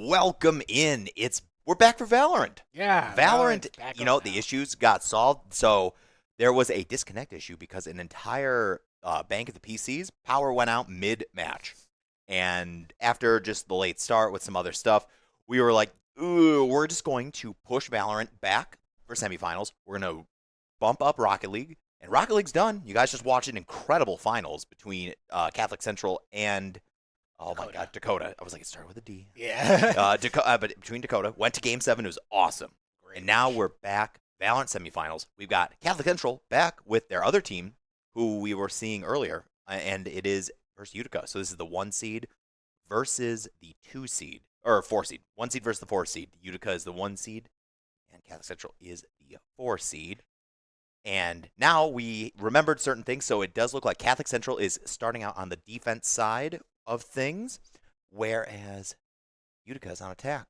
welcome in. We're back for Valorant. Yeah, Valorant, back you up know, now. the issues got solved. So there was a disconnect issue because an entire bank of the PCs power went out mid-match. And after just the late start with some other stuff, we were like, ooh, we're just going to push Valorant back for semifinals. We're going to bump up Rocket League. And Rocket League's done. You guys just watched an incredible finals between Catholic Central and oh my Dakota. God, Dakota. I was like, it started with a D. Yeah. But between Dakota, went to Game 7. It was awesome. Great And now match. we're back, Valorant semifinals. We've got Catholic Central back with their other team, who we were seeing earlier, and it is versus Utica. So this is the 1 seed versus the 2 seed, or 4 seed. 1 seed versus the 4 seed. Utica is the 1 seed, and Catholic Central is the 4 seed. And now we remembered certain things, so it does look like Catholic Central is starting out on the defense side of things, whereas Utica is on attack.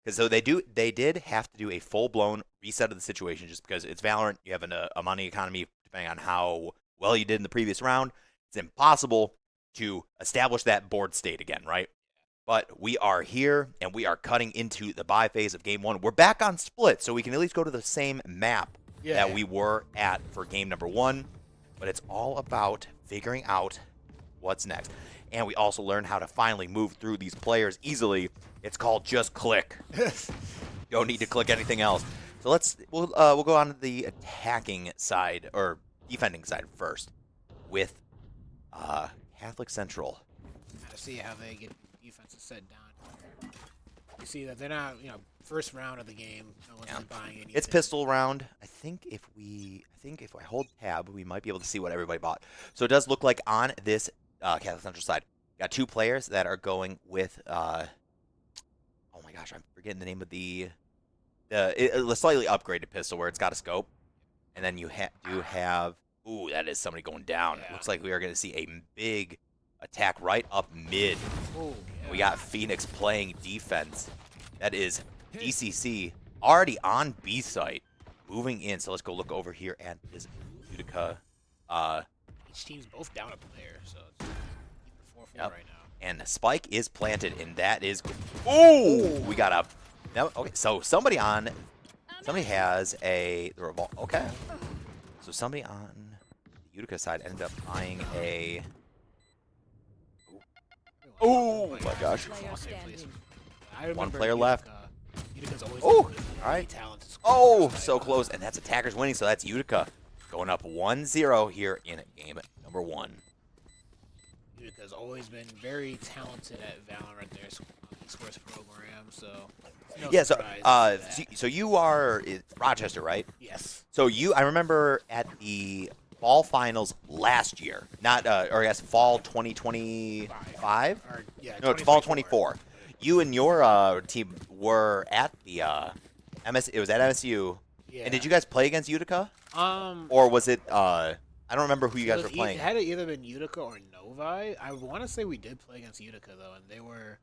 Because so they did have to do a full blown reset of the situation just because it's Valorant. You have a money economy depending on how well you did in the previous round. It's impossible to establish that board state again, right? But we are here and we are cutting into the bye phase of game 1. We're back on split, so we can at least go to the same map that we were at for game number 1. But it's all about figuring out what's next. And we also learned how to finally move through these players easily. It's called just click. Don't need to click anything else. So we'll go on to the attacking side or defending side first with Catholic Central. Gotta see how they get defenses set down. You see that they're not, first round of the game. No one's buying anything. It's pistol round. I think if I hold tab, we might be able to see what everybody bought. So it does look like on this Catholic Central side, got 2 players that are going with oh my gosh, I'm forgetting the name of the slightly upgraded pistol where it's got a scope, and then you do have ooh, that is somebody going down. Yeah. Looks like we are going to see a big attack right up mid. Ooh, yeah. We got Phoenix playing defense. That is DCC already on B site, moving in. So let's go look over here at this Utica. Each team's both down a player, so it's even 4-4 Yep. right now. And Spike is planted, and that is ooh, we got a no. Okay, so somebody has the revolt. Okay, so somebody on the Utica side ended up buying a. Oh my gosh! One player left. Utica's always Oh, been really all right. talented. Oh, so close, and that's attackers winning. So that's Utica going up 1-0 here in game number 1. Utica's always been very talented at Valorant, their esports program, so no Yeah, so surprise to that. so you are Rochester, right? Yes. So I remember at the fall finals last year, not or I guess fall 2025. Or, yeah, No, it's fall 2024. 24. You and your team were at the It was at MSU. Yeah. And did you guys play against Utica, Um, or was it? I don't remember who you guys were playing. It had either been Utica or Novi. I want to say we did play against Utica though, and they were.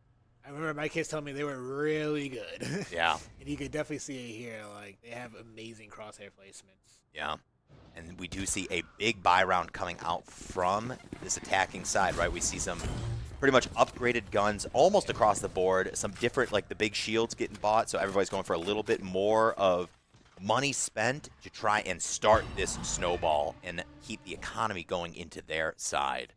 I remember my kids telling me they were really good. Yeah. And you could definitely see it here. Like they have amazing crosshair placements. Yeah. And we do see a big buy round coming out from this attacking side, right? We see some pretty much upgraded guns almost across the board. Some different, like the big shields getting bought, so everybody's going for a little bit more of money spent to try and start this snowball and keep the economy going into their side.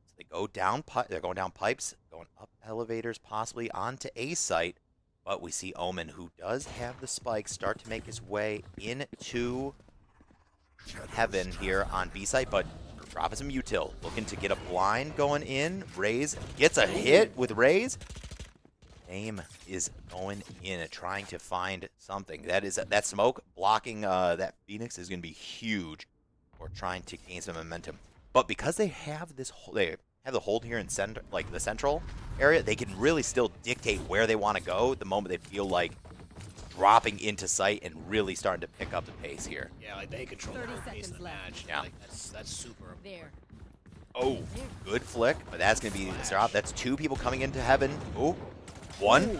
So they go down, they're going down pipes, going up elevators, possibly onto A site. But we see Omen, who does have the spike, start to make his way into heaven here on B site, but dropping some util, looking to get a blind going in. Raze gets a hit with Raze. Aim is going in and trying to find something. That smoke blocking that Phoenix is going to be huge for trying to gain some momentum. But because they have they have the hold here in center, like the central area, they can really still dictate where they want to go the moment they feel like dropping into sight and really starting to pick up the pace here. Yeah, like they control the 30 whole pace of the seconds match. Yeah. Like that's super important. There. Oh, good flick, but that's going to be a drop. That's 2 people coming into heaven. Oh, 1.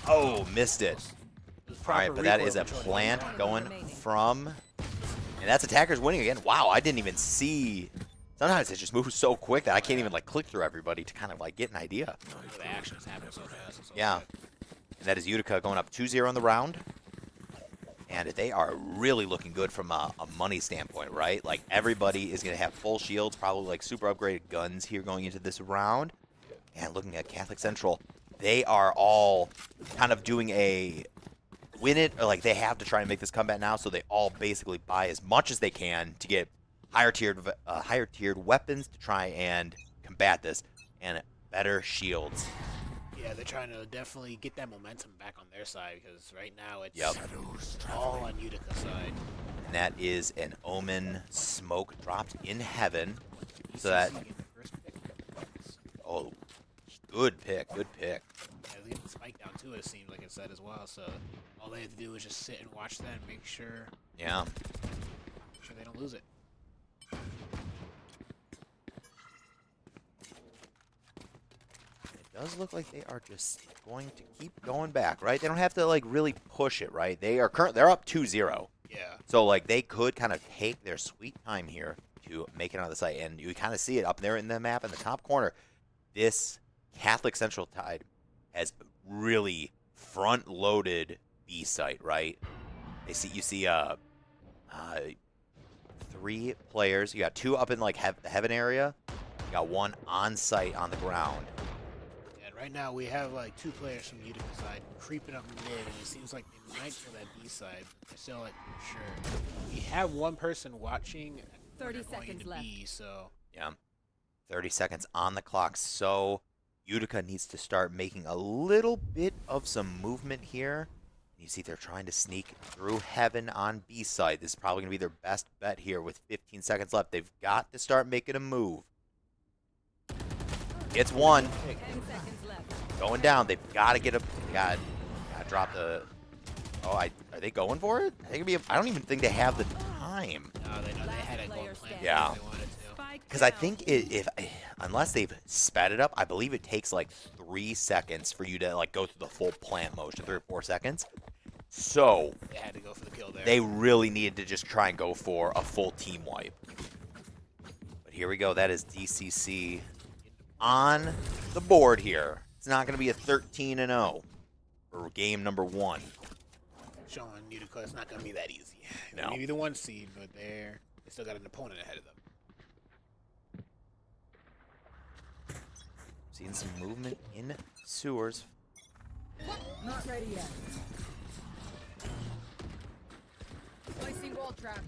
Oh, missed it. All right, but that is a plant going from, and that's attackers winning again. Wow, I didn't even see sometimes it just moves so quick that I can't even like click through everybody to kind of like get an idea. The action is happening so fast. And so Yeah. quick. And that is Utica going up 2-0 in the round. And they are really looking good from a money standpoint, right? Like, everybody is going to have full shields, probably, like, super upgraded guns here going into this round. And looking at Catholic Central, they are all kind of doing a win it, or, like, they have to try and make this comeback now, so they all basically buy as much as they can to get higher tiered weapons to try and combat this, and better shields. Yeah, they're trying to definitely get that momentum back on their side because right now it's Yep. all on Utica's side. And that is an Omen smoke dropped in heaven. So ECC that, getting the first pick. oh, good pick, good pick. Yeah, they get the spike down too, it seems like it said as well. So all they have to do is just sit and watch that and make sure Yeah. they don't lose it. It does look like they are just going to keep going back, right? They don't have to, like, really push it, right? They're up 2-0. Yeah. So, like, they could kind of take their sweet time here to make it on the site. And you kind of see it up there in the map in the top corner. This Catholic Central Tide has really front-loaded B site, right? You see 3 players. You got 2 up in, like, the heaven area. You got 1 on site on the ground. And right now we have like 2 players from Utica's side creeping up mid, and it seems like they might kill that B side. But they're still like sure. We have 1 person watching. 30 going seconds into left. B, so Yeah. 30 seconds on the clock. So Utica needs to start making a little bit of some movement here. You see they're trying to sneak through heaven on B side. This is probably going to be their best bet here with 15 seconds left. They've got to start making a move. It's 1. 10 seconds left. Going down. They've got to get a. Got to drop the. Oh, are they going for it? I don't even think they have the time. no, they know they had it going planned. Yeah. If they wanted to. Because I think unless they've sped it up, I believe it takes like 3 seconds for you to like go through the full plant motion, 3 or 4 seconds. So They had to go for the kill there. they really needed to just try and go for a full team wipe. But here we go. That is DCC on the board here. It's not going to be a 13-0 for game number 1. Showing Utica it's not going to be that easy. No. Maybe the 1 seed, but they still got an opponent ahead of them. Seeing some movement in sewers. Not ready yet. Placing wall trap.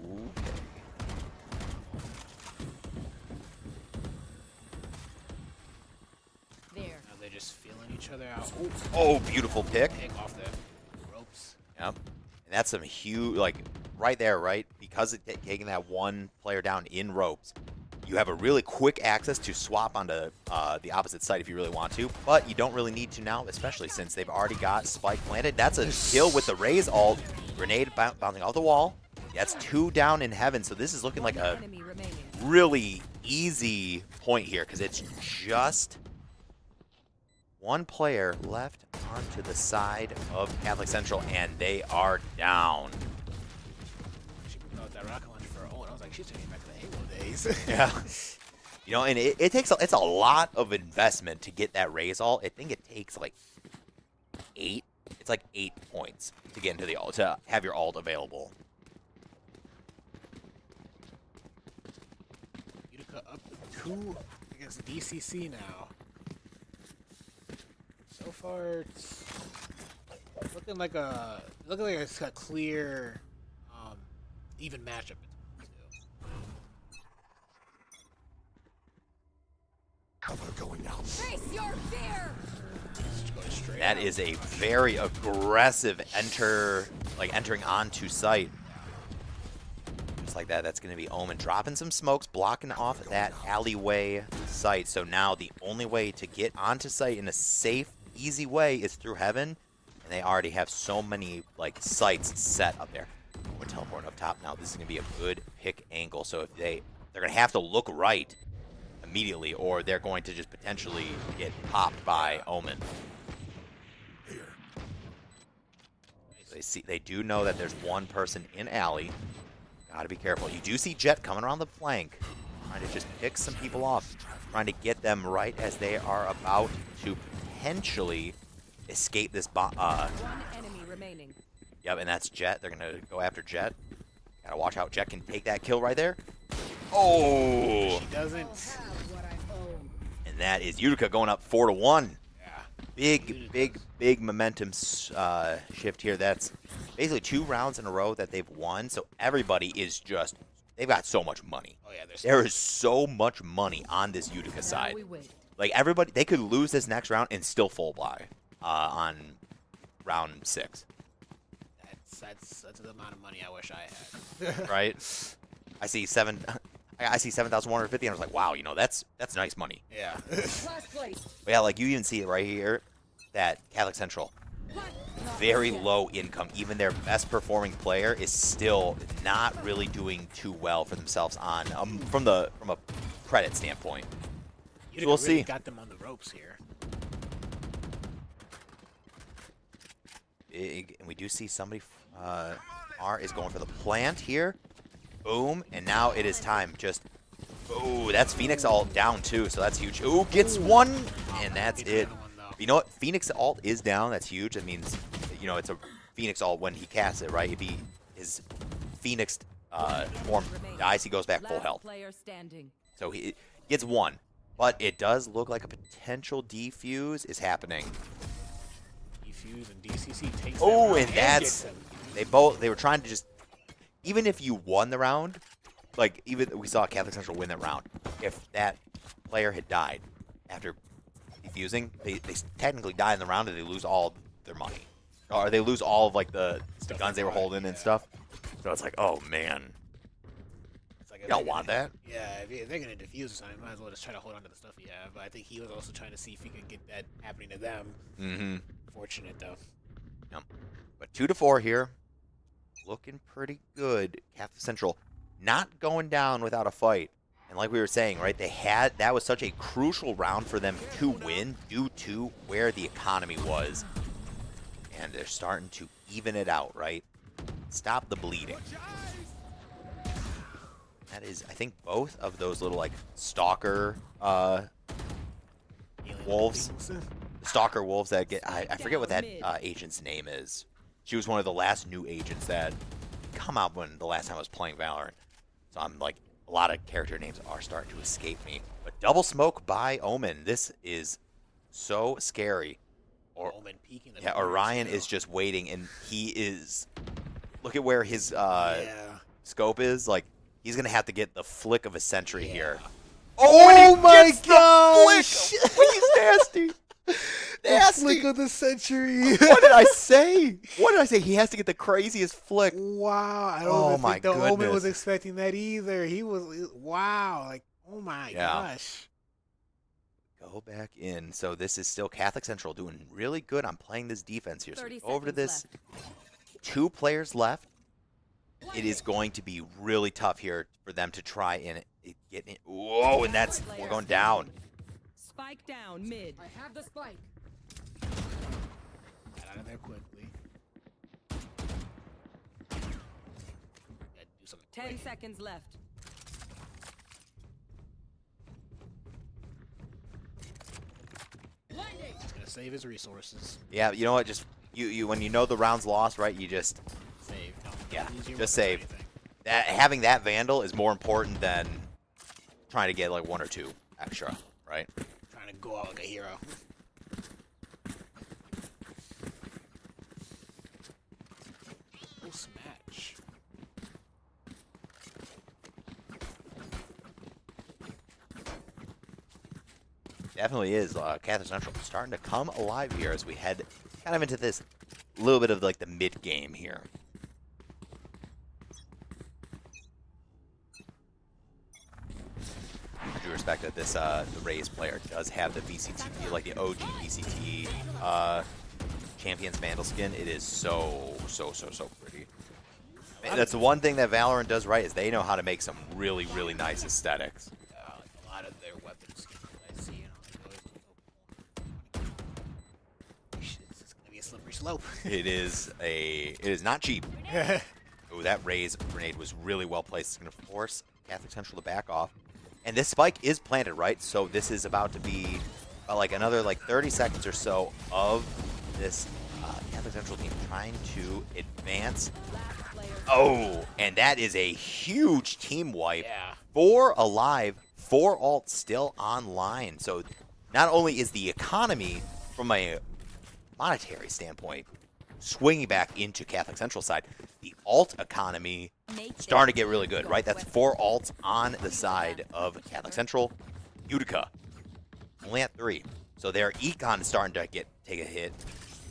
Ooh. There. Now they're just feeling each other out. Ooh, Oh, beautiful pick. pick off the ropes. Yep. And that's some huge, like, right there, right? Because of taking that 1 player down in ropes, you have a really quick access to swap onto the opposite side if you really want to, but you don't really need to now, especially since they've already got Spike planted. That's a kill with the Raze ult. Grenade bouncing off the wall. That's 2 down in heaven, so this is looking like a Enemy remaining. really easy point here because it's just 1 player left onto the side of Catholic Central, and they are down. She moved out that rocket launcher for Owen. I was like, she's taking me back to the Halo days. Yeah. You know, and it takes it's a lot of investment to get that Raze ult. I think it takes like 8. It's like 8 points to get into the ult, to have your ult available. Utica up 2 against DCC now. So far, it's looking like a clear, even matchup between the 2. Cover going out. Face your fear. Just going straight That out. is a very aggressive entering onto site. Just like that, that's going to be Omen dropping some smokes, blocking off that alleyway site. So now the only way to get onto site in a safe, easy way is through heaven, and they already have so many like sites set up there. We're teleporting up top now. This is going to be a good pick angle. So if they're going to have to look right immediately, or they're going to just potentially get popped by Omen. They do know that there's 1 person in alley. Gotta be careful. You do see Jet coming around the flank, trying to just pick some people off, trying to get them right as they are about to potentially escape this One enemy remaining. Yep, and that's Jet. They're gonna go after Jet. Gotta watch out. Jet can take that kill right there. Oh! She doesn't. Have what I own. And that is Utica going up 4-1. Yeah. Big momentum shift here. That's basically 2 rounds in a row that they've won. So everybody is just, they've got so much money. Oh yeah, There is so much money on this Utica Now side. we wait. Like everybody, they could lose this next round and still full buy on round 6. That's the amount of money I wish I had. Right? I see 7,150, and I was like, wow, you know, that's nice money. Yeah. Last place. But yeah, like you even see it right here, that Catholic Central, very low income. Even their best performing player is still not really doing too well for themselves on from a credit standpoint. Utica We'll really see. got them on the ropes here. And we do see somebody. R is going for the plant here. Boom, and now it is time. Just, oh, that's Phoenix ult down too, so that's huge. Oh, gets one, and that's Gets it. another one, though. You know what? Phoenix ult is down. That's huge. That means, you know, it's a Phoenix ult when he casts it, right? If his Phoenix form dies, he goes back full Last health. player standing. So he gets one, but it does look like a potential defuse is happening. Defuse and DCC takes Oh, them out and that's gets them. they were trying to just, even if you won the round, like even we saw Catholic Central win that round. If that player had died after defusing, they technically die in the round and they lose all their money, or they lose all of like the guns they were holding and stuff. So it's like, oh man, It's like you don't want that. Yeah, if they're gonna defuse or something, might as well just try to hold on to the stuff you have. But I think he was also trying to see if he could get that happening to them. Mm-hmm. Fortunate though. Yep. But 2-4 here, looking pretty good. Catholic Central not going down without a fight. And like we were saying, right, that was such a crucial round for them to win due to where the economy was. And they're starting to even it out, right? Stop the bleeding. That is, I think, both of those little, like, stalker Alien wolves. things. The stalker wolves that get, I forget what that agent's name is. She was one of the last new agents that come out when the last time I was playing Valorant. So I'm like, a lot of character names are starting to escape me. But double smoke by Omen. This is so scary. Or Omen peeking the yeah, corners, Orion you know. is just waiting, and he is. Look at where his Yeah. scope is. Like, he's gonna have to get the flick of a century here. Oh my gosh! He's nasty. Flick of the century. What did I say? What did I say? He has to get the craziest flick. Wow, I Oh don't my think the Omen goodness. was expecting that either. He was, wow, like, oh my Yeah. gosh. Go back in. So this is still Catholic Central doing really good on playing this defense here. So 30 we go over to seconds this. 2 players left. It is going to be really tough here for them to try and get in. Whoa, and that's, we're going down. Spike down mid. I have the spike. Got out of there quickly. Gotta do something 10 quick. seconds left. He's gonna save his resources. Yeah, you know what? Just you when you know the round's lost, right? You just Save. Don't Yeah, use your just weapons or save. anything. having that Vandal is more important than trying to get like 1 or 2 extra, right? Trying to go out like a hero. Oh, smash. Definitely is. Catholic Central starting to come alive here as we head kind of into this little bit of like the mid game here. I do respect that this the Rays player does have the VCT, like the OG VCT Champions Vandal skin. It is so pretty. That's the one thing that Valorant does right is they know how to make some really nice aesthetics. Like a lot of their weapons skins that I see, you know, it's gonna be a slippery slope. It is not cheap. Oh, that raise grenade was really well placed. It's going to force Catholic Central to back off. And this spike is planted, right? So this is about to be like another like 30 seconds or so of this Catholic Central team trying to advance. Oh, and that is a huge team wipe. Yeah. 4 alive, 4 ults still online. So not only is the economy from a monetary standpoint swinging back into Catholic Central side, the alt economy starting to get really good, right? That's 4 alts on the side of Catholic Central. Utica only at 3. So their econ is starting to take a hit,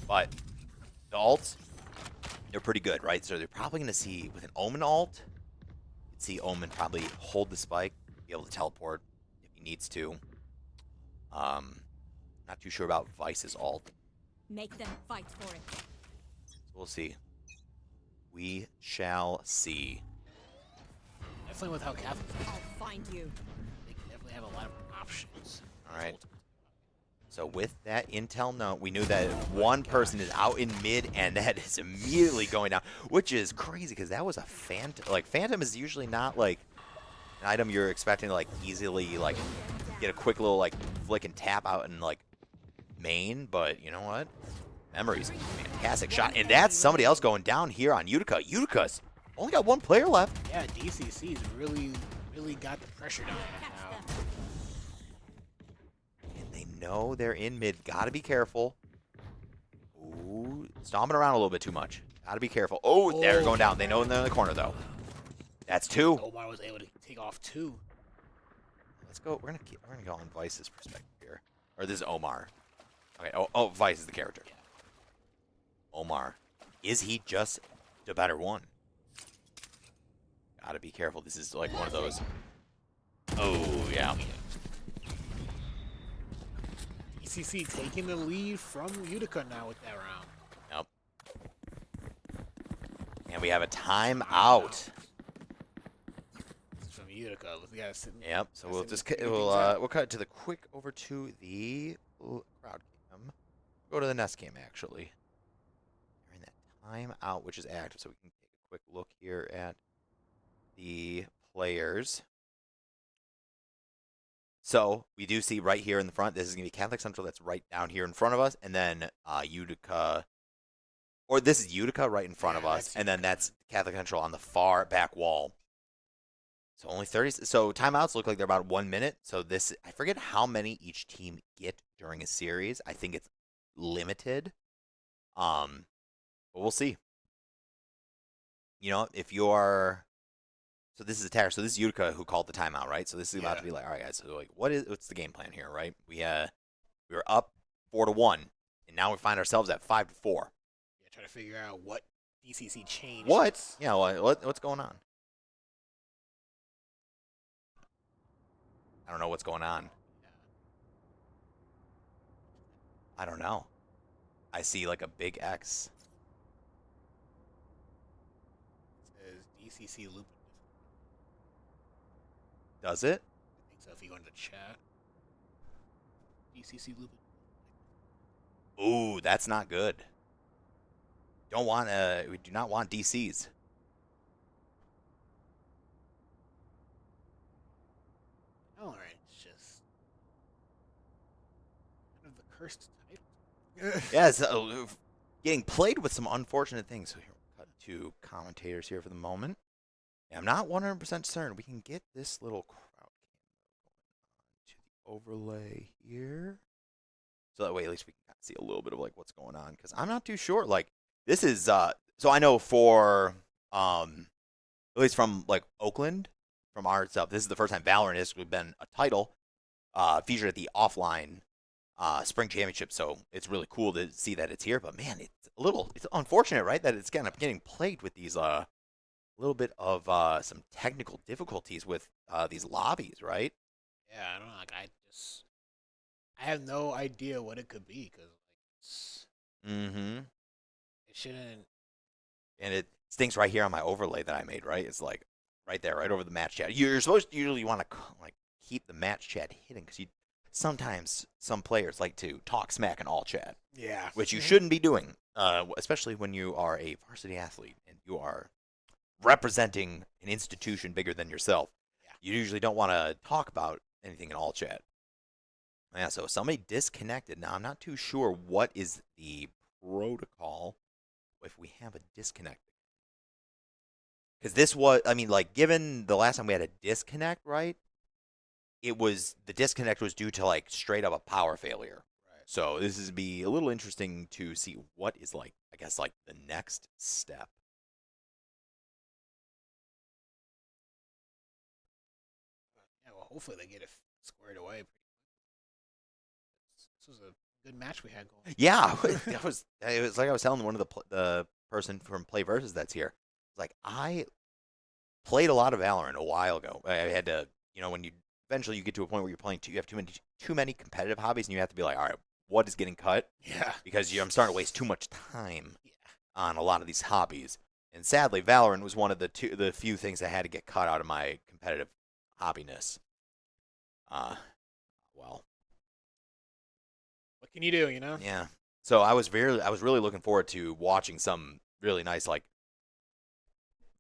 but the alts, they're pretty good, right? So they're probably going to see, with an Omen alt, you'd see Omen probably hold the spike, be able to teleport if he needs to. Not too sure about Vice's alt. Make them fight for it. So we'll see. We shall see. Definitely with how Catholic, I'll find you. they can definitely have a lot of options. All right. So with that intel note, we knew that one person is out in mid, and that is immediately going down, which is crazy because that was a Phantom. Like, Phantom is usually not like an item you're expecting to like easily like get a quick little like flick and tap out and like main, but you know what? Memories, fantastic shot, and that's somebody else going down here on Utica. Utica's only got 1 player left. Yeah, DCC's really got the pressure down now. And they know they're in mid. Gotta be careful. Ooh, stomping around a little bit too much. Gotta be careful. Oh, they're going down. They know they're in the corner though. That's 2. Omar was able to take off 2. Let's go. We're gonna go on Vice's perspective here, or this is Omar. Okay. Oh, Vice is the character. Omar, is he just the better one? Gotta be careful. This is like one of those. Oh yeah. DCC taking the lead from Utica now with that round. Yep. And we have a timeout. This is from Utica. We gotta sit. Yep. So we'll just figure things we'll out. cut to the quick over to the crowd cam. Go to the Nest cam actually. During that timeout, which is active, so we can take a quick look here at the players. So we do see right here in the front, this is going to be Catholic Central that's right down here in front of us, and then Utica, or this is Utica right in front of us, and then that's Catholic Central on the far back wall. So only 30, so timeouts look like they're about 1 minute. So this, I forget how many each team get during a series. I think it's limited. But we'll see. You know, if you're, so this is Attacker. So this is Utica who called the timeout, right? So this is about to be like, all right, guys. So like, what's the game plan here, right? We were up 4-1, and now we find ourselves at 5-4. Yeah, try to figure out what DCC changed. What? Yeah, what's going on? I don't know what's going on. I don't know. I see like a big X. It says DCC loop. Does it? I think so. If you go into chat, DCC loop. Ooh, that's not good. We do not want DCs. All right, it's just kind of the cursed title. Yeah, it's getting played with some unfortunate things. So here, we'll cut to commentators here for the moment. Yeah, I'm not 100% certain. We can get this little crowd cam to the overlay here. So that way at least we can see a little bit of like what's going on. Because I'm not too sure. Like, this is, so I know for, at least from like Oakland, from our stuff, this is the first time Valorant has been a title featured at the offline spring championship, so it's really cool to see that it's here. But man, it's unfortunate, right, that it's kind of getting played with these little bit of some technical difficulties with these lobbies, right? Yeah, I don't know. Like, I have no idea what it could be because it shouldn't. And it stinks right here on my overlay that I made, right? It's like right there, right over the match chat. You're supposed to usually want to like keep the match chat hidden because sometimes some players like to talk smack in all chat. Yeah. Which you shouldn't be doing, especially when you are a varsity athlete and you are representing an institution bigger than yourself. Yeah. You usually don't want to talk about anything in all chat. Yeah, so somebody disconnected. Now, I'm not too sure what is the protocol if we have a disconnect. Because this was, I mean, like, given the last time we had a disconnect, right? The disconnect was due to, like, straight up a power failure. Right. So this is be a little interesting to see what is, like, I guess, like, the next step. Yeah, well, hopefully they get it squared away. This was a good match we had going. Yeah, it was like I was telling one of the person from Play Versus that's here. Like, I played a lot of Valorant a while ago. I had to, when you eventually you get to a point where you're playing you have too many competitive hobbies, and you have to be like, all right, what is getting cut? Yeah. Because I'm starting to waste too much time Yeah. on a lot of these hobbies. And sadly, Valorant was one of the few things that had to get cut out of my competitive hobbiness. Well, What can you do? You know. yeah. So I was really looking forward to watching some really nice like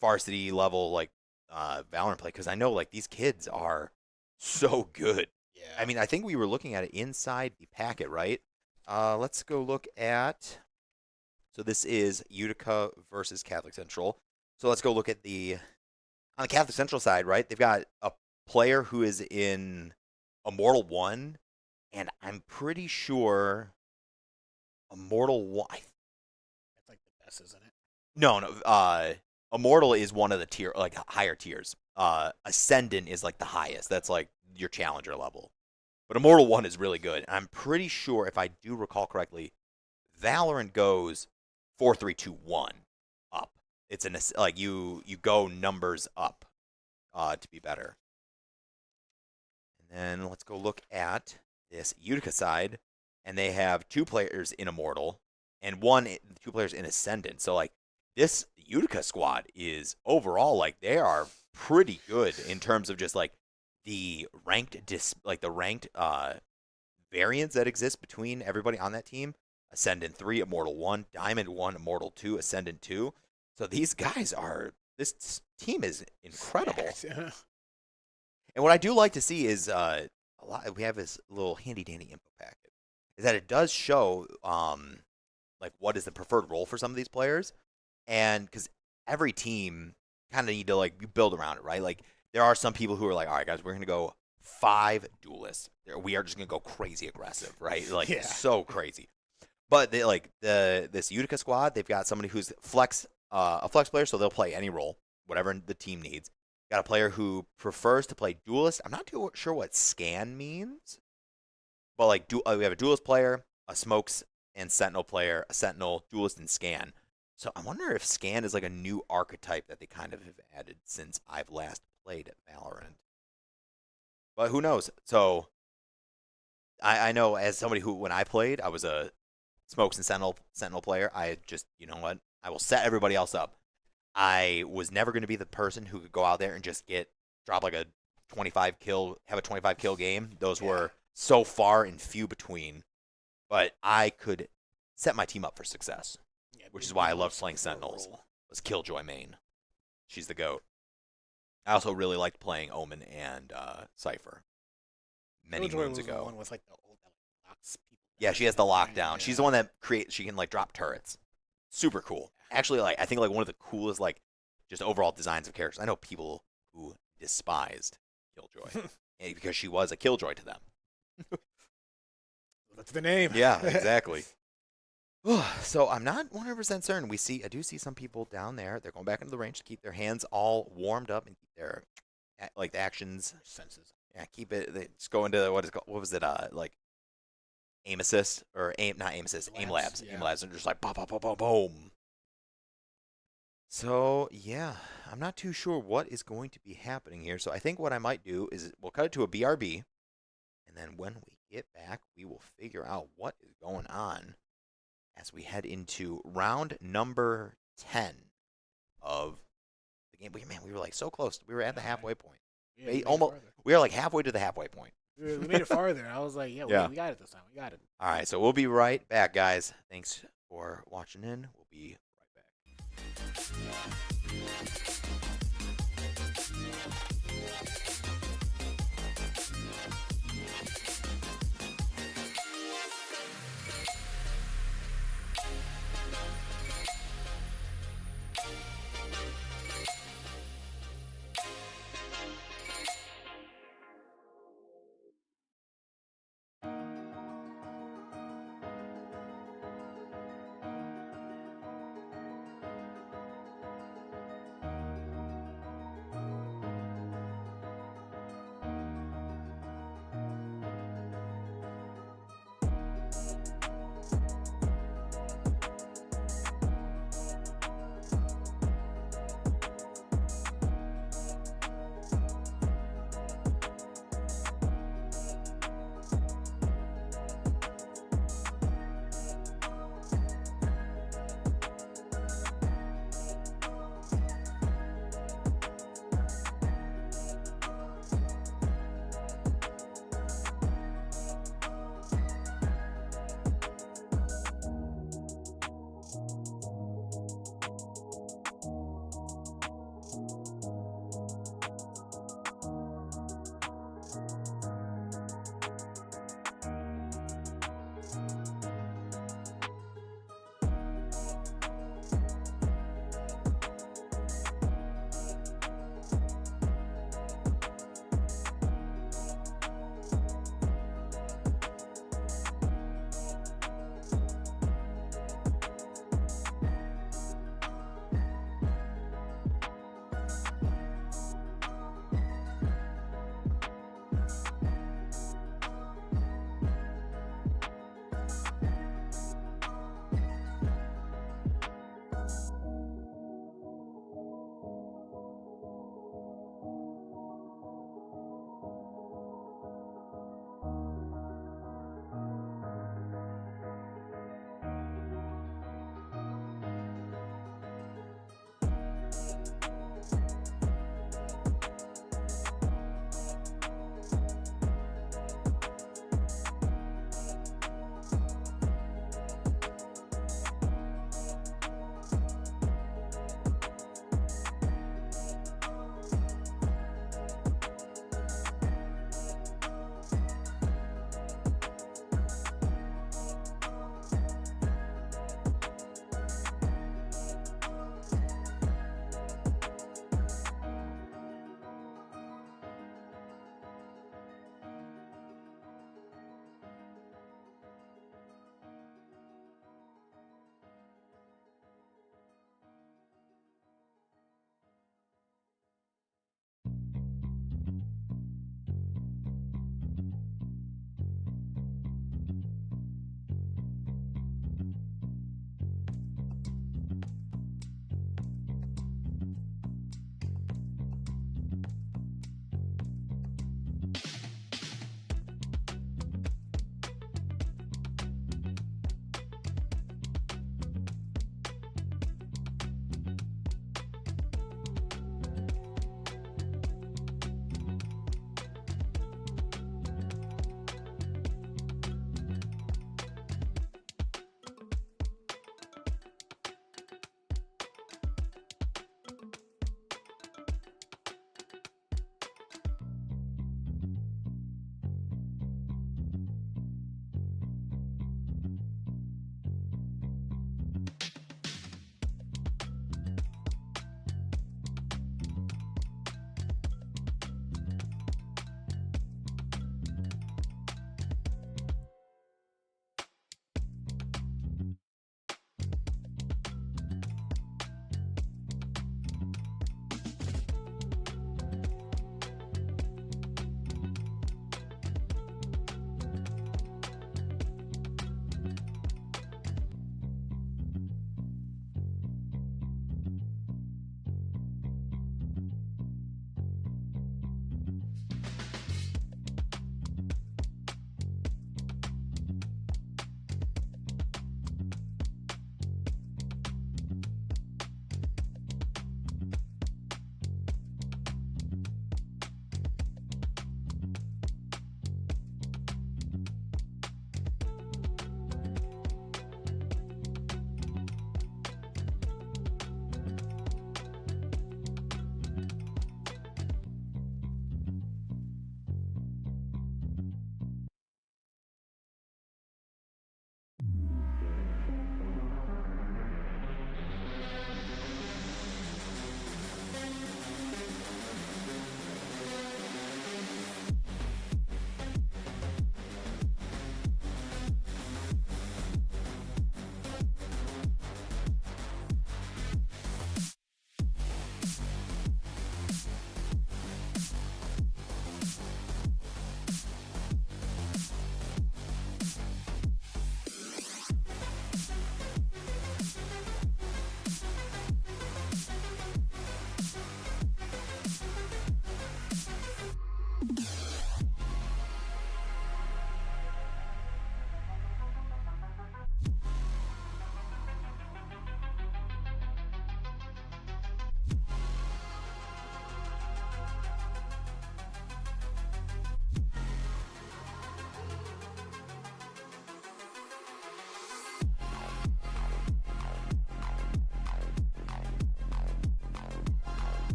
varsity level like Valorant play because I know like these kids are so good. Yeah. I mean, I think we were looking at it inside the packet, right? Let's go look at. So this is Utica versus Catholic Central. So let's go look at on the Catholic Central side, right? They've got a player who is in Immortal 1, and I'm pretty sure Immortal 1. That's like the best, isn't it? No. Immortal is one of the higher tiers. Ascendant is like the highest. That's like your challenger level. But Immortal 1 is really good. I'm pretty sure, if I do recall correctly, Valorant goes 4, 3, 2, 1 up. It's like you go numbers up to be better. And then let's go look at this Utica side, and they have 2 players in Immortal and 2 players in Ascendant. So like this Utica squad is overall like they are pretty good in terms of just like the ranked variance that exists between everybody on that team. Ascendant 3, Immortal 1, Diamond 1, Immortal 2, Ascendant 2. So these guys this team is incredible. And what I do like to see is we have this little handy dandy info packet, is that it does show like what is the preferred role for some of these players, and because every team kind of need to like build around it, right? Like there are some people who are like, all right, guys, we're gonna go 5 duelists. We are just gonna go crazy aggressive, right? Like Yeah. so crazy. But they like this Utica squad, they've got somebody who's a flex player, so they'll play any role, whatever the team needs. Got a player who prefers to play duelist. I'm not too sure what scan means, but like we have a duelist player, a smokes and sentinel player, a sentinel, duelist, and scan. So I wonder if scan is like a new archetype that they kind of have added since I've last played Valorant. But who knows? So I know as somebody who, when I played, I was a smokes and sentinel player. I just, you know what? I will set everybody else up. I was never going to be the person who could go out there and just drop like a 25 kill, have a 25 kill game. Those were so far and few between. But I could set my team up for success, which is why I love playing Sentinels. Was Killjoy main. She's the GOAT. I also really liked playing Omen and Cypher many moons ago. The one with like the old locks people. Yeah, she has the lockdown. Yeah. She's the one that she can like drop turrets. Super cool. Actually, like I think like one of the coolest like just overall designs of characters. I know people who despised Killjoy because she was a Killjoy to them. That's the name. Yeah, exactly. So I'm not 100% certain. I do see some people down there. They're going back into the range to keep their hands all warmed up and keep their like the actions senses. Yeah, keep it. They just go into what was it? Like aim assist or not aim assist, aim labs. Yeah. Aim labs and just like boom, boom, boom, boom, boom. So yeah, I'm not too sure what is going to be happening here. So I think what I might do is we'll cut it to a BRB, and then when we get back, we will figure out what is going on as we head into round number 10 of the game. But man, we were like so close. We were at the halfway point. Yeah, we Almost. We were like halfway to the halfway point. We made it farther. I was like, Yeah. We got it this time. We got it. All right, so we'll be right back, guys. Thanks for watching in. We'll be right back.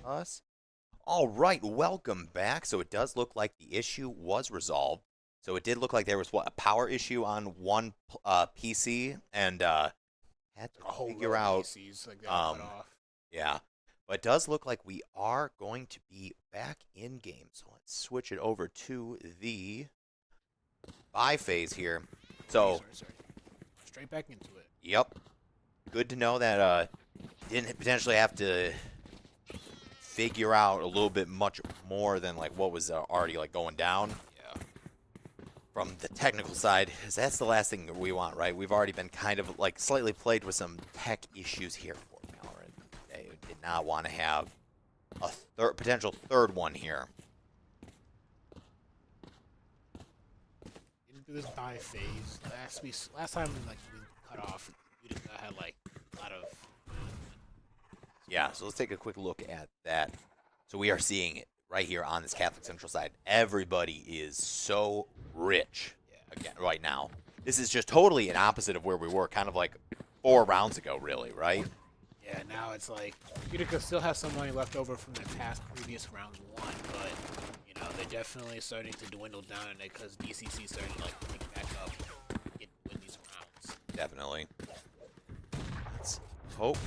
us. All right, welcome back. So it does look like the issue was resolved. So it did look like there was a power issue on one PC, and had to A whole figure row of out. PCs, like, got cut off. Yeah, but it does look like we are going to be back in game. So let's switch it over to the buy phase here. So, Sorry. Straight back into it. yep, good to know that didn't potentially have to figure out a little bit much more than like what was already like going down. Yeah. From the technical side, because that's the last thing that we want, right? We've already been kind of like slightly plagued with some tech issues here for Valorant. They did not want to have a potential third one here. Into this buy phase. Last time like we cut off, Utica had like a lot of. Yeah, so let's take a quick look at that. So we are seeing it right here on this Catholic Central side. Everybody is so rich again right now. This is just totally an opposite of where we were kind of like 4 rounds ago, really, right? Yeah, now it's like Utica still has some money left over from the previous rounds won, but you know they're definitely starting to dwindle down in it because DCC starting to like pick back up, win these rounds. Definitely. Let's hope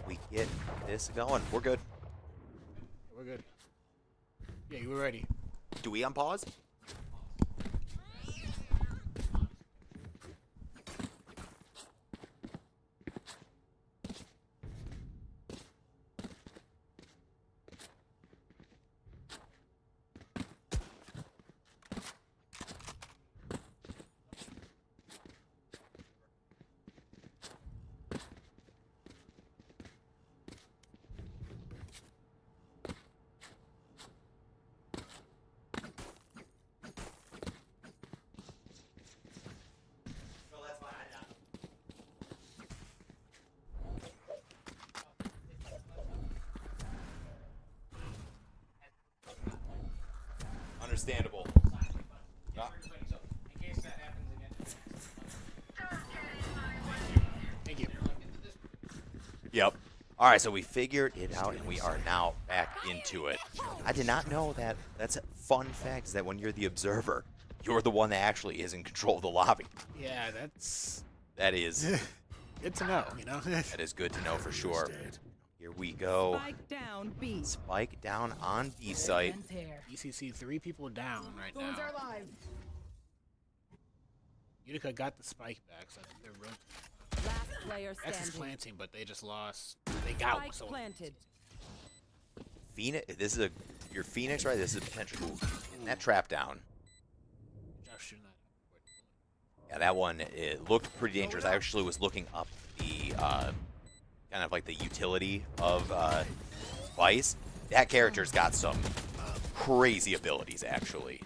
we get this going. We're good. We're good. Yeah, you were ready. Do we unpause? Understandable. Thank you. Yep. All right, so we figured it out, and we are now back into it. I did not know that. That's a fun fact, is that when you're the observer, you're the one that actually is in control of the lobby. Yeah, that's That is good to know. You know. that is good to know for sure. Here we go. Spike down B. Spike down on B site. DCC 3 people down right Phones now. are live. Utica got the spike back, so I think they're rotating. Last player X is standing. planting, but they just lost. They got Spike someone. planted. Phoenix. This is your Phoenix, right? This is a potential. Ooh, getting that trap down. Josh shooting that. Yeah, that one, it looked pretty dangerous. I actually was looking up the kind of like the utility of Vice. That character's got some crazy abilities, actually.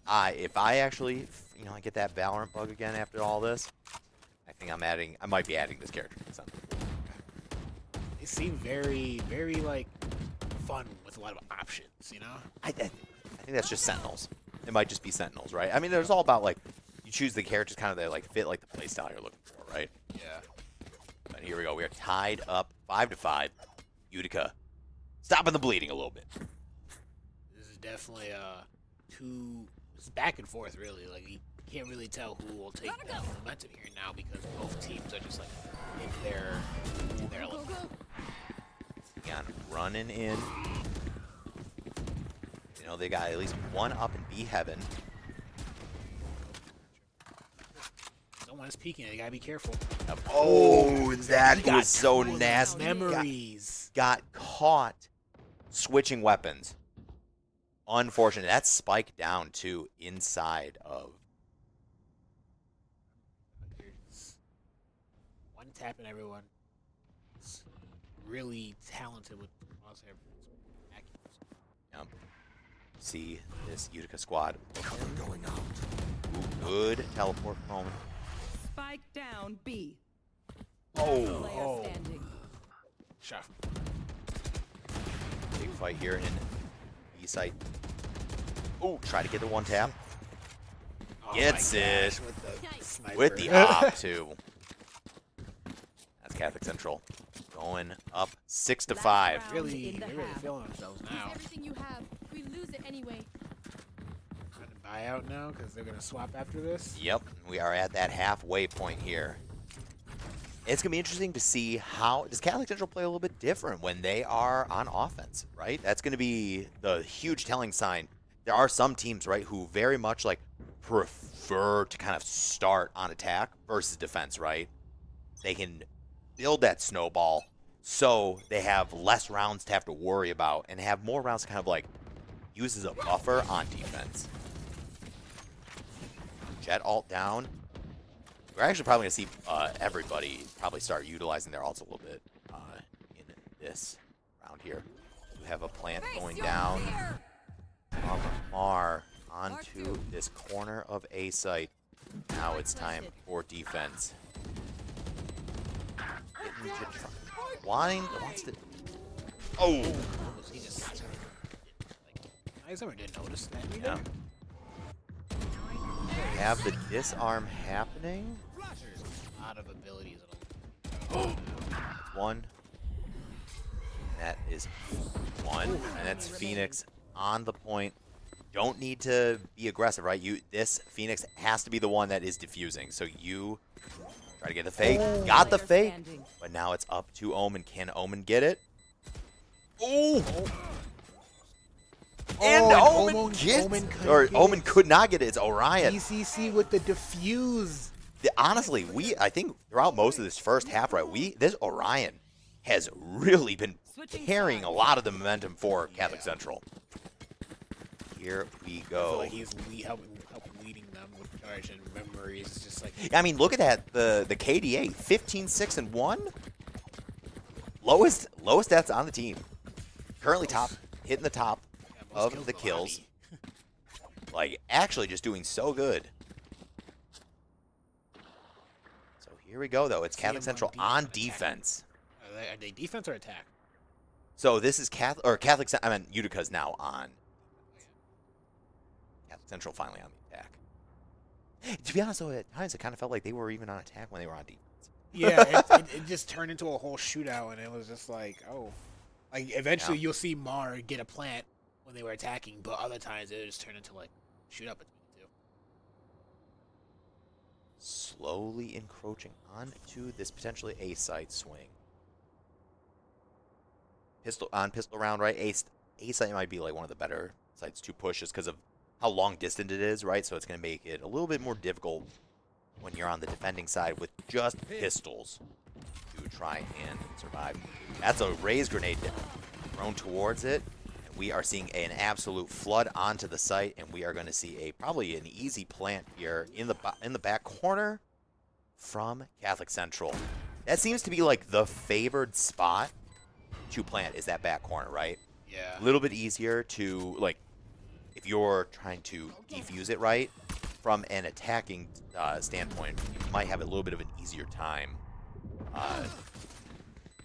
If I actually, I get that Valorant bug again after all this, I think I might be adding this character to something. They seem very, very like fun with a lot of options, you know? I think that's just Sentinels. It might just be Sentinels, right? I mean, there's all about like you choose the characters kind of that like fit like the playstyle you're looking for, right? Yeah. But here we go. We are tied up 5-5. Utica, stopping the bleeding a little bit. This is definitely it's back and forth really. Like you can't really tell who will take the momentum here now because both teams are just like in their element. Again, running in. They got at least one up in B heaven. Someone is peeking. They gotta be careful. Oh, that got was so two nasty. memories. Got caught switching weapons. Unfortunate. That's spiked down too inside of. One tapping everyone. It's really talented with crosshair. Yep. See this Utica squad. Going out. Ooh, good teleport moment. Spike down B. Oh, Player standing. Shot. big fight here in B site. Oh, try to get the one tap. Oh Gets my it. gosh, with the sniper. With the op too. That's Catholic Central going up 6 to Last 5. round. Really, in the they're really half. feeling themselves Use now. everything you have. We lose it anyway. Trying to buy out now because they're gonna swap after this. Yep, we are at that halfway point here. It's going to be interesting to see how does Catholic Central play a little bit different when they are on offense, right? That's going to be the huge telling sign. There are some teams, right, who very much like prefer to kind of start on attack versus defense, right? They can build that snowball so they have less rounds to have to worry about and have more rounds to kind of like use as a buffer on defense. Jet ult down. We're actually probably going to see everybody probably start utilizing their ults a little bit in this round here. We have a plant going down. Mar onto this corner of A site. Now it's time for defense. Getting to try. Wants to. Oh! He just like, I never did notice that. Yeah. Have the disarm happening. A lot of abilities. That's one. That is one. And that's Phoenix on the point. Don't need to be aggressive, right? This Phoenix has to be the one that is diffusing. So you try to get the fake. Got the fake. Standing. But now it's up to Omen. Can Omen get it? Oh! And Omen gets Omen could not get it. It's Orion. ECC with the diffuse. Honestly, I think throughout most of this first half, right, this Orion has really been carrying a lot of the momentum for Catholic Central. Here we I feel go. like he's helping leading them with charge and memories. It's just like I mean, look at that. The KDA, 15, 6, and 1. Lowest stats on the team. Currently top, hitting the top most of the in kills. lobby. Like, actually just doing so good. So here we go, though. It's See Catholic him Central on on defense, defense. Are they defense or attack? So this is Catholic, I mean, Utica's now on. Catholic Central finally on the attack. To be honest, though, at times it kind of felt like they were even on attack when they were on defense. Yeah, it just turned into a whole shootout, and it was just like, oh. Like, eventually Yeah. you'll see Mar get a plant when they were attacking, but other times it just turned into, like, shootout between the two. Slowly encroaching onto this potentially A site swing. Pistol round, right? A site might be like one of the better sites to push just because of how long distance it is, right? So it's going to make it a little bit more difficult when you're on the defending side with just pistols to try and survive. That's a raise grenade thrown towards it. And we are seeing an absolute flood onto the site, and we are going to see probably an easy plant here in the back corner from Catholic Central. That seems to be like the favored spot to plant is that back corner, right? Yeah. A little bit easier to, like, if you're trying to defuse it right, from an attacking standpoint, you might have a little bit of an easier time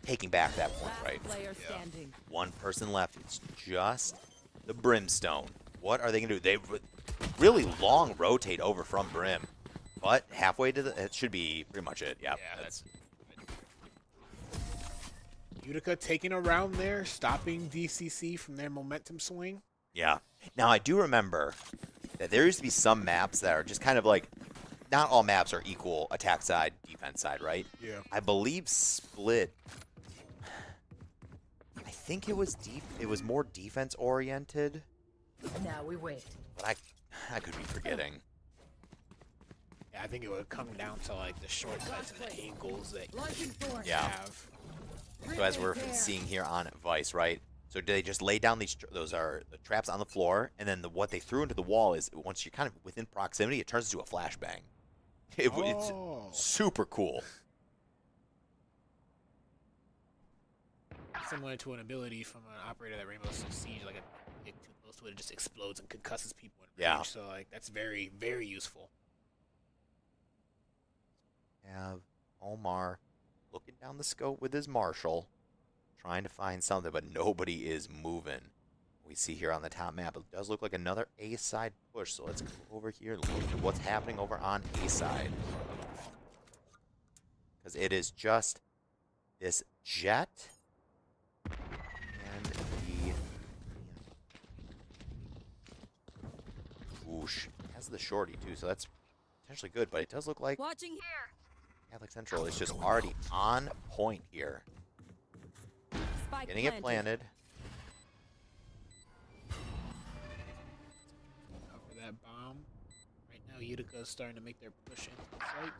taking back that point, Last right? player standing. One person left. It's just the Brimstone. What are they going to do? They really long rotate over from Brim, but halfway to it should be pretty much it. Yeah, that's Utica taking a round there, stopping DCC from their momentum swing. yeah. Now, I do remember that there used to be some maps that are just kind of like, not all maps are equal attack side, defense side, right? Yeah. I believe Split, I think it was more defense oriented, Now we wait. but I could be forgetting. Yeah, I think it would come down to like the shortcuts and the angles that you Yeah. have. So as we're seeing here on Vice, right? So they just lay down those are the traps on the floor, and then what they threw into the wall is once you're kind of within proximity, it turns into a flashbang. It's super cool. Similar to an ability from an operator that Rainbow Six Siege, like a get too close to it, it just explodes and concusses people in Yeah. range. So like that's very, very useful. Have Omar looking down the scope with his Marshall, trying to find something, but nobody is moving. We see here on the top map, it does look like another A side push. So let's go over here and look at what's happening over on A side. Because it is just this Jet and the Whoosh has the shorty too, so that's potentially good. But it does look like Watching here. Catholic Central is just already on point here, Spike getting it planted. Cover that bomb. Right now, Utica is starting to make their push into the site.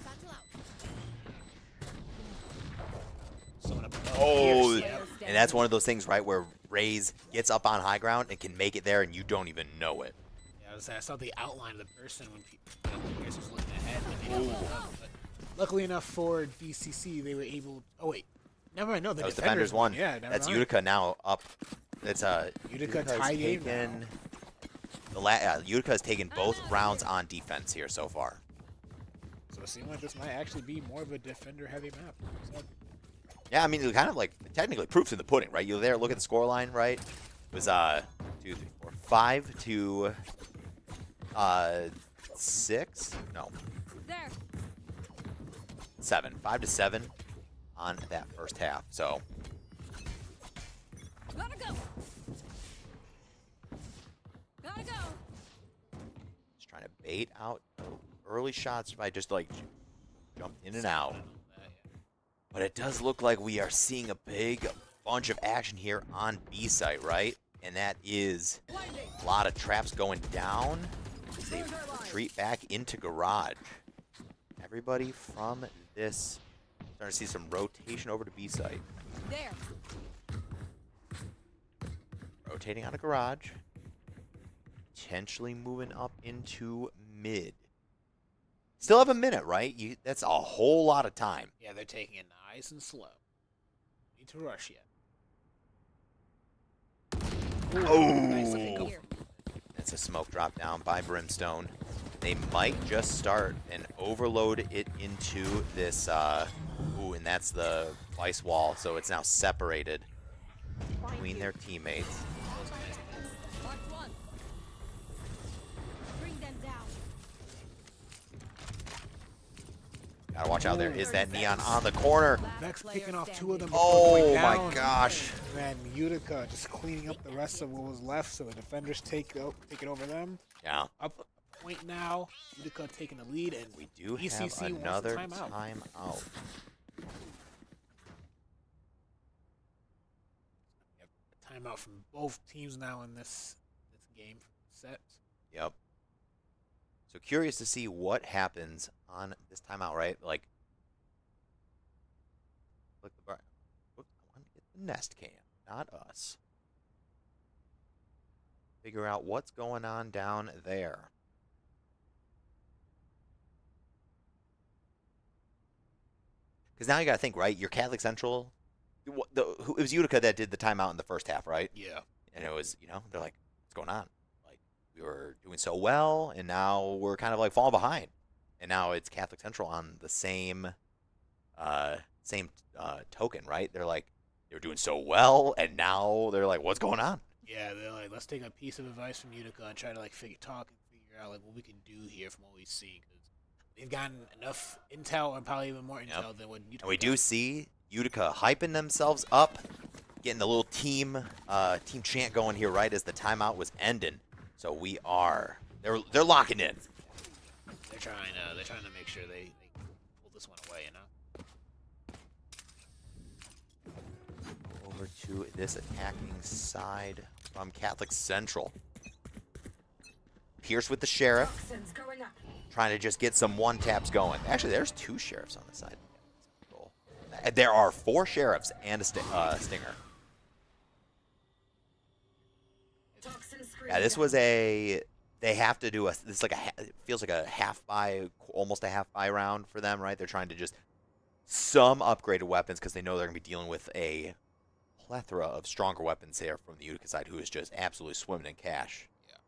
Satchel out. Someone up above. Oh, Pierce, yep. and that's one of those things, right, where Raze gets up on high ground and can make it there, and you don't even know it. Yeah, I saw the outline of the person when Pierce was looking ahead, but they didn't look up. But luckily enough for DCC, they were able. Oh wait, never mind. No, the That was defenders Defenders won. Yeah, never That's mind. Utica now up. It's Utica Utica's tie game taken now. Utica has taken both rounds on defense here so far. So it seems like this might actually be more of a defender-heavy map. So, Yeah, I mean, it kind of like technically proofs in the pudding, right? You're there, look at the score line, right? It was 2, 3, 4, 5 to 6. No, There. 7. 5 to 7 on that first half. So Gotta go. Gotta go. just trying to bait out early shots by just like jumped in and out. But it does look like we are seeing a big bunch of action here on B site, right? And that is a lot of traps going down as they retreat back into garage. Everybody from this starting to see some rotation over to B site. There. Rotating out of garage. Potentially moving up into mid. Still have a minute, right? That's a whole lot of time. yeah, they're taking it nice and slow. Need to rush yet. Oh. Nice looking go. That's a smoke drop down by Brimstone. They might just start and overload it into this, and that's the ice wall, so it's now separated between their teammates. Mark one. Bring them down. Gotta watch out, there is that Neon on the corner. Vex Player picking off 2 standing. of them before Oh going my down. gosh. And then Utica just cleaning up the rest of what was left, so the defenders take it over them. Yeah, Up a point now. Utica taking the lead, and we do ECC have wants a another timeout. timeout. We have a timeout from both teams now in this game set. Yep. So curious to see what happens on this timeout, right? Like, look the bar. Whoops, I want to get the nest cam, not us. Figure out what's going on down there. Because now you got to think, right? Your Catholic Central, it was Utica that did the timeout in the first half, right? Yeah. And it was, they're like, what's going on? Like, we were doing so well, and now we're kind of like falling behind. And now it's Catholic Central on the same token, right? They're like, they were doing so well, and now they're like, what's going on? Yeah, they're like, let's take a piece of advice from Utica and try to like talk and figure out like what we can do here from what we see, because they've gotten enough intel and probably even more intel than what Utica. And we do see Utica hyping themselves up, getting the little team chant going here right as the timeout was ending. So they're locking in. They're trying to make sure they pull this one away, Over to this attacking side from Catholic Central. Pierce with the Sheriff, trying to just get some one-taps going. Actually, there's 2 Sheriffs on the side. There are 4 Sheriffs and a Stinger. Yeah, this was they have to do it feels like a almost a half buy round for them, right? They're trying to just some upgraded weapons because they know they're going to be dealing with a plethora of stronger weapons here from the Utica side, who is just absolutely swimming in cash. Yeah. So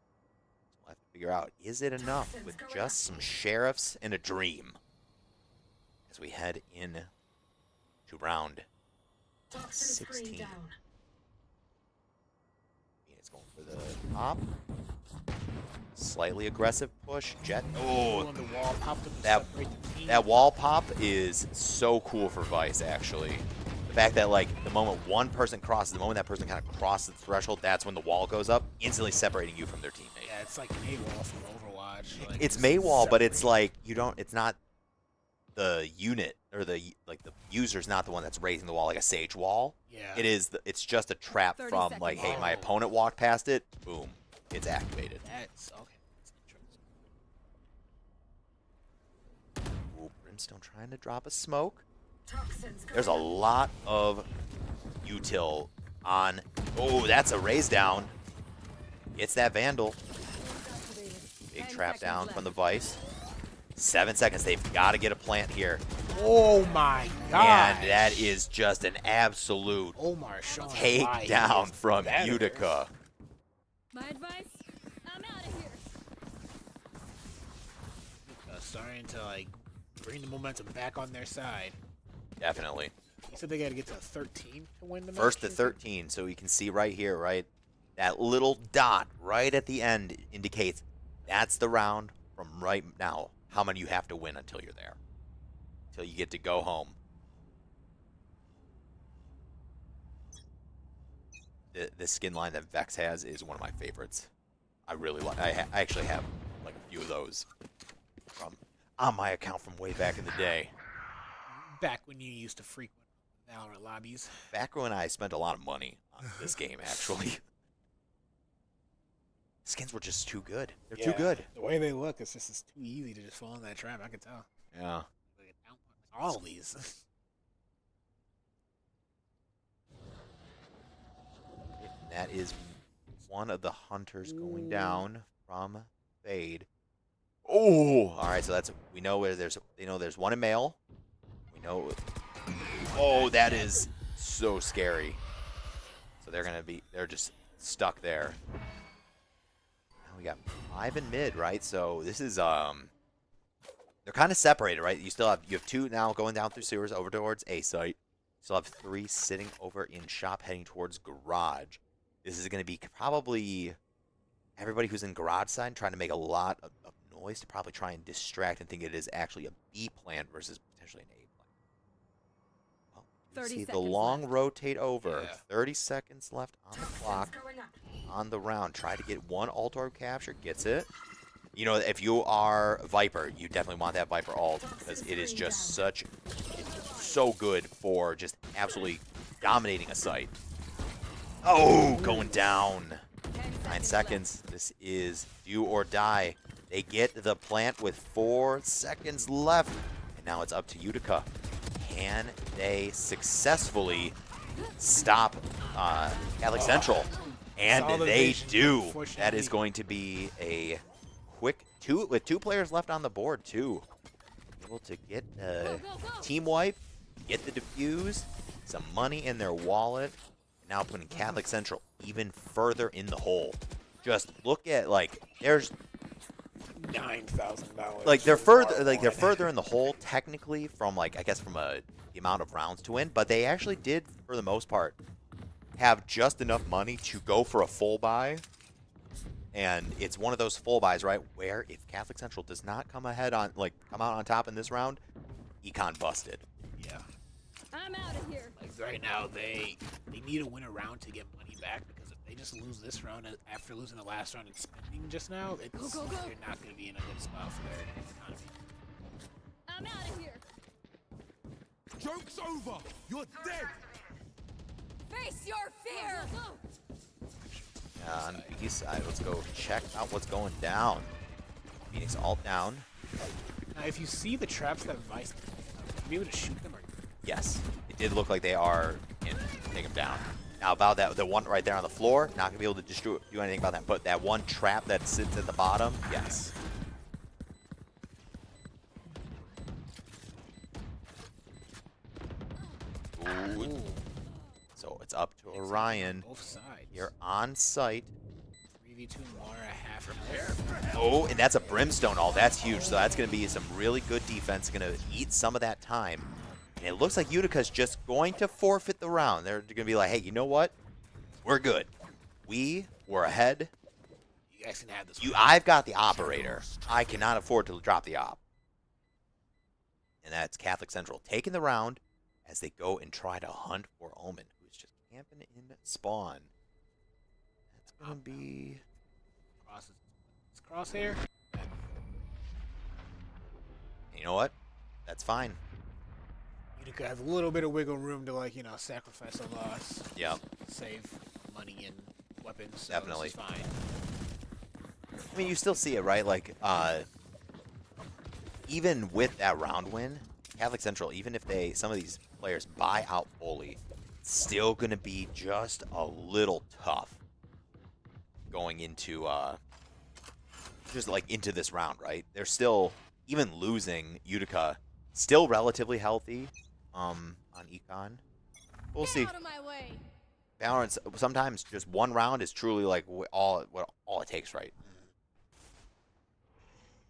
we'll have to figure out, is it enough with just some Sheriffs and a Dream as we head in to round 16. Phoenix going for the top. Slightly aggressive push. Jet. Oh, Oh, on the wall, popped up to that separate the team. that wall pop is so cool for Vice, actually. The fact that, like, the moment one person crosses, the moment that person kind of crosses the threshold, that's when the wall goes up, instantly separating you from their teammate. Yeah, it's like an A-wall from Overwatch. Like, It's just Maywall, but it's separate. like it's not the unit or the user's not the one that's raising the wall like a Sage wall. Yeah. It's just a trap 30 from like, hey, seconds. my opponent walked past it, boom, it's activated. That's okay. That's interesting. Ooh, Brimstone trying to drop a smoke. There's a lot of util on. Oh, that's a raise down. It's that Vandal. Big 10 trap seconds down left. from the Vice. 7 seconds. They've got to get a plant here. Oh my god. And that is just an absolute Omar showing why he takedown is from better. Utica. My advice? I'm out of here. Starting to like bring the momentum back on their side. Definitely. You said they got to get to 13 to win the match. First to is it? 13, so you can see right here, right? That little dot right at the end indicates that's the round from right now. How many you have to win until you're there. Until you get to go home. The skin line that Vex has is one of my favorites. I really like. I actually have like a few of those from on my account from way back in the day. Back when you used to frequent Valorant lobbies. Back when I spent a lot of money on this game, actually. Skins were just too good. They're too good. The way they look, it's too easy to just fall in that trap. I can tell. Yeah. Like, all these. That is one of the hunters going down from Fade. Oh, all right. So that's we know where there's there's one in male. We know. Oh, that is so scary. So they're just stuck there. Now we got 5 in mid, right? So this is they're kind of separated, right? You have 2 now going down through sewers over towards A site. Still have 3 sitting over in shop heading towards garage. This is going to be probably everybody who's in garage side trying to make a lot of noise to probably try and distract and think it is actually a B plant versus potentially an A plant. Well, you 30 see the seconds long left. rotate over. Yeah. 30 seconds left on the clock on the round. Try to get one alt orb capture. Gets it. You know, if you are Viper, you definitely want that Viper alt because it is just so good for just absolutely dominating a site. Oh, going down. 9 seconds. This is do or die. They get the plant with 4 seconds left. And now it's up to Utica. Can they successfully stop Catholic Central? And Solid they vision, do. That unfortunately. is going to be a quick with 2 players left on the board too. Able to get a team wipe, get the defuse, some money in their wallet. Now putting Catholic Central even further in the hole. Just look at there's $9,000. they're further in the hole technically from I guess from the amount of rounds to win, but they actually did for the most part have just enough money to go for a full buy. And it's one of those full buys, right, where if Catholic Central does not come out on top in this round, econ busted. Yeah. I'm out of here. Like right now, they need to win a round to get money back because if they just lose this round after losing the last round and spending just now, Go. they're not going to be in a good spot for their economy. I'm out of here. Joke's over! You're dead! Face your fear. On B side, let's go check out what's going down. Phoenix alt down. Now, if you see the traps that Vice, will you be able to shoot them or? Yes, it did look like they are in. Take them down. Now about that, the one right there on the floor, not gonna be able to do anything about that. But that one trap that sits at the bottom, yes. Ooh. So it's up to Orion. Both sides. You're on site. 3v2 Mara half repair. Oh, and that's a Brimstone all. That's huge. So that's going to be some really good defense. Going to eat some of that time. And it looks like Utica's just going to forfeit the round. They're going to be like, hey, you know what? We're good. We were ahead. X can have this. I've got the operator. I cannot afford to drop the op. And that's Catholic Central taking the round as they go and try to hunt for Omen, who's just camping in spawn. That's gonna be Crosshair. You know what? That's fine. Utica has a little bit of wiggle room to, like, sacrifice a loss. Yep. Save money and weapons. So Definitely. This is fine. I mean, you still see it, right? Like, even with that round win, Catholic Central, even if some of these players buy out fully, it's still going to be just a little tough going into, just like into this round, right? They're still, even losing, Utica, still relatively healthy on Econ. We'll see. Get out of my way. Valorant, sometimes just one round is truly like all it takes, right?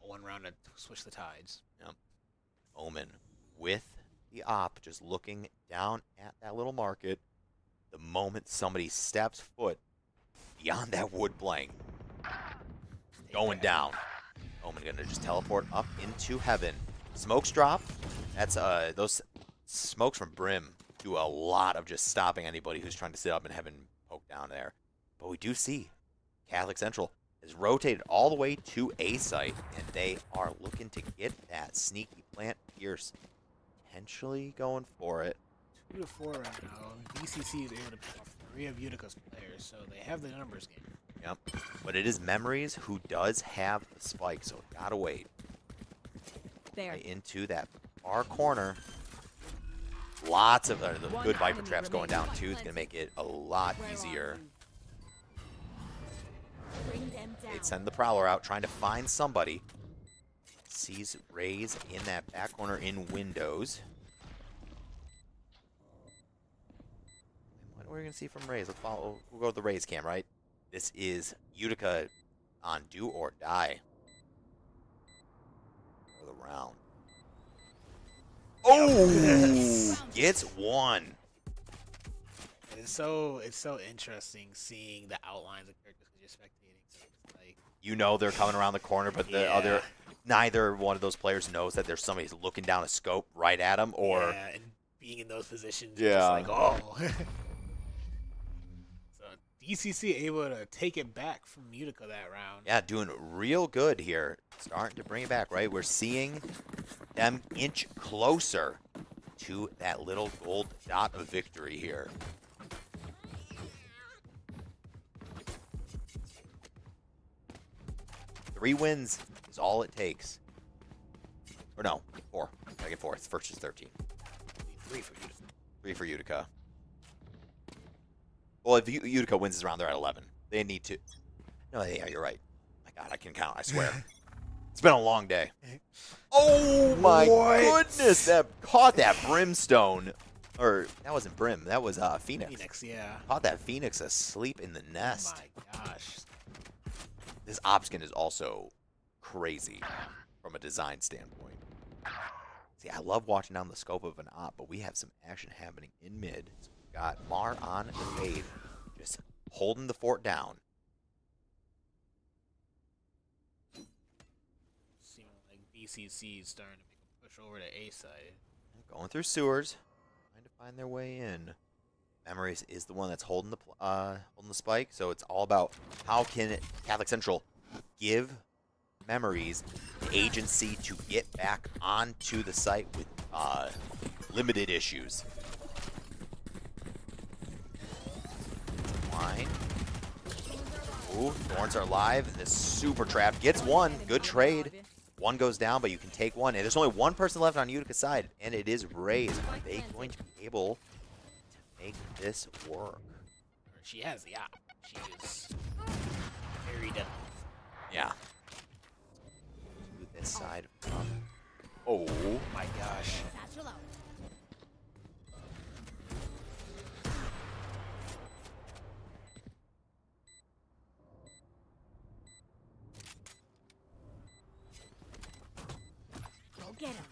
One round to switch the tides. Yep. Omen with the op, just looking down at that little market. The moment somebody steps foot beyond that wood blank, going down. Omen gonna just teleport up into heaven. Smokes drop. That's those smokes from Brim do a lot of just stopping anybody who's trying to sit up in heaven, poke down there. But we do see Catholic Central is rotated all the way to A site, and they are looking to get that sneaky plant pierce. Potentially going for it. 2 to 4 right now. BCC is able to pick off 3 of Utica's players, so they have the numbers game. Yep. But it is Memories who does have the spike, so gotta wait. There. Right into that far corner. Lots of the good Viper traps going down too. It's gonna make it a lot easier. Bring them down. They send the Prowler out, trying to find somebody. Sees Raze in that back corner in windows. What are we gonna see from Raze? Let's follow. We'll go to the Raze cam, right? This is Utica on do or die for the round. Oh, gets one. And it's so interesting seeing the outlines of characters because you're spectating. So it's like, You know they're coming around the corner, but the neither one of those players knows that there's somebody looking down a scope right at them, or yeah, and being in those positions, you're just like, oh. So DCC able to take it back from Utica that round. yeah, doing real good here. Starting to bring it back, right? We're seeing them inch closer to that little gold dot of victory here. Three wins is all it takes. Or no, 4. Gotta get 4. It's first is 13. 3 for Utica. 3 for Utica. Well, if Utica wins this round, they're at 11. They need to. No, yeah, you're right. My God, I can count. I swear. It's been a long day. Oh my goodness! That caught that Brimstone, or that wasn't Brim. That was Phoenix. Phoenix, yeah. Caught that Phoenix asleep in the nest. Oh my gosh. This Opskin is also crazy from a design standpoint. See, I love watching down the scope of an op, but we have some action happening in mid. So we've got Mar on the wave, just holding the fort down. Seeming like BCC is starting to make a push over to A side. Going through sewers, trying to find their way in. Memories is the one that's holding the spike, so it's all about how can Catholic Central give Memories the agency to get back onto the site with limited issues. Line. Ooh, Thorns are live. This super trap gets one. Good trade. One goes down, but you can take one. And there's only one person left on Utica's side, and it is Raze. Are they going to be able to make this work? She has the op. She is very deadly. Yeah. To this side. Oh My gosh. Satchel out. Go get him.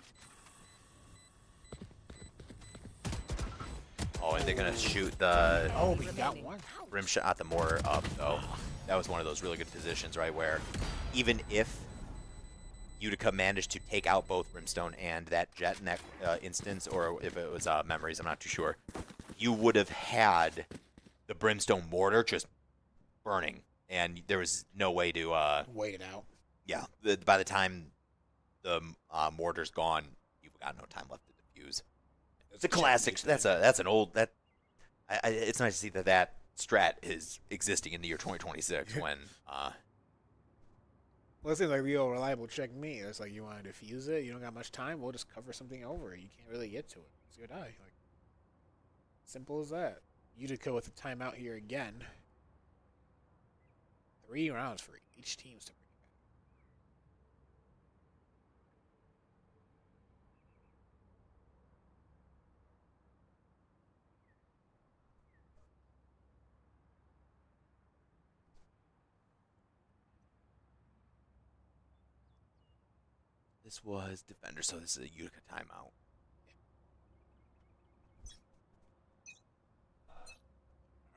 Oh, and they're gonna shoot the Oh, we got one. rim shot at the mortar up though. was one of those really good positions, right, where even if Utica managed to take out both Brimstone and that Jet in that instance, or if it was Memories, I'm not too sure, you would have had the Brimstone mortar just burning, and there was no way to Wait it out. yeah. By the time the mortar's gone, you've got no time left to defuse. It's a classic. That's an old that. It's nice to see that strat is existing in the year 2026 when. Well, it seems like real reliable check me. It's like you want to defuse it. You don't got much time. We'll just cover something over it. You can't really get to it. It's your die. Like simple as that. Utica with a timeout here again. 3 rounds for each team to bring it back. This was Defender, so this is a Utica timeout.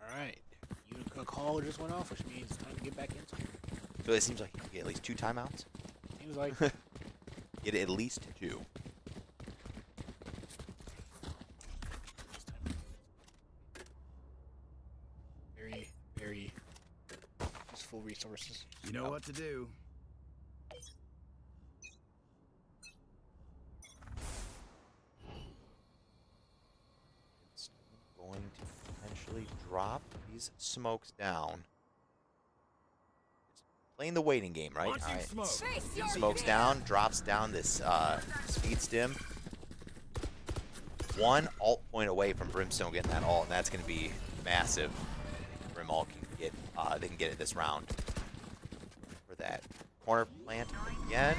All right. Utica call just went off, which means it's time to get back into it. So it seems like you get at least 2 timeouts. Seems like Get at least 2. very, very useful resources. You know what to do. It's going to potentially drop these smokes down. It's playing the waiting game, right? All right. Smoke. Smokes down, drops down this speed stim. 1 alt point away from Brimstone getting that alt, and that's going to be massive. Brim alt can get, they can get it this round. For that corner plant again.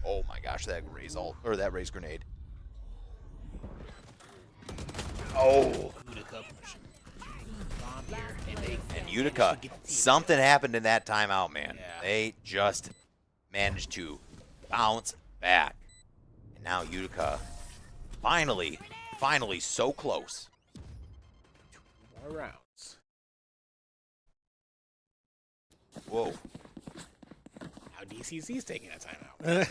Oh my gosh, that raise alt or that raise grenade. Oh. Utica pushing bomb here, and they And Utica, something happened in that timeout, man. Yeah. They just managed to bounce back. And now Utica, finally so close. 2 more rounds. Whoa. Now DCC's taking a timeout.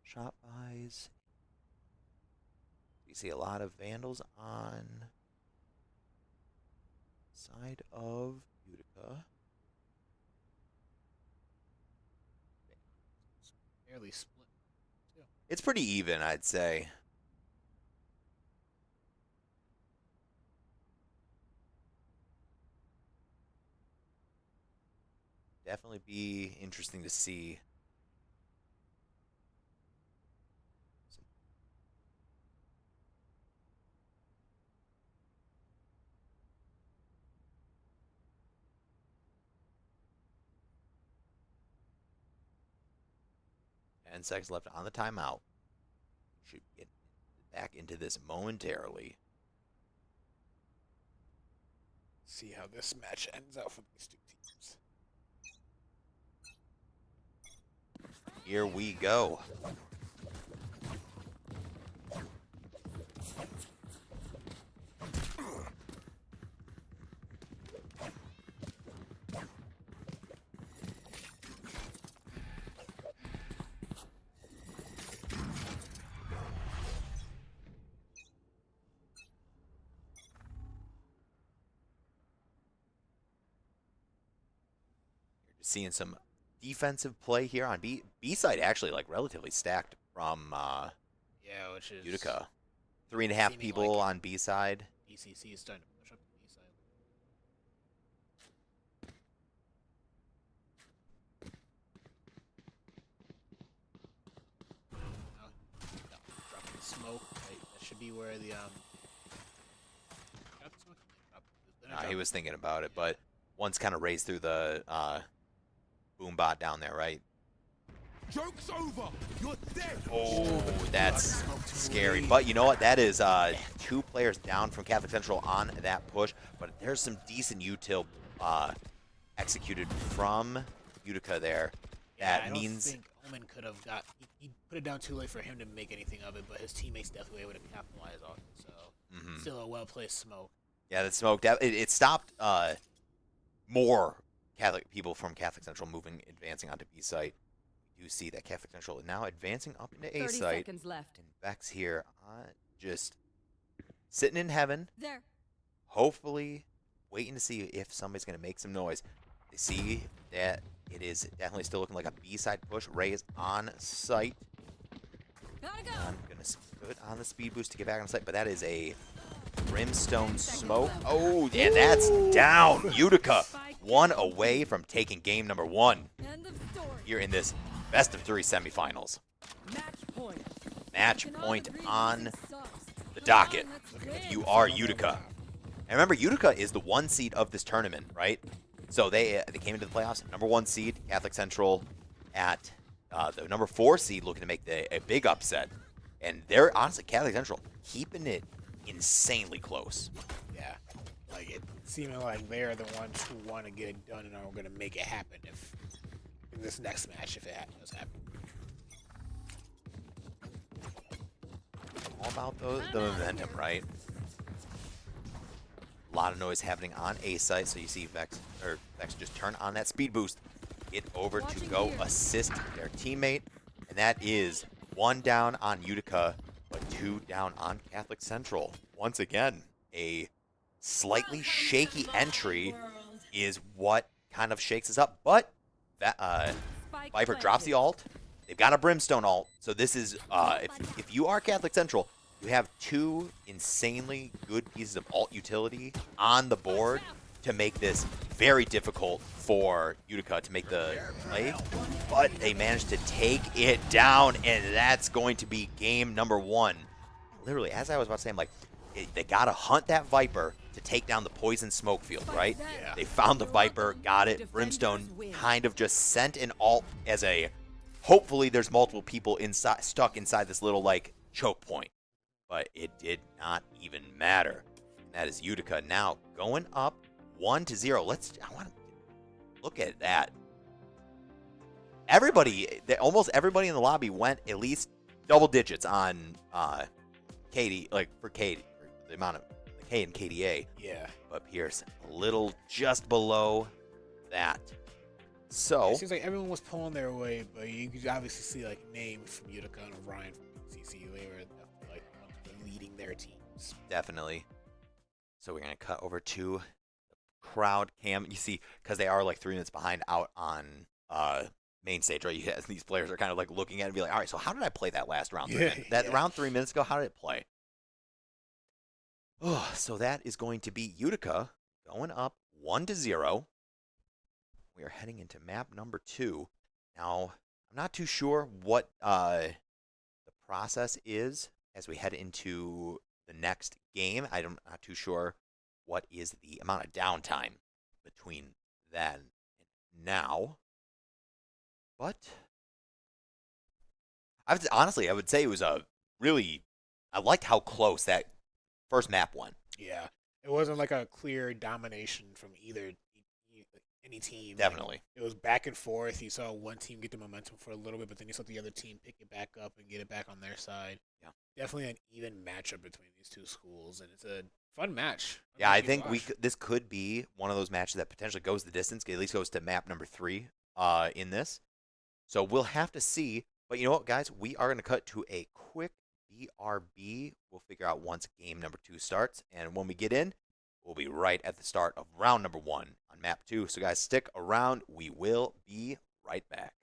Shot buys. You see a lot of Vandals on side of Utica. Fairly split. It's pretty even, I'd say. Definitely be interesting to see. And seconds left on the timeout. Should get back into this momentarily. See how this match ends out for these 2 teams. Here we go. Seeing some defensive play here on B side, actually like relatively stacked from Yeah, which is Utica. 3.5 seeming people like on B side. DCC is starting to push up the B side. Dropping the smoke. Right? That should be where the Drop the smoke? Drop- then I He drop- was thinking about it, but once kind of raised through the boom bot down there, right? Joke's over. You're dead. Oh, that's Smoke too scary. late. But you know what? That is 2 players down from Catholic Central on that push. But there's some decent util executed from Utica there. Yeah, I That don't means think Lemon could have got. He put it down too late for him to make anything of it, but his teammates definitely were able to capitalize on it. So still a well placed smoke. Yeah, that smoke. It stopped more Catholic people from Catholic Central advancing onto B site. You see that Catholic Central is now advancing up into A 30 site. seconds left. And Vex here, just sitting in heaven, There. hopefully waiting to see if somebody's going to make some noise. They see that it is definitely still looking like a B-side push. Ray is on site. Gotta go. I'm going to put on the speed boost to get back on site, but that is a Brimstone smoke. Oh, and that's down. Utica, one away from taking game number 1 End of story. here in this best of 3 semifinals. Match point. Match point on the docket if you are Utica. And remember, Utica is the 1 seed of this tournament, right? So they came into the playoffs, number 1 seed, Catholic Central at the number 4 seed, looking to make a big upset. And they're, honestly, Catholic Central keeping it insanely close. Yeah, like it seeming like they're the ones who want to get it done and are going to make it happen if in this next match if it does happen. All about the momentum, right? A lot of noise happening on A site, so you see Vex just turn on that speed boost, get over to go assist their teammate, and that is 1 down on Utica, but 2 down on Catholic Central. Once again, a slightly shaky entry is what kind of shakes us up, but Viper drops the ult. They've got a Brimstone ult, so this is, if you are Catholic Central, you have 2 insanely good pieces of ult utility on the board to make this very difficult for Utica to make the play, but they managed to take it down, and that's going to be game number 1. Literally, as I was about to say, I'm like, they gotta hunt that Viper to take down the poison smoke field, right? Yeah. They found the Viper, got it. Brimstone kind of just sent an ult as a, hopefully there's multiple people stuck inside this little, like, choke point. But it did not even matter. And that is Utica now going up 1-0. I want to look at that. Almost everybody in the lobby went at least double digits on Katie, like for Katie, for the amount of K and KDA. Yeah. But Pierce a little just below that. So It seems like everyone was pulling their way, but you could obviously see like names from Utica and Orion from CC. They were like leading their teams. definitely. So we're gonna cut over to the crowd cam. You see, because they are like 3 minutes behind out on main stage, right? These players are kind of like looking at it and be like, all right, so how did I play that last round? Round 3 minutes ago, how did it play? Oh, so that is going to be Utica going up 1-0. We are heading into map number 2. Now, I'm not too sure what the process is as we head into the next game. I'm not too sure what is the amount of downtime between then and now. But honestly, I would say it was I liked how close that first map went. Yeah. It wasn't like a clear domination from any team. Definitely. Like, it was back and forth. You saw one team get the momentum for a little bit, but then you saw the other team pick it back up and get it back on their side. Yeah. Definitely an even matchup between these two schools, and it's a fun match. Yeah, I think this could be one of those matches that potentially goes the distance, at least goes to map number 3 in this. So we'll have to see. But you know what, guys? We are going to cut to a quick BRB. We'll figure out once game number 2 starts. And when we get in, we'll be right at the start of round number 1 on map 2. So guys, stick around. We will be right back.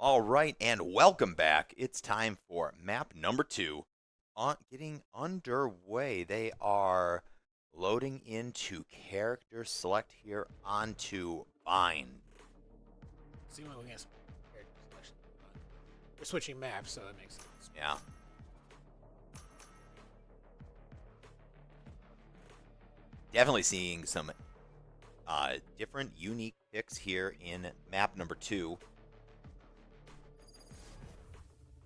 All right, and welcome back. It's time for map number 2. Getting underway. They are loading into character select here onto Bind. See when we get some character selection. We're switching maps, so that makes sense. Yeah. Definitely seeing some different unique picks here in map number 2.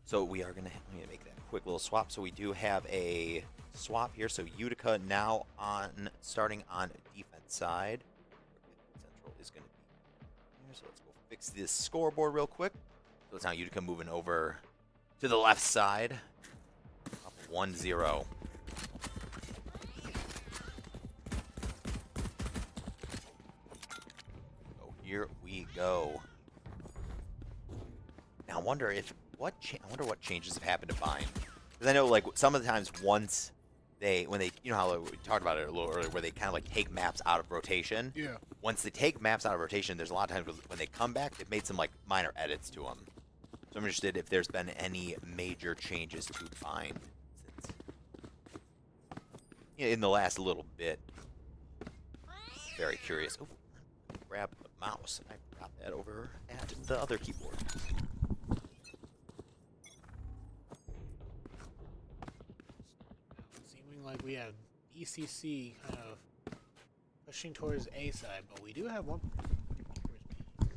So we are going to make that quick little swap. So we do have a swap here. So Utica now starting on defense side. Central is going to be here. So let's go fix this scoreboard real quick. So it's now Utica moving over to the left side. Up 1-0. So here we go. Now I wonder what changes have happened to Bind, because I know like some of the times when they you know how we talked about it a little earlier where they kind of like take maps out of rotation. Yeah. Once they take maps out of rotation, there's a lot of times when they come back, they've made some like minor edits to them. So I'm interested if there's been any major changes to Bind in the last little bit. Very curious. Oh, grab the mouse. I got that over at the other keyboard. Seeming like we have ECC kind of pushing towards A side, but we do have one towards B.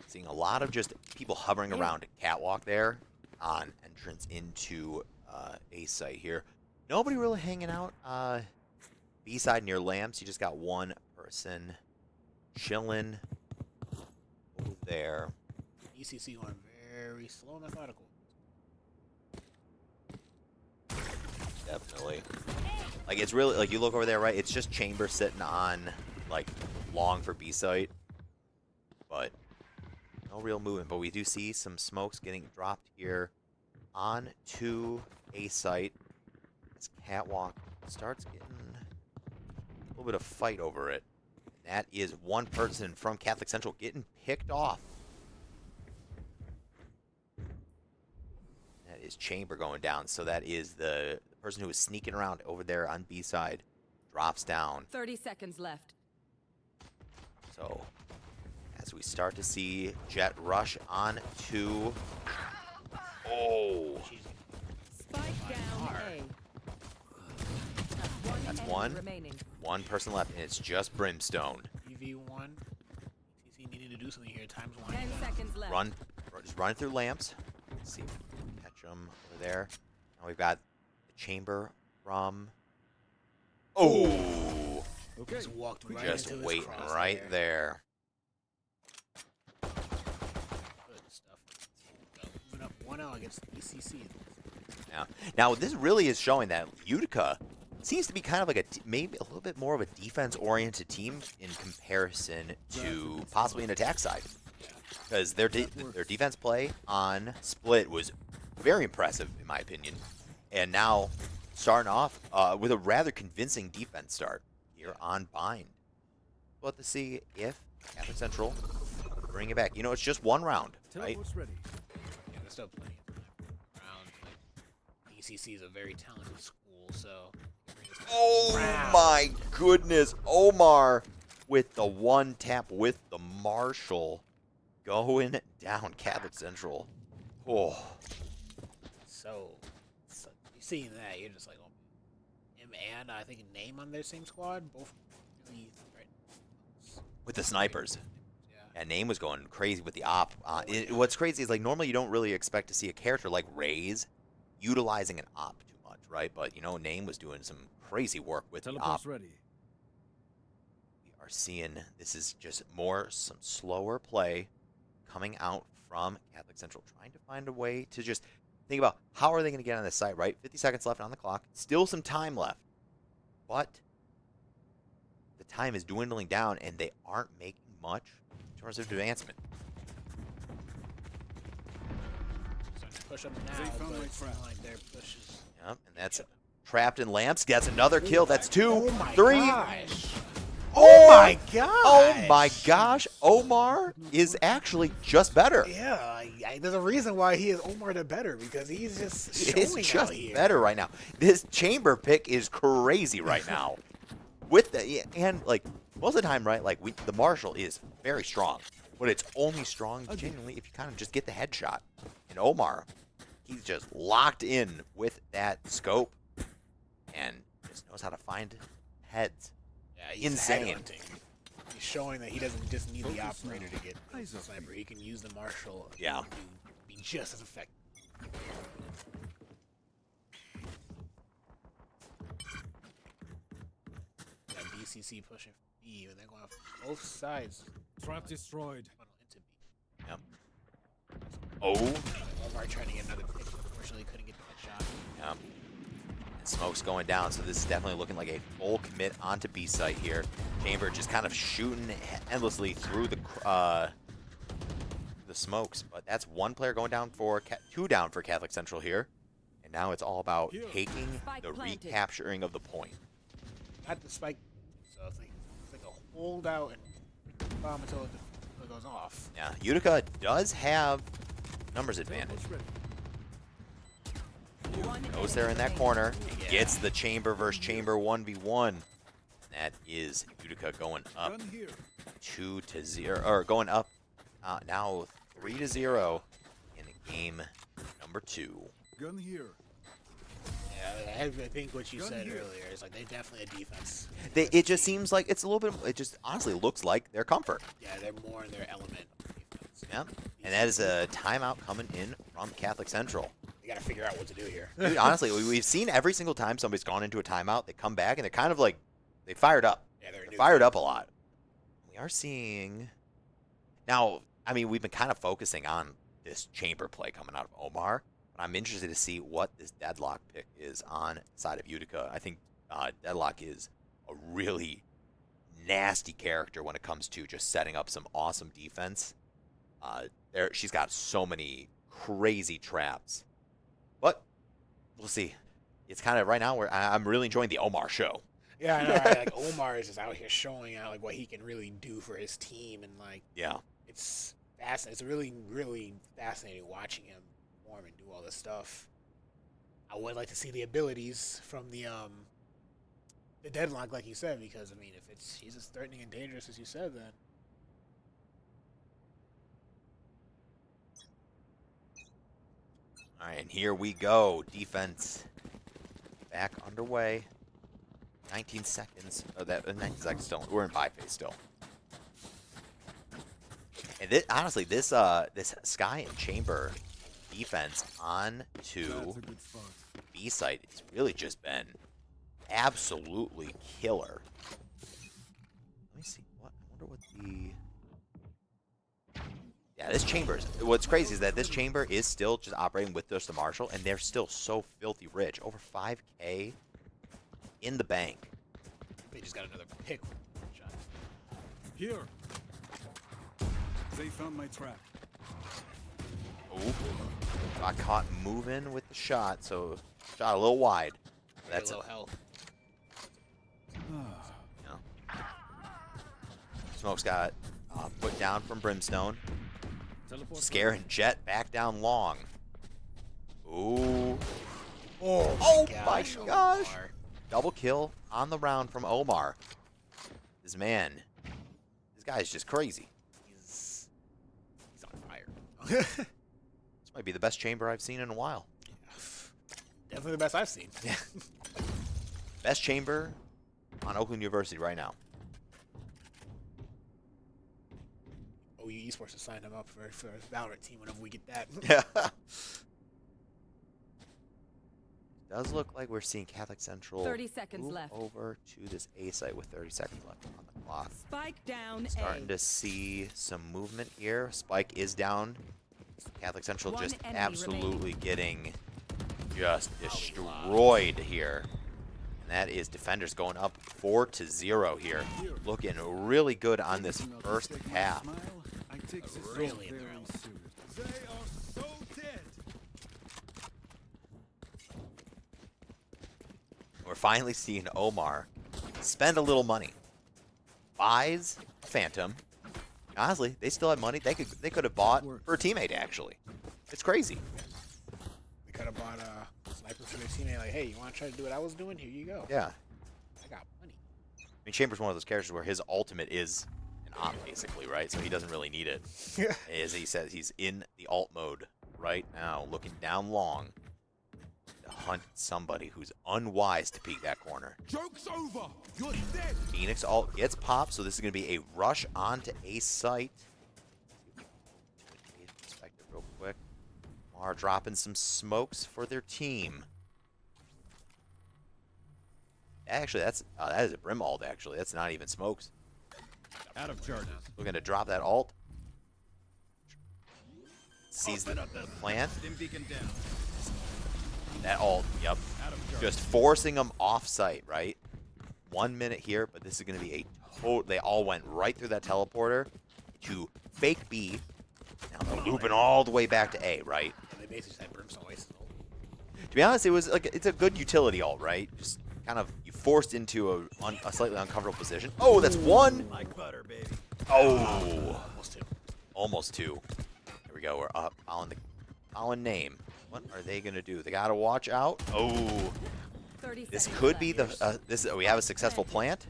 Seeing a lot of just people hovering around a catwalk there on entrance into A site here. Nobody really hanging out B side near lamps. You just got one person chilling over there. ECC going very slow and methodical. Definitely. Like, it's really, like, you look over there, right? It's just Chamber sitting on, like, long for B site. But no real movement. But we do see some smokes getting dropped here on to A site. This catwalk starts getting a little bit of fight over it. And that is one person from Catholic Central getting picked off. That is Chamber going down. So that is the person who was sneaking around over there on B side drops down. 30 seconds left. So as we start to see Jet rush on to... Oh! Spike down A. That's enemy one. remaining. One person left, and it's just Brimstone. EV1. ECC needing to do something here. Time's 10 winding down. seconds left. Just run through lamps. Let's see if we can catch them over there. Now we've got the Chamber from... Oh! Okay. Just walked right Just into his waiting crosshair. right there. Good stuff. Moving up 1-0 against ECC. Now this really is showing that Utica seems to be kind of like maybe a little bit more of a defense-oriented team in comparison to possibly an attack side. Because their defense play on Split was very impressive, in my opinion. And now, starting off with a rather convincing defense start here on Bind. We'll have to see if Catholic Central bring it back. You know, it's just one round, right? Teleport's ready. Yeah, there's still plenty of time around. Like, ECC is a very talented school, so... Oh Wow. my goodness. Omar with the one tap with the Marshall going down Catholic Central. Oh. So you seeing that, you're just like, oh, him and I think Name on their same squad, both really right. With the snipers. Yeah. And Name was going crazy with the op. What's crazy is, like, normally you don't really expect to see a character like Raze utilizing an op too much, right? But, you know, Name was doing some crazy work with the op. Teleport's ready. We are seeing this is just some slower play coming out from Catholic Central, trying to find a way to just think about how are they going to get on this site, right? 50 seconds left on the clock. Still some time left. But the time is dwindling down, and they aren't making much in terms of advancement. Starting to push up now, They found but my it's trap. not like their pushes. Yep, and that's trapped in lamps. Gets another kill. That's two, Oh my three. gosh. Oh my gosh. Oh my gosh. Omar is actually just better. Yeah, there's a reason why he is Omar the better, because he's just It's showing just out here. better right now. This Chamber pick is crazy right now. With the and like most of the time, right? Like the Marshall is very strong, but it's only strong genuinely if you kind of just get the headshot. And Omar, he's just locked in with that scope and just knows how to find heads. Yeah, he's Insane. headhunting. He's showing that he doesn't just need the Focus operator now. to get Eyes the up, sniper. me. He can use the Marshal Yeah. to be just as effective. Got BCC pushing for B, and they're going both sides. Trap destroyed. Funnel into B. Yep. Oh. Omar trying to get another pick, unfortunately couldn't get the shot. Yep. And smoke's going down, so this is definitely looking like a full commit onto B site here. Chamber just kind of shooting endlessly through the smokes, but that's one player going down for two down for Catholic Central here, and now it's all about taking Spike the planted. recapturing of the point. Got the spike, so it's like a holdout and bomb until it goes off. Yeah, Utica does have numbers advantage. Teleport's ready. Goes there in that corner. Gets the chamber versus chamber 1v1. That is Utica going up Gun here. 2-0, or going up now 3-0 in game number 2. Gun here. Yeah, I think what you said earlier is like they definitely a defense. It just seems like it's a little bit. It just honestly looks like their comfort. Yeah, they're more in their element. Defense. Yeah, and that is a timeout coming in from Catholic Central. You gotta figure out what to do here. Dude, honestly, we've seen every single time somebody's gone into a timeout, they come back and they're kind of like they fired up. Yeah, They're fired up a lot. We are seeing now. I mean, we've been kind of focusing on this chamber play coming out of Omar, but I'm interested to see what this Deadlock pick is on the side of Utica. I think Deadlock is a really nasty character when it comes to just setting up some awesome defense. She's got so many crazy traps, but we'll see. It's kind of right now where I'm really enjoying the Omar show. Yeah, I know, right? Like Omar is just out here showing out like what he can really do for his team, and like Yeah. it's fascinating. It's really, really fascinating watching him perform and do all this stuff. I would like to see the abilities from the Deadlock, like you said, because I mean, if he's as threatening and dangerous as you said, then All right, and here we go. Defense back underway. 19 seconds. Oh, that 19 seconds still. We're in buy phase still. And this, honestly, this Sky and Chamber defense on to That's a good spot. B site has really just been absolutely killer. Let me see. What? I wonder what the. Yeah, this chamber's. What's crazy is that this chamber is still just operating with just the Marshall, and they're still so filthy rich. Over 5K in the bank. they just got another pick. Shot. Here. They found my trap. Ooh. Got caught moving with the shot, so shot a little wide. That's a little health. Smoke's got put down from Brimstone. Teleport. Scaring Jet back down long. Ooh. Oh my gosh. gosh. Omar. Double kill on the round from Omar. This guy's just crazy. He's on fire. This might be the best chamber I've seen in a while. Definitely the best I've seen. Yeah. Best chamber on Oakland University right now. OU Esports has signed him up for a Valorant team whenever we get that. Yeah. Does look like we're seeing Catholic Central 30 seconds move left. over to this A site with 30 seconds left on the clock. Spike down Starting A. to see some movement here. Spike is down. Catholic Central One just enemy absolutely getting just destroyed here. And that is defenders going up 4-0 here. Looking really good on this first half. I take this Really in very their element. serious. They are so dead. We're finally seeing Omar spend a little money. Buys Phantom. Honestly, they still had money. They could have bought for a teammate, actually. It's crazy. We could have bought a sniper for their teammate. Like, hey, you want to try to do what I was doing? Here you go. Yeah. I got money. I mean, Chamber's one of those characters where his ultimate is an op, basically, right? So he doesn't really need it. As he says, he's in the alt mode right now, looking down long to hunt somebody who's unwise to peek that corner. Joke's over. You're dead. Phoenix alt gets popped, so this is going to be a rush onto A site. Perspective real quick. Mar dropping some smokes for their team. Actually, that is a Brim alt, actually. That's not even smokes. Out of charges. Looking to drop that alt. Sees the plan. Stim beacon down. That alt, yep. Out of charges. Just forcing them off site, right? 1 minute here, but this is going to be a total. They all went right through that teleporter to fake B. Now they're looping all the way back to A, right? Yeah, they basically just had Brimstone wasted. To be honest, it was like it's a good utility alt, right? Just kind of you forced into a slightly uncomfortable position. Oh, that's one. Like butter, baby. Oh, Almost two. almost two. Here we go. We're up. Following name. What are they gonna do? They gotta watch out. Oh, 30 this seconds could be left. the. We have a successful plant.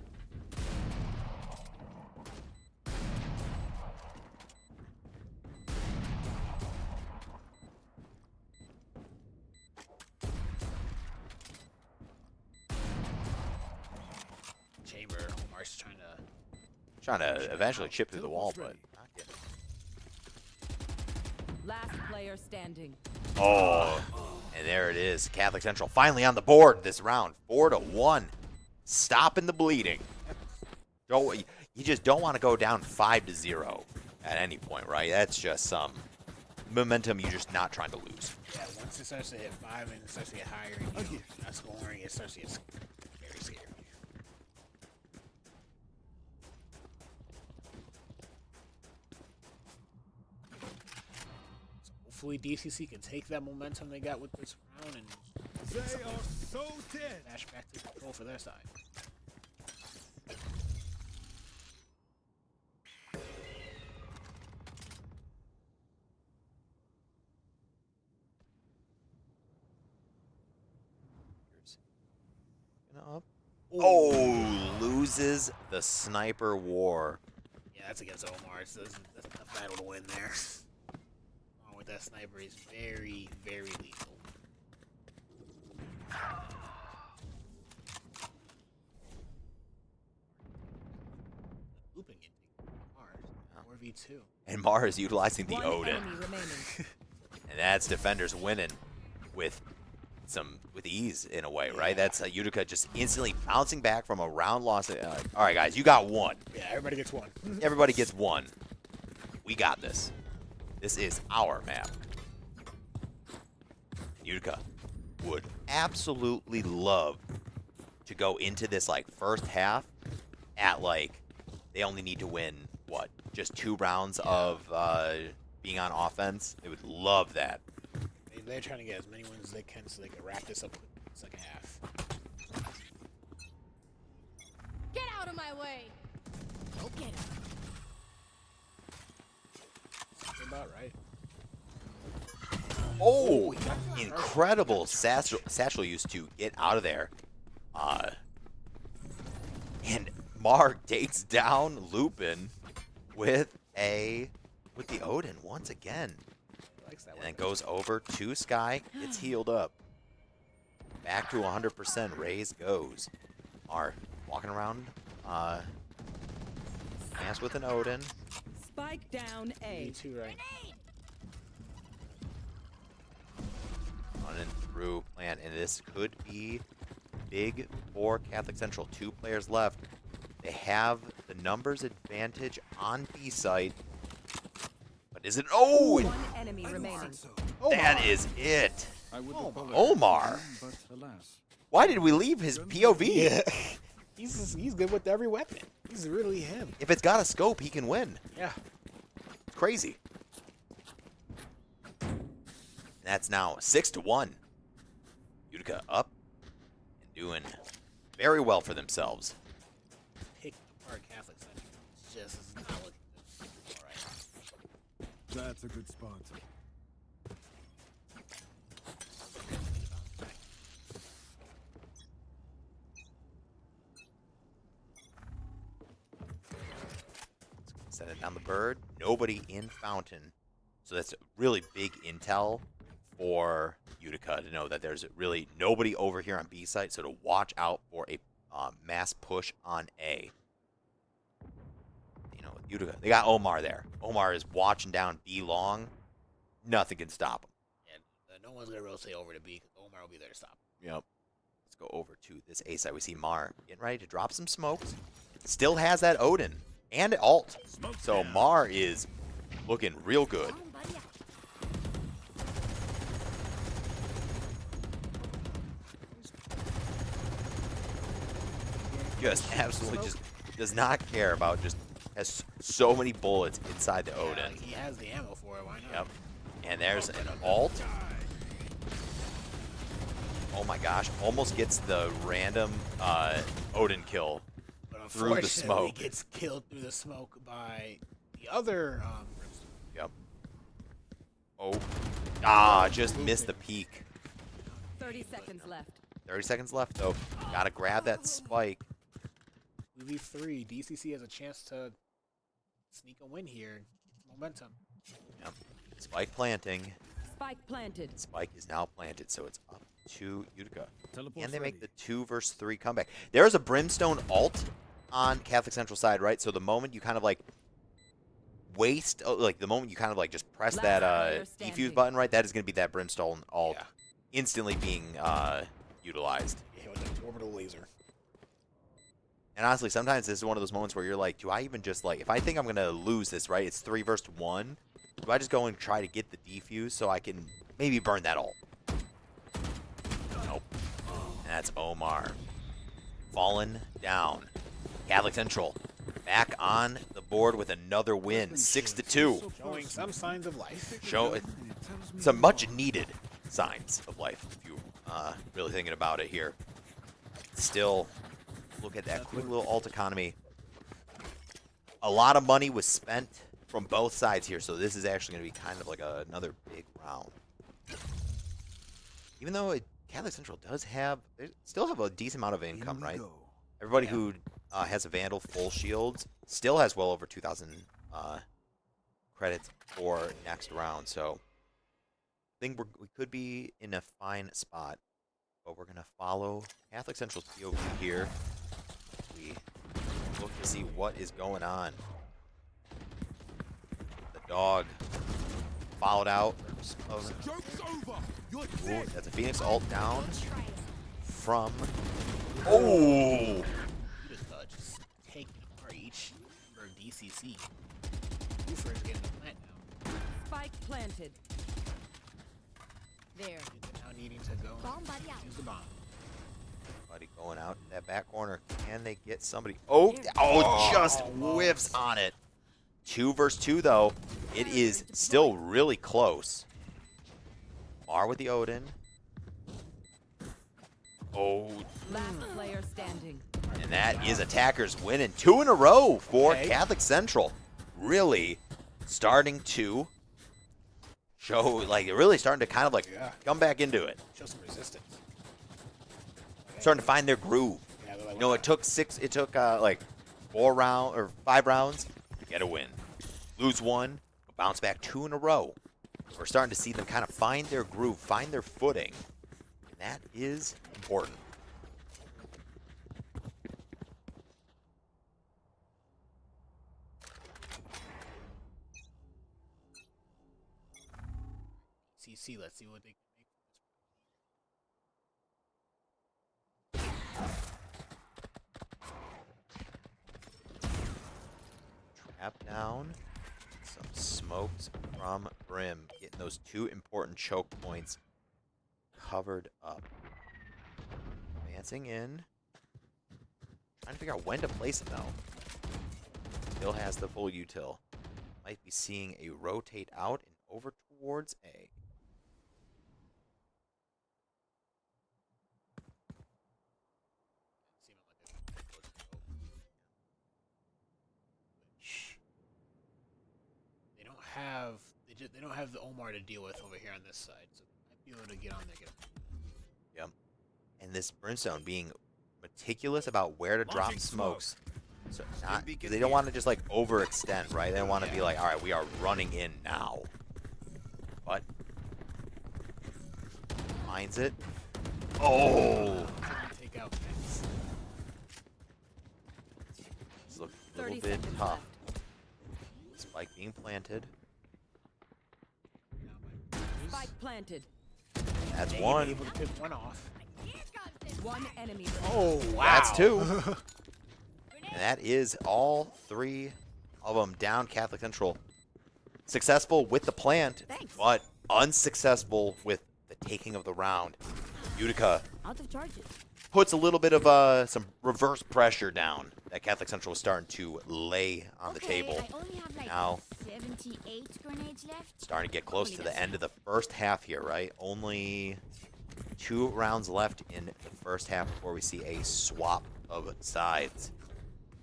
Chamber. Omar's Trying to eventually chip through the wall, but not getting. Last player standing. Oh, and there it is. Catholic Central finally on the board this round, 4-1, stopping the bleeding. You just don't want to go down 5-0 at any point, right? That's just some momentum you're just not trying to lose. Yeah, once it starts to hit 5 and it starts to get higher, and you're not scoring, it starts to get very scary. So hopefully DCC can take that momentum they got with this round and They are so dead. dash back to control for their side. Up. Oh, loses the sniper war. Yeah, that's against Omar. That's a tough battle to win there. Along with that sniper, he's very, very lethal. Looping it. Mars. 4v2. And Mar is utilizing the One Odin. enemy remaining. And that's defenders winning with ease in a way, right? That's Utica just instantly bouncing back from a round loss. All right, guys, you got one. Yeah, everybody gets one. Everybody gets one. We got this. This is our map. Utica would absolutely love to go into this like first half at like they only need to win what, just 2 rounds of being on offense. They would love that. They're trying to get as many wins as they can so they can wrap this up in the second half. Get out of my way. Go get him. That's about right. Oh, incredible satchel use to get out of there. And Mark takes down Lupin with the Odin once again. And then goes over to Sky, gets healed up. Back to 100%, Raze goes. Mark walking around, dance with an Odin. Spike down A. Me2 right. Running through plan, and this could be big for Catholic Central. 2 players left. They have the numbers advantage on B site. But is it? Oh, One enemy remaining. that is it. I would apologize, Omar. but alas. Why did we leave his POV? Yeah. he's good with every weapon. He's really him. If it's got a scope, he can win. Yeah. It's crazy. That's now 6-1. Utica up and doing very well for themselves. Pick apart Catholic Central. It's just it's not looking good. All right. That's a good spot. Set it down the bird. Nobody in Fountain. So that's really big intel for Utica to know that there's really nobody over here on B site. So to watch out for a mass push on A. You know, Utica, they got Omar there. Omar is watching down B long. Nothing can stop him. And no one's gonna rotate over to B because Omar will be there to stop. Yep. Let's go over to this A side. We see Mar getting ready to drop some smokes. Still has that Odin and alt. So Mar is looking real good. Just absolutely just does not care about, just has so many bullets inside the Odin. He has the ammo for it. Why not? Yep. And there's an alt. Oh my gosh, almost gets the random Odin kill But through the unfortunately, smoke. gets killed through the smoke by the other. Yep. Oh, Ah, just missed the peak. 30 seconds left. 30 seconds left, though. Gotta grab that spike. 3v3. DCC has a chance to sneak a win here. Momentum. Yep. Spike planting. Spike planted. Spike is now planted, so it's up to Utica. Teleport's And they make ready. the 2 versus 3 comeback. There's a Brimstone ult on Catholic Central side, right? So the moment you kind of like waste, like the moment you kind of like just press Last that player defuse standing. button, right? That is going to be that Brimstone ult Yeah. instantly being utilized. Yeah, with the orbital laser. And honestly, sometimes this is one of those moments where you're like, do I even just like, if I think I'm going to lose this, right? It's 3 versus 1. Do I just go and try to get the defuse so I can maybe burn that ult? Nope. And that's Omar. Fallen down. Catholic Central back on the board with another win, 6-2. Showing some signs of life. Show it. Some much needed signs of life, if you really thinking about it here. Still, look at that quick little alt economy. A lot of money was spent from both sides here, so this is actually going to be kind of like another big round. Even though Catholic Central does have, they still have a decent amount of income, In we right? go. Everybody who has a Vandal full shields still has well over 2,000 credits for next round. So I think we could be in a fine spot, but we're gonna follow Catholic Central's POV here. We look to see what is going on. The dog followed out. Of, Joke's over. You're ooh, dead. that's a Phoenix ult down from. Oh! Utica just taking apart each member of DCC. Buford is getting the plant now. Spike planted. There. Utica now needing to go Bomb buddy out. use the bomb. Buddy going out in that back corner. Can they get somebody? Oh, just whiffs on it. 2 versus 2, though. It is still really close. Mar with the Odin. Oh, Last player standing. and that is attackers winning 2 in a row for Okay. Catholic Central. Really starting to show, like, really starting to kind of like Yeah. come back into it. Show some resistance. Starting to find their groove. Yeah, they're like, You know, it took like 5 rounds to get a win. Lose 1, bounce back 2 in a row. We're starting to see them kind of find their groove, find their footing. And that is important. CC, let's see what they can make. Trap down. Some smokes from Brim. Getting those 2 important choke points covered up. Advancing in. Trying to figure out when to place it, though. Still has the full util. Might be seeing a rotate out and over towards A. Seeming like they don't have they don't have the Omar to deal with over here on this side, so they might be able to get on there. Yep. And this Brimstone being meticulous about where to drop Launching smoke. smokes. So not, they don't want to just like overextend, right? They don't want to be like, all right, we are running in now. But finds it. Oh, Take out next. this looks a 30 little bit seconds tough. left. Spike being planted. Spike planted. That's Dang, one. able to pick one off. One enemy. Oh wow! That's 2. And that is all 3 of them down. Catholic Central successful with the plant, Thanks. but unsuccessful with the taking of the round. Utica Out of charges. puts a little bit of some reverse pressure down that Catholic Central was starting to lay on the table. I only have like Now 78 grenades left. starting to get close to the end of the first half here, right? Only 2 rounds left in the first half before we see a swap of sides.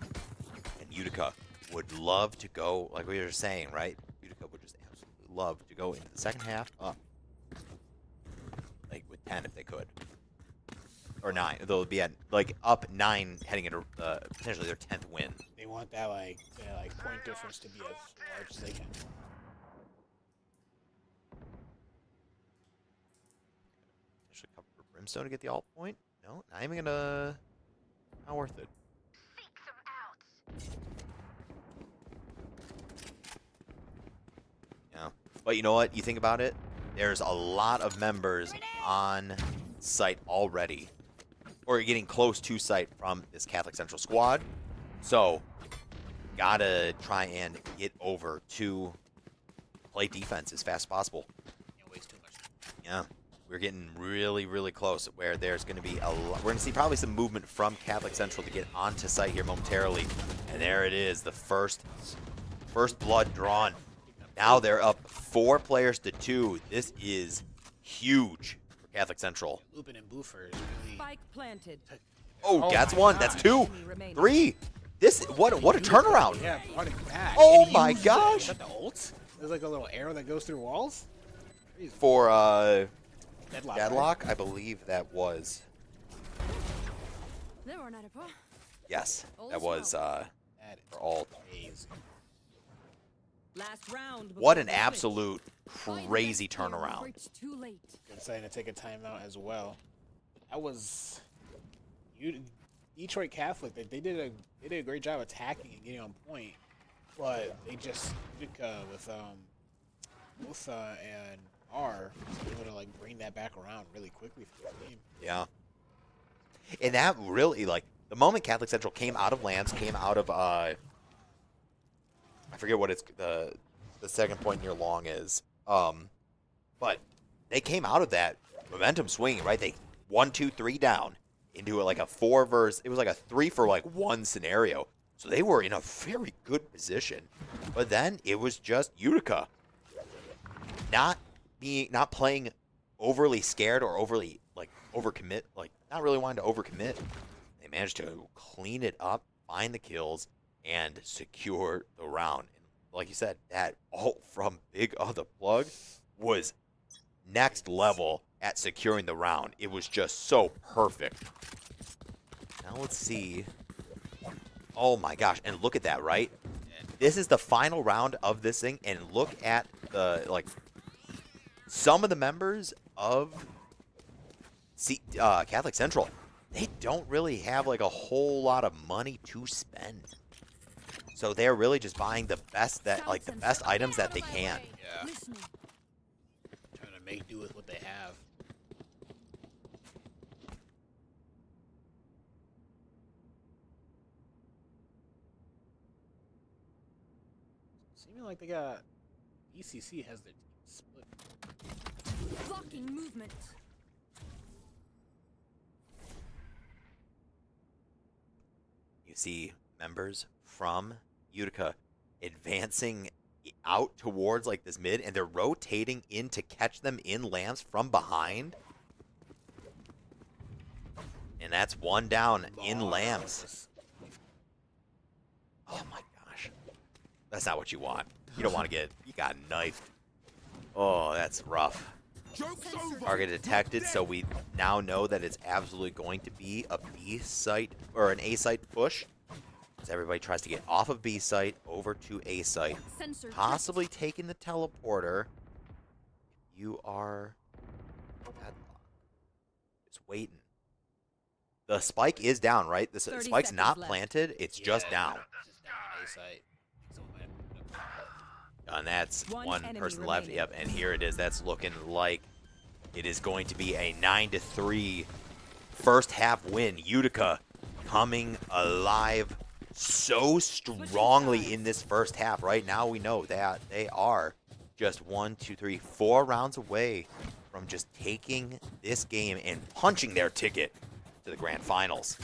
And Utica would love to go, like we were saying, right? Utica would just absolutely love to go into the second half up 10 if they could. Or 9. They'll be at like up 9 heading into potentially their 10th win. They want that like point difference to be as large as they can. Actually cover for Brimstone to get the alt point. No, not even gonna. Not worth it. Yeah. But you know what? You think about it, there's a lot of members on site already. Or getting close to site from this Catholic Central squad. So, gotta try and get over to play defense as fast as possible. Can't waste too much. Yeah. We're getting really, really close where there's going to be a lot. We're going to see probably some movement from Catholic Central to get onto site here momentarily. And there it is, the first blood drawn. Now they're up 4 players to 2. This is huge for Catholic Central. Lupin and Boofer is really. Spike planted. Oh, Oh that's my 1. God. That's 2. Enemy remaining. 3. This what a turnaround. Yeah, brought it back. Oh And my used gosh. Is that the ult? There's like a little arrow that goes through walls. Crazy. For Deadlock. Deadlock, I believe that was. Yes, that was That is for alt. crazy. Last round. What before an the switch. absolute crazy turnaround. Too late. Good deciding to take a timeout as well. That was Detroit Catholic. They did a great job attacking and getting on point, but they just with Mutha and R was able to like bring that back around really quickly for the game. Yeah. And that really, like, the moment Catholic Central came out of Lance, came out of, I forget what it's, the second point near long is, but they came out of that momentum swinging, right? They 1, 2, 3 down into like a 4 versus, it was like a 3 for like 1 scenario. So they were in a very good position. But then it was just Utica not playing overly scared or overly like overcommit, like not really wanting to overcommit. They managed to clean it up, find the kills, and secure the round. And like you said, that ult from Big O the Plug was next level at securing the round. It was just so perfect. Now let's see. Oh my gosh, and look at that, right? This is the final round of this thing, and look at the, like, some of the members of Catholic Central. They don't really have, like, a whole lot of money to spend. So they're really just buying the best items that they can. Yeah. Trying to make do with what they have. Seeming like they got ECC has their team split. Blocking movement. You see members from Utica advancing out towards like this mid, and they're rotating in to catch them in lamps from behind. And that's 1 down in lamps. Oh my gosh. That's not what you want. You don't want to you got knifed. Oh, that's rough. Target detected, so we now know that it's absolutely going to be a B site or an A site push. As everybody tries to get off of B site over to A site, Sensor possibly taking the teleporter. You are Padlock. It's waiting. The spike is down, right? The 30 spike's seconds not left. planted. It's just down. Just down on A site. And that's One one enemy person left. remaining. Yep, and here it is. That's looking like it is going to be a 9-3 first half win. Utica coming alive so strongly in this first half. Right now we know that they are just 1, 2, 3, 4 rounds away from just taking this game and punching their ticket to the grand finals.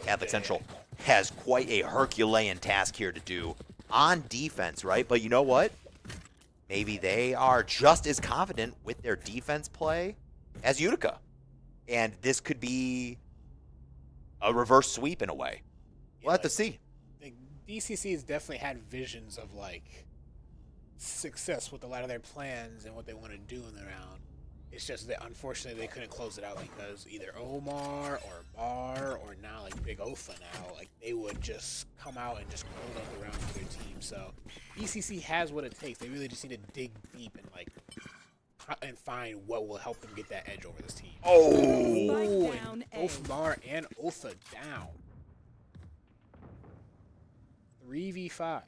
Catholic Central has quite a Herculean task here to do on defense, right? But you know what? Maybe they are just as confident with their defense play as Utica. And this could be a reverse sweep in a way. We'll have to see. The DCC has definitely had visions of like success with a lot of their plans and what they want to do in the round. It's just that unfortunately they couldn't close it out because either Omar or Bar or now like Big Ofa now, like they would just come out and just close out the round for their team. So BCC has what it takes. They really just need to dig deep and like and find what will help them get that edge over this team. Spike down A. Both Mar and Ofa down. 3v5.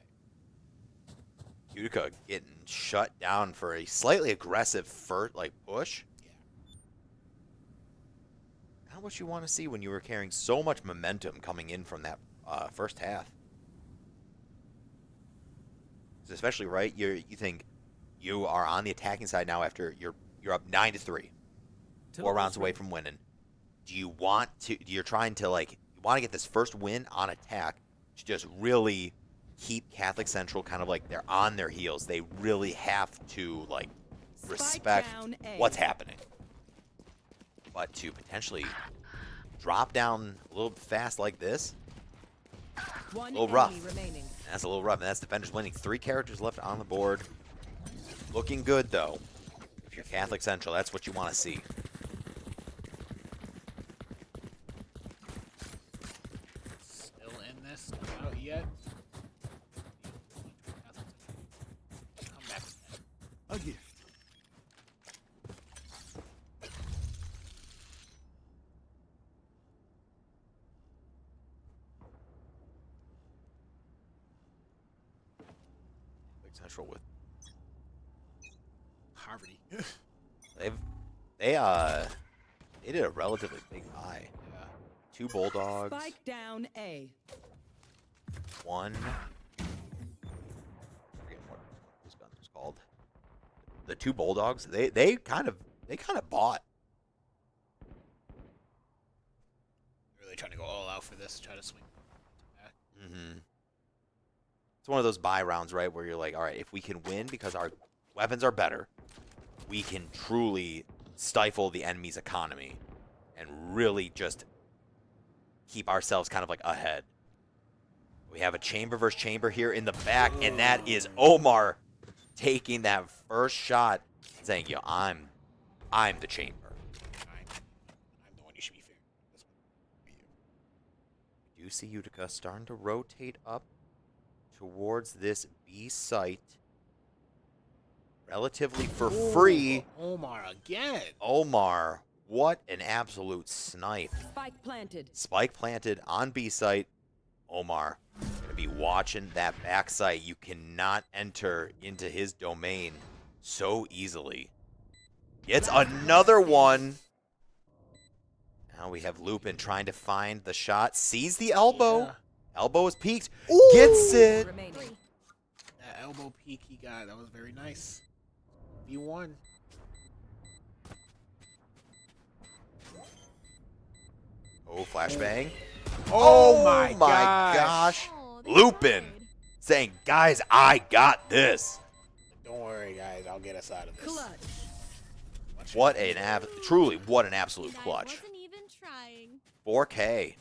Utica getting shut down for a slightly aggressive first, push. Yeah. Not what you want to see when you were carrying so much momentum coming in from that first half. Especially, right? You think you are on the attacking side now after you're up 9-3, 4 rounds away from winning. Do you want to? You're trying to you want to get this first win on attack to just really keep Catholic Central kind of they're on their heels. They really have to respect down A. what's happening. But to potentially drop down a little fast like this, One little rough. enemy remaining. that's a little rough. And that's defenders winning. 3 characters left on the board. Looking good though. If you're Catholic Central, that's what you want to see. Still in this, not out yet. Come back. A gift. Catholic Central with Poverty. they did a relatively big buy. Yeah. 2 Bulldogs, Spike down A. 1. I forget what this gun was called. The 2 Bulldogs. They kind of bought. Really trying to go all out for this, try to swing back. Mm-hmm. It's one of those buy rounds, right, where you're like, all right, if we can win because our weapons are better, we can truly stifle the enemy's economy and really just keep ourselves kind of ahead. We have a chamber versus chamber here in the back, and that is Omar taking that first shot, saying, yo, I'm the chamber. I'm the one you should be fearing. This one be you. Do see Utica starting to rotate up towards this B site relatively for free. Omar again. Omar, what an absolute snipe. Spike planted. Spike planted on B site. Omar gonna be watching that back site. You cannot enter into his domain so easily. Gets another one. Now we have Lupin trying to find the shot. Sees the elbow. Yeah. Elbow is peaked. Gets it. Remaining. That elbow peek he got, that was very nice. V1. Oh, flashbang. Oh my gosh. Oh, they Lupin tried. saying, guys, I got this. Don't worry, guys. I'll get us out of this. Clutch. What truly, what an absolute And I clutch. wasn't even trying. 4K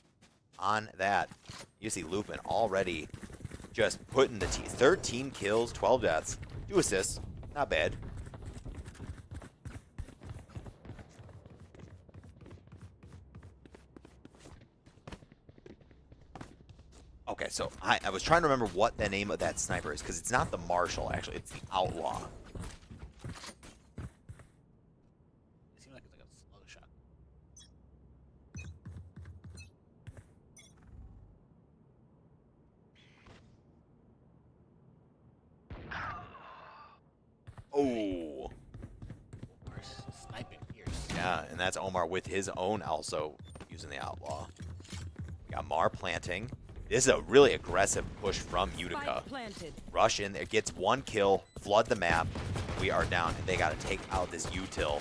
on that. You see Lupin already just putting the 13 kills, 12 deaths, 2 assists. Not bad. Okay, so I was trying to remember what the name of that sniper is, because it's not the Marshal, actually. It's the Outlaw. It seemed like it's like a slow shot. Oh. Omar's sniping fierce. Yeah, and that's Omar with his own also using the Outlaw. We got Mar planting. This is a really aggressive push from Utica. Spike planted. Rush in there, gets 1 kill, flood the map. We are down, and they got to take out this util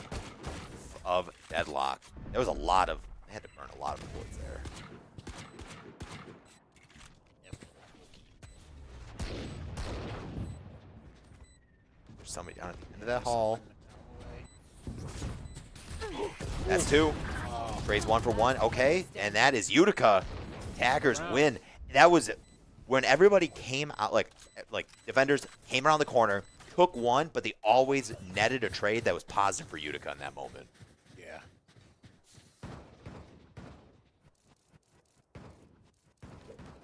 of Deadlock. There was a lot of, they had to burn a lot of bullets there. There's somebody down at the end of that hall. That's 2. Trades 1 for 1. Okay, and that is Utica. Attackers win. That was when everybody came out, like defenders came around the corner. took one, but they always netted a trade that was positive for Utica in that moment. Yeah.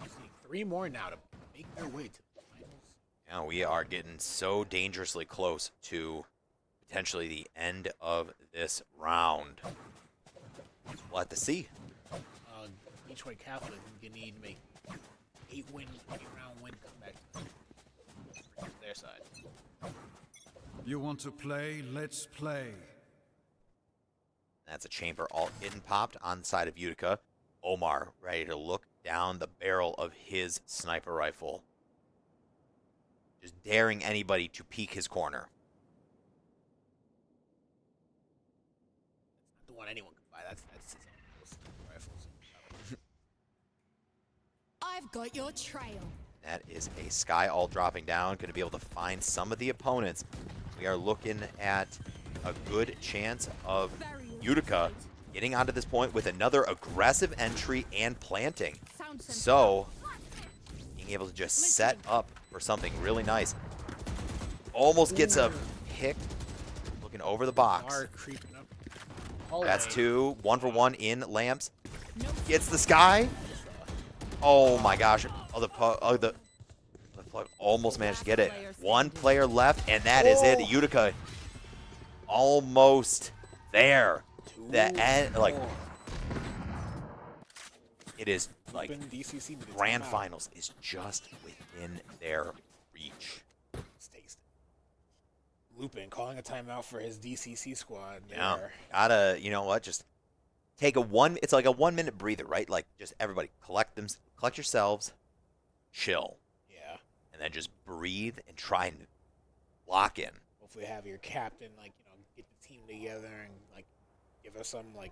You see 3 more now to make their way to the finals. Now we are getting so dangerously close to potentially the end of this round. We'll have to see. Detroit Catholic you need to make 8-round win comeback to their side. You want to play? Let's play. That's a chamber all getting popped on the side of Utica. Omar ready to look down the barrel of his sniper rifle. Just daring anybody to peek his corner. That's not the one anyone can buy. That's his own rifles. I've got your trail. That is a Sky all dropping down. Going to be able to find some of the opponents. We are looking at a good chance of Utica getting onto this point with another aggressive entry and planting. So, being able to just set up for something really nice. Almost gets a pick looking over the box. Are creeping up. That's 2. 1 for 1 in lamps. Gets the Sky. Oh my gosh. The plug almost managed to get it. 1 player left, and that is it. Utica almost there. The end, like, it is like DCC needed grand timeout. finals is just within their reach. It's tasty. Lupin calling a timeout for his DCC squad. Yeah, There. gotta, you know what? Just take it's like a 1-minute breather, right? Like, just everybody collect yourselves, chill, Yeah. and then just breathe and try and lock in. Hopefully have your captain, like, get the team together and, like, give us some, like,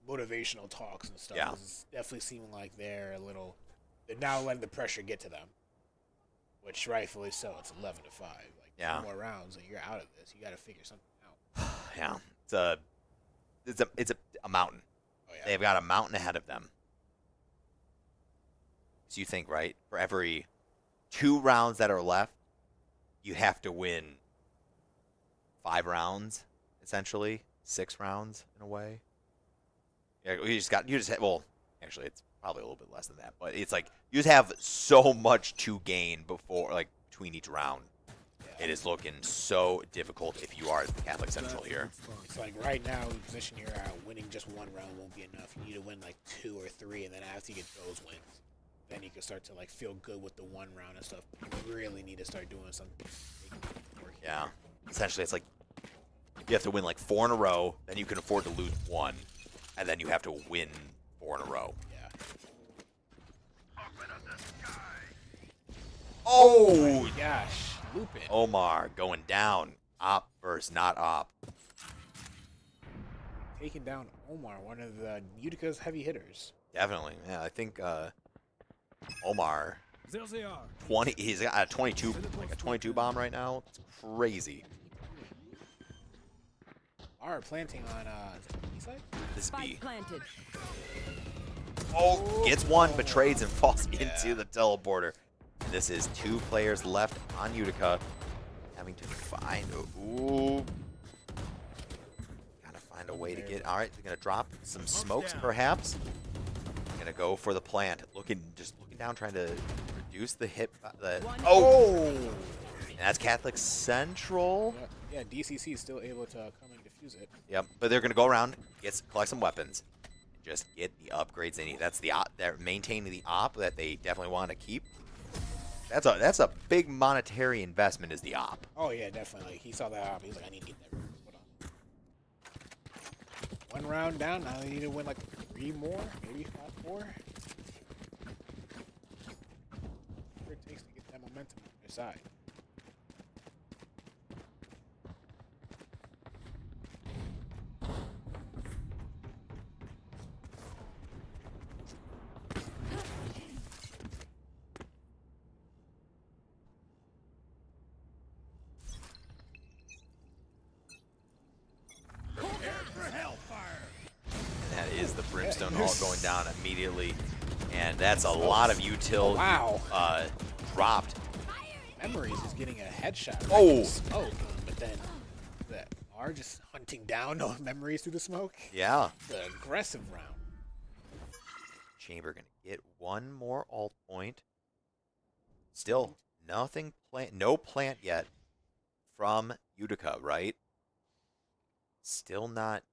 motivational talks and stuff. Yeah. 'Cause it's definitely seeming like they're now letting the pressure get to them. Which, rightfully so. It's 11-5. Like, Yeah. 2 more rounds and you're out of this. You got to figure something out. Yeah, it's a mountain. Oh, yeah. They've got a mountain ahead of them. So you think, right, for every 2 rounds that are left, you have to win 5 rounds, essentially 6 rounds in a way. Yeah, actually, it's probably a little bit less than that, but it's like you just have so much to gain between each round. It is looking so difficult if you are Catholic Central here. It's like right now, the position you're at, winning just 1 round won't be enough. You need to win like 2 or 3, and then after you get those wins, then you can start to like feel good with the 1 round and stuff. You really need to start doing something. Yeah, essentially, it's like you have to win like 4 in a row, then you can afford to lose 1, and then you have to win 4 in a row. Yeah. Oh, Gosh, Lupin. Omar going down. Op versus not op. Taking down Omar, one of the Utica's heavy hitters. Definitely. Yeah, I think Omar There they are. 20. He's got a 22, like a 22 bomb right now. It's crazy. Are planting on east side? This is B. Spike planted. Oh, gets one, but trades and falls Yeah. into the teleporter. And this is 2 players left on Utica, having to find. Ooh. Gotta find a way to get. All right, they're gonna drop some smokes, perhaps. Gonna go for the plant. Just looking down, trying to reduce the hit. Oh, and that's Catholic Central. Yeah, DCC is still able to come and defuse it. Yep, but they're gonna go around, collect some weapons, and just get the upgrades they need. That's the op. They're maintaining the op that they definitely want to keep. That's a big monetary investment. Is the op? Oh yeah, definitely. He saw that up. He was like, I need to get that. Hold on. 1 round down. Now they need to win like 3 more, maybe 5 more. Whatever it takes to get that momentum on their side. That is the brimstone all going down immediately, and that's a lot of util Wow. dropped. Memories is getting a headshot. Oh. Right smoke, but then that are just hunting down no Memories through the smoke. Yeah. The aggressive round. Chamber gonna get one more ult point. Still nothing plant, no plant yet from Utica, right? Still not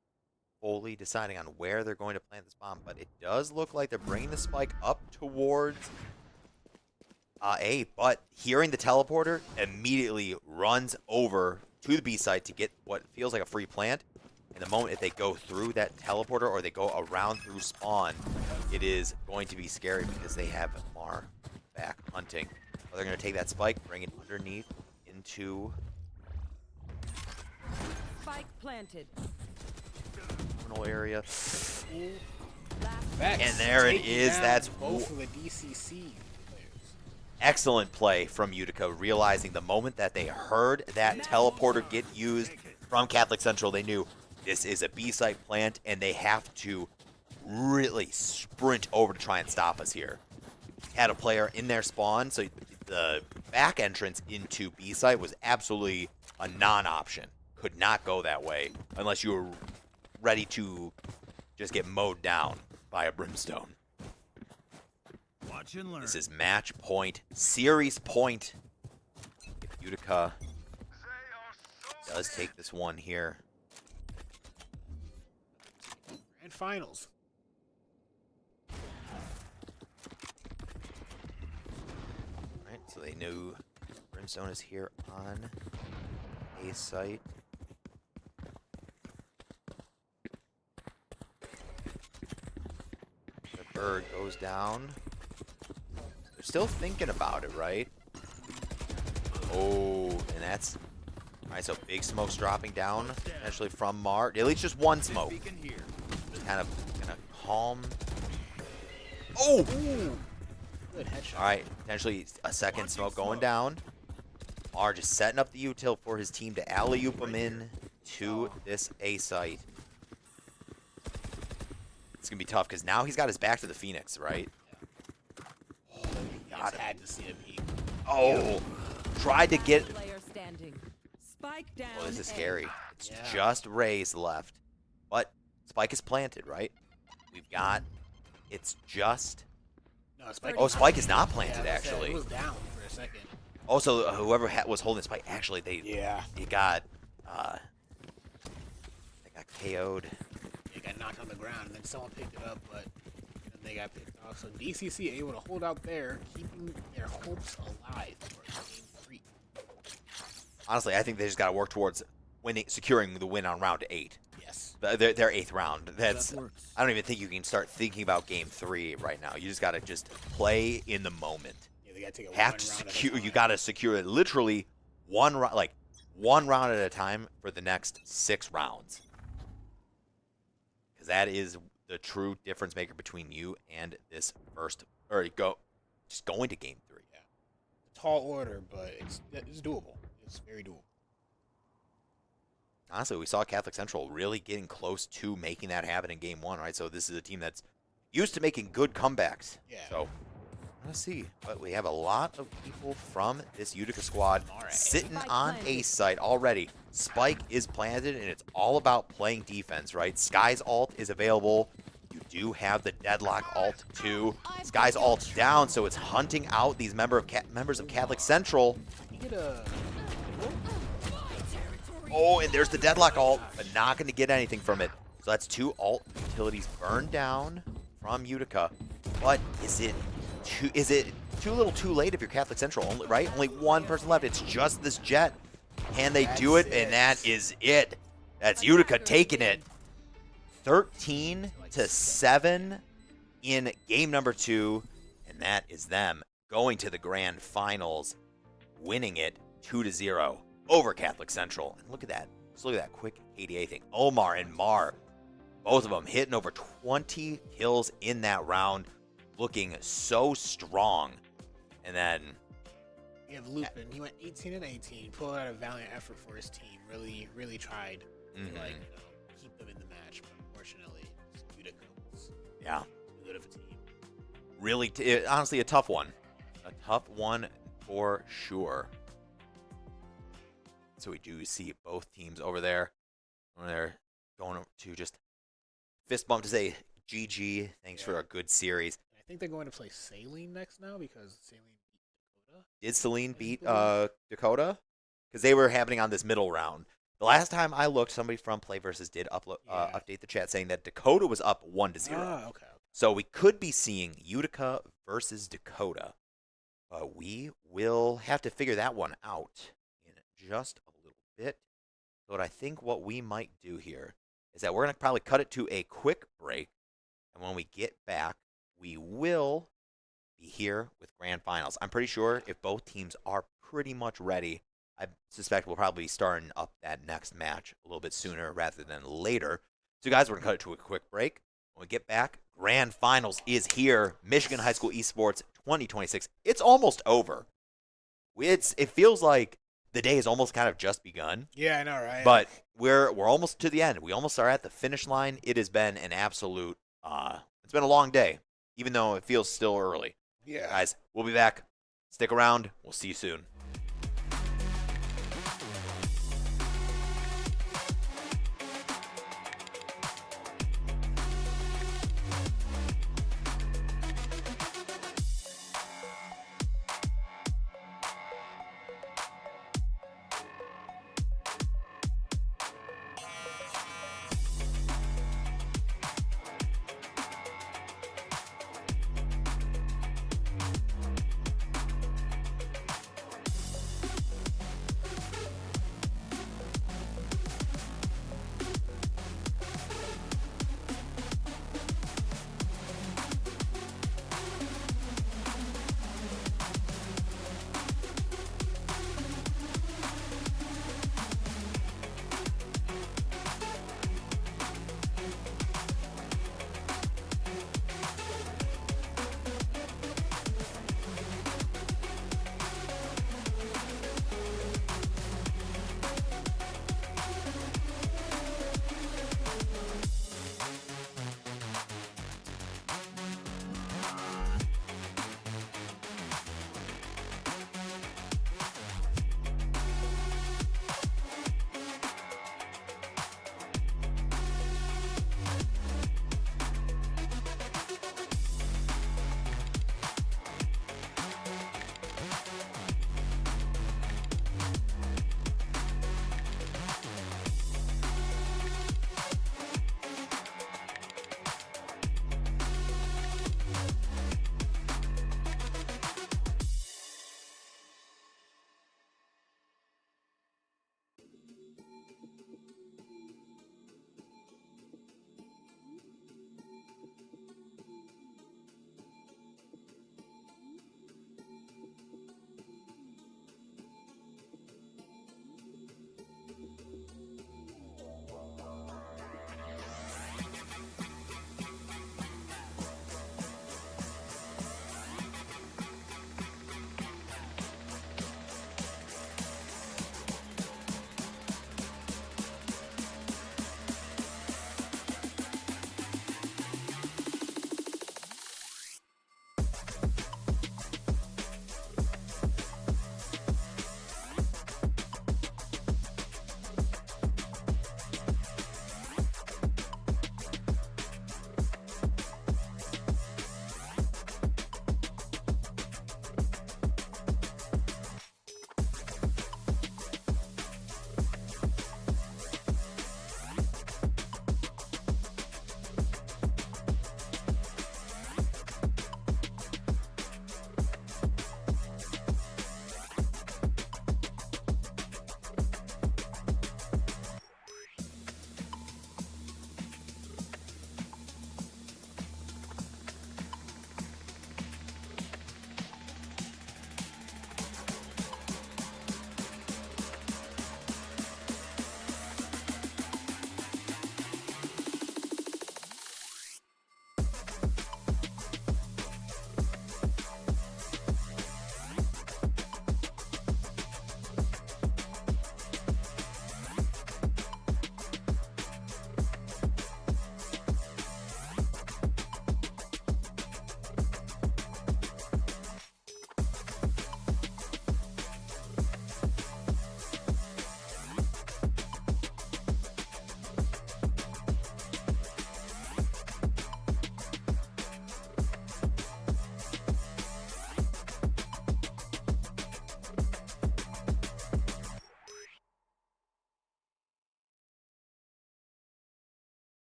fully deciding on where they're going to plant this bomb, but it does look like they're bringing the spike up towards A, but hearing the teleporter, immediately runs over to the B site to get what feels like a free plant. In the moment, if they go through that teleporter or they go around through spawn, it is going to be scary because they have Mar back hunting. So they're going to take that spike, bring it underneath into Spike planted. terminal area. Vex And there it taking is. down That's both of the DCC players. excellent play from Utica, realizing the moment that they heard that teleporter get used from Catholic Central, they knew this is a B-site plant, and they have to really sprint over to try and stop us here. Had a player in their spawn, so the back entrance into B-site was absolutely a non-option. Could not go that way unless you were ready to just get mowed down by a brimstone. Watch and learn. This is match point, series point. If Utica does take this one here. Grand finals. Alright, so they knew Brimstone is here on A site. The bird goes down. They're still thinking about it, right? Oh, and that's... Alright, so big smoke's dropping down, potentially from Mar. At least just one smoke. Just kind of gonna calm. Oh! Good headshot. Alright, potentially a second smoke going down. Mar just setting up the util for his team to alley-oop him in to this A site. It's gonna be tough because now he's got his back to the Phoenix, right? Got had to see him peek. Oh! Tried to get... Player standing. Spike down. Oh, this is A. scary. It's Yeah. just Rays left. But Spike is planted, right? We've got... It's just... No, Spike. Oh, Spike is not planted, Yeah, I said actually. It was down for a second. Also, whoever was holding Spike, actually, they got KO'd. They got knocked on the ground, and then someone picked it up, but then they got picked off. So DCC able to hold out there, keeping their hopes alive for game 3. Honestly, I think they just got to work towards securing the win on round 8. Yes. Their 8th round. That's... That works. I don't even think you can start thinking about game 3 right now. You just got to just play in the moment. Yeah, they got to take a Have one to round at a secure. You time. got to secure it literally one round at a time for the next 6 rounds. Because that is the true difference maker between you and this first, or just going to game 3. Yeah. It's a tall order, but it's doable. It's very doable. Honestly, we saw Catholic Central really getting close to making that happen in game 1, right? So this is a team that's used to making good comebacks. Yeah. So let's see. But we have a lot of people from this Utica squad Alright. sitting Spike on planted. A site already. Spike is planted, and it's all about playing defense, right? Sky's ult is available. You do have the Deadlock ult too. Sky's ult's down, so it's hunting out these members of Catholic Central. You get a. Oh, and there's the Deadlock ult, but not going to get anything from it. So that's 2 ult utilities burned down from Utica. But is it too little too late if you're Catholic Central, right? Only one person left. It's just this Jet. Can they do it? That's And it. that is it. That's Utica taking it. 13-7 in game number 2. And that is them going to the grand finals, winning it 2-0 over Catholic Central. And look at that. Just look at that quick KDA thing. Omar and Mar, both of them hitting over 20 kills in that round, looking so strong. And then You have Lupin. He went 18 and 18. Pulled out a valiant effort for his team. Really tried to keep them in the match. But unfortunately, Utica was yeah, too good of a team. really, honestly, a tough one. A tough one for sure. So we do see both teams over there. They're going to just fist bump to say GG. Thanks for a good series. I think they're going to play Saline next now because Saline beat Dakota. Did Celine beat believe. Dakota? Because they were happening on this middle round. The last time I looked, somebody from Play Versus did update the chat saying that Dakota was up 1-0. Ah, okay. So we could be seeing Utica versus Dakota. We will have to figure that one out in just a little bit. But I think what we might do here is that we're going to probably cut it to a quick break. And when we get back, we will be here with grand finals. I'm pretty sure if both teams are pretty much ready, I suspect we'll probably be starting up that next match a little bit sooner rather than later. So guys, we're going to cut it to a quick break. When we get back, grand finals is here. Michigan High School Esports 2026. It's almost over. It feels like the day has almost kind of just begun. Yeah, I know, right? But we're almost to the end. We almost are at the finish line. It has been an absolute it's been a long day, even though it feels still early. Yeah. Guys, we'll be back. Stick around. We'll see you soon.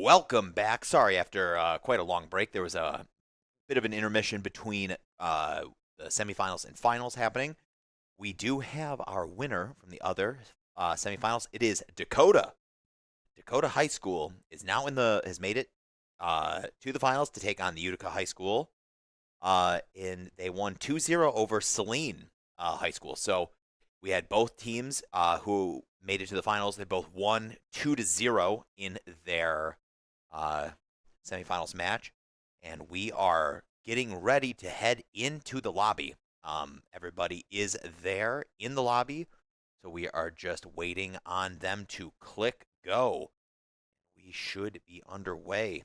welcome back. Sorry, after quite a long break, there was a bit of an intermission between the semifinals and finals happening. We do have our winner from the other semifinals. It is Dakota. Dakota High School is now has made it to the finals to take on the Utica High School. And they won 2-0 over Saline High School. So we had both teams who made it to the finals. They both won 2-0 in their semifinals match. And we are getting ready to head into the lobby. Everybody is there in the lobby. So we are just waiting on them to click go. We should be underway.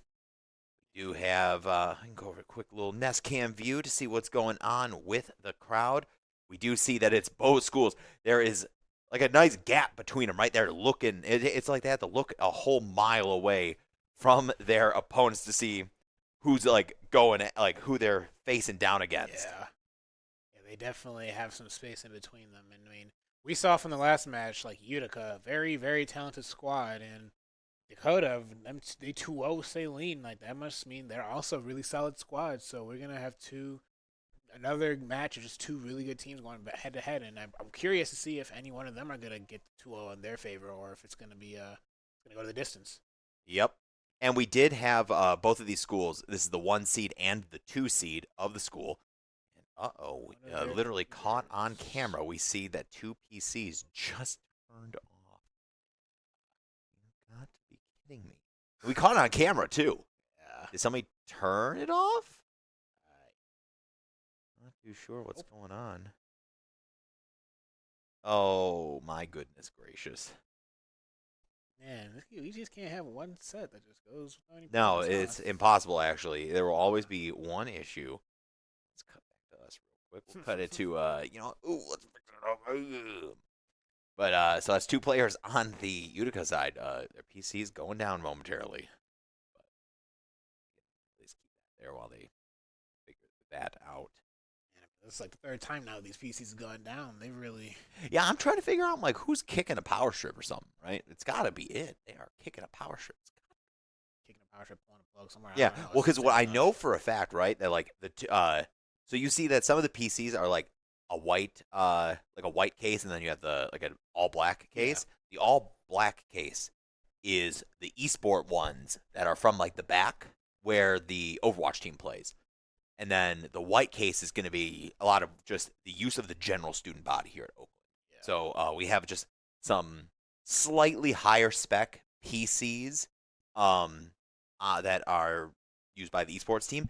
We do have, I can go over a quick little Nest Cam view to see what's going on with the crowd. We do see that it's both schools. There is like a nice gap between them right there looking. It's like they have to look a whole mile away from their opponents to see who's like going, like who they're facing down against. Yeah, they definitely have some space in between them. And I mean, we saw from the last match, like Utica, very, very talented squad, and Dakota, they 2-0 Saline. Like, that must mean they're also a really solid squad. So we're going to have another match of just two really good teams going head to head. And I'm curious to see if any one of them are going to get 2-0 in their favor or if it's going to be going to go to the distance. Yep. And we did have both of these schools. This is the 1 seed and the 2 seed of the school. And literally caught on camera. We see that 2 PCs just turned off. You got to be kidding me. We caught it on camera, too. Yeah. Did somebody turn it off? Not too sure what's going on. Oh, my goodness gracious. Man, we just can't have one set that just goes without any No, problems, huh? it's impossible, actually. There will always be one issue. Let's cut back to us real quick. We'll cut it to, let's fix it up. But, so that's 2 players on the Utica side. Their PC's going down momentarily. But please keep that there while they figure that out. It's like the 3rd time now these PCs have gone down. They really. Yeah, I'm trying to figure out, like, who's kicking a power strip or something, right? It's got to be it. They are kicking a power strip. Kicking a power strip, pulling a plug somewhere. Yeah, well, because what I know for a fact, right, that, like, so you see that some of the PCs are, like a white case, and then you have an all-black case. Yeah. The all-black case is the esport ones that are from, like, the back where the Overwatch team plays. And then the white case is going to be a lot of just the use of the general student body here at Oakland. Yeah. So we have just some slightly higher spec PCs that are used by the esports team.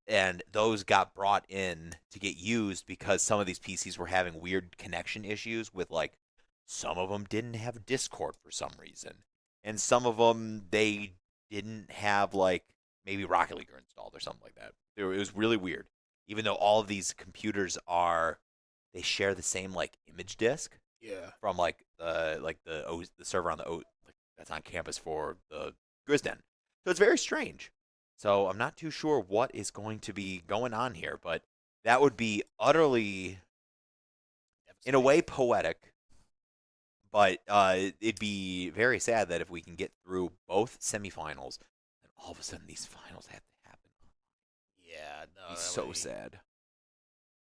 And those got brought in to get used because some of these PCs were having weird connection issues with, like, some of them didn't have Discord for some reason. And some of them, they didn't have, like, maybe Rocket League installed or something like that. It was really weird. Even though all of these computers they share the same, like, image disk. Yeah. From, like, the server on that's on campus for the Grisden. So it's very strange. So I'm not too sure what is going to be going on here, but that would be utterly, in a way, poetic. But it'd be very sad that if we can get through both semifinals, then all of a sudden these finals have to happen. Yeah, no. It'd be so sad.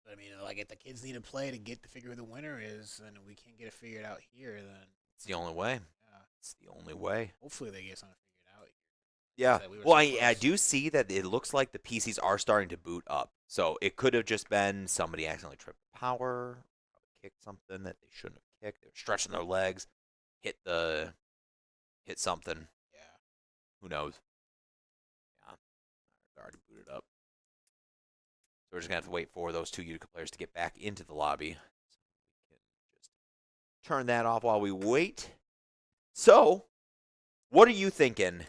But I mean, like, if the kids need to play to figure who the winner is, and we can't get it figured out here, then it's the only way. Yeah. It's the only way. Hopefully they get something figured out here. Yeah. Well, I do see that it looks like the PCs are starting to boot up. So it could have just been somebody accidentally tripped power, kicked something that they shouldn't have kicked. They were stretching their legs, hit something. Yeah. Who knows? Yeah. They're already booted up. So we're just going to have to wait for those 2 Utica players to get back into the lobby. So we can just turn that off while we wait. So, what are you thinking?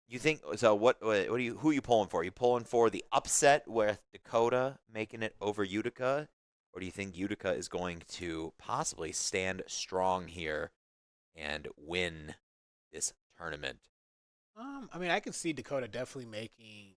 You think so? Who are you pulling for? Are you pulling for the upset with Dakota making it over Utica, or do you think Utica is going to possibly stand strong here and win this tournament? I mean, I can see Dakota definitely making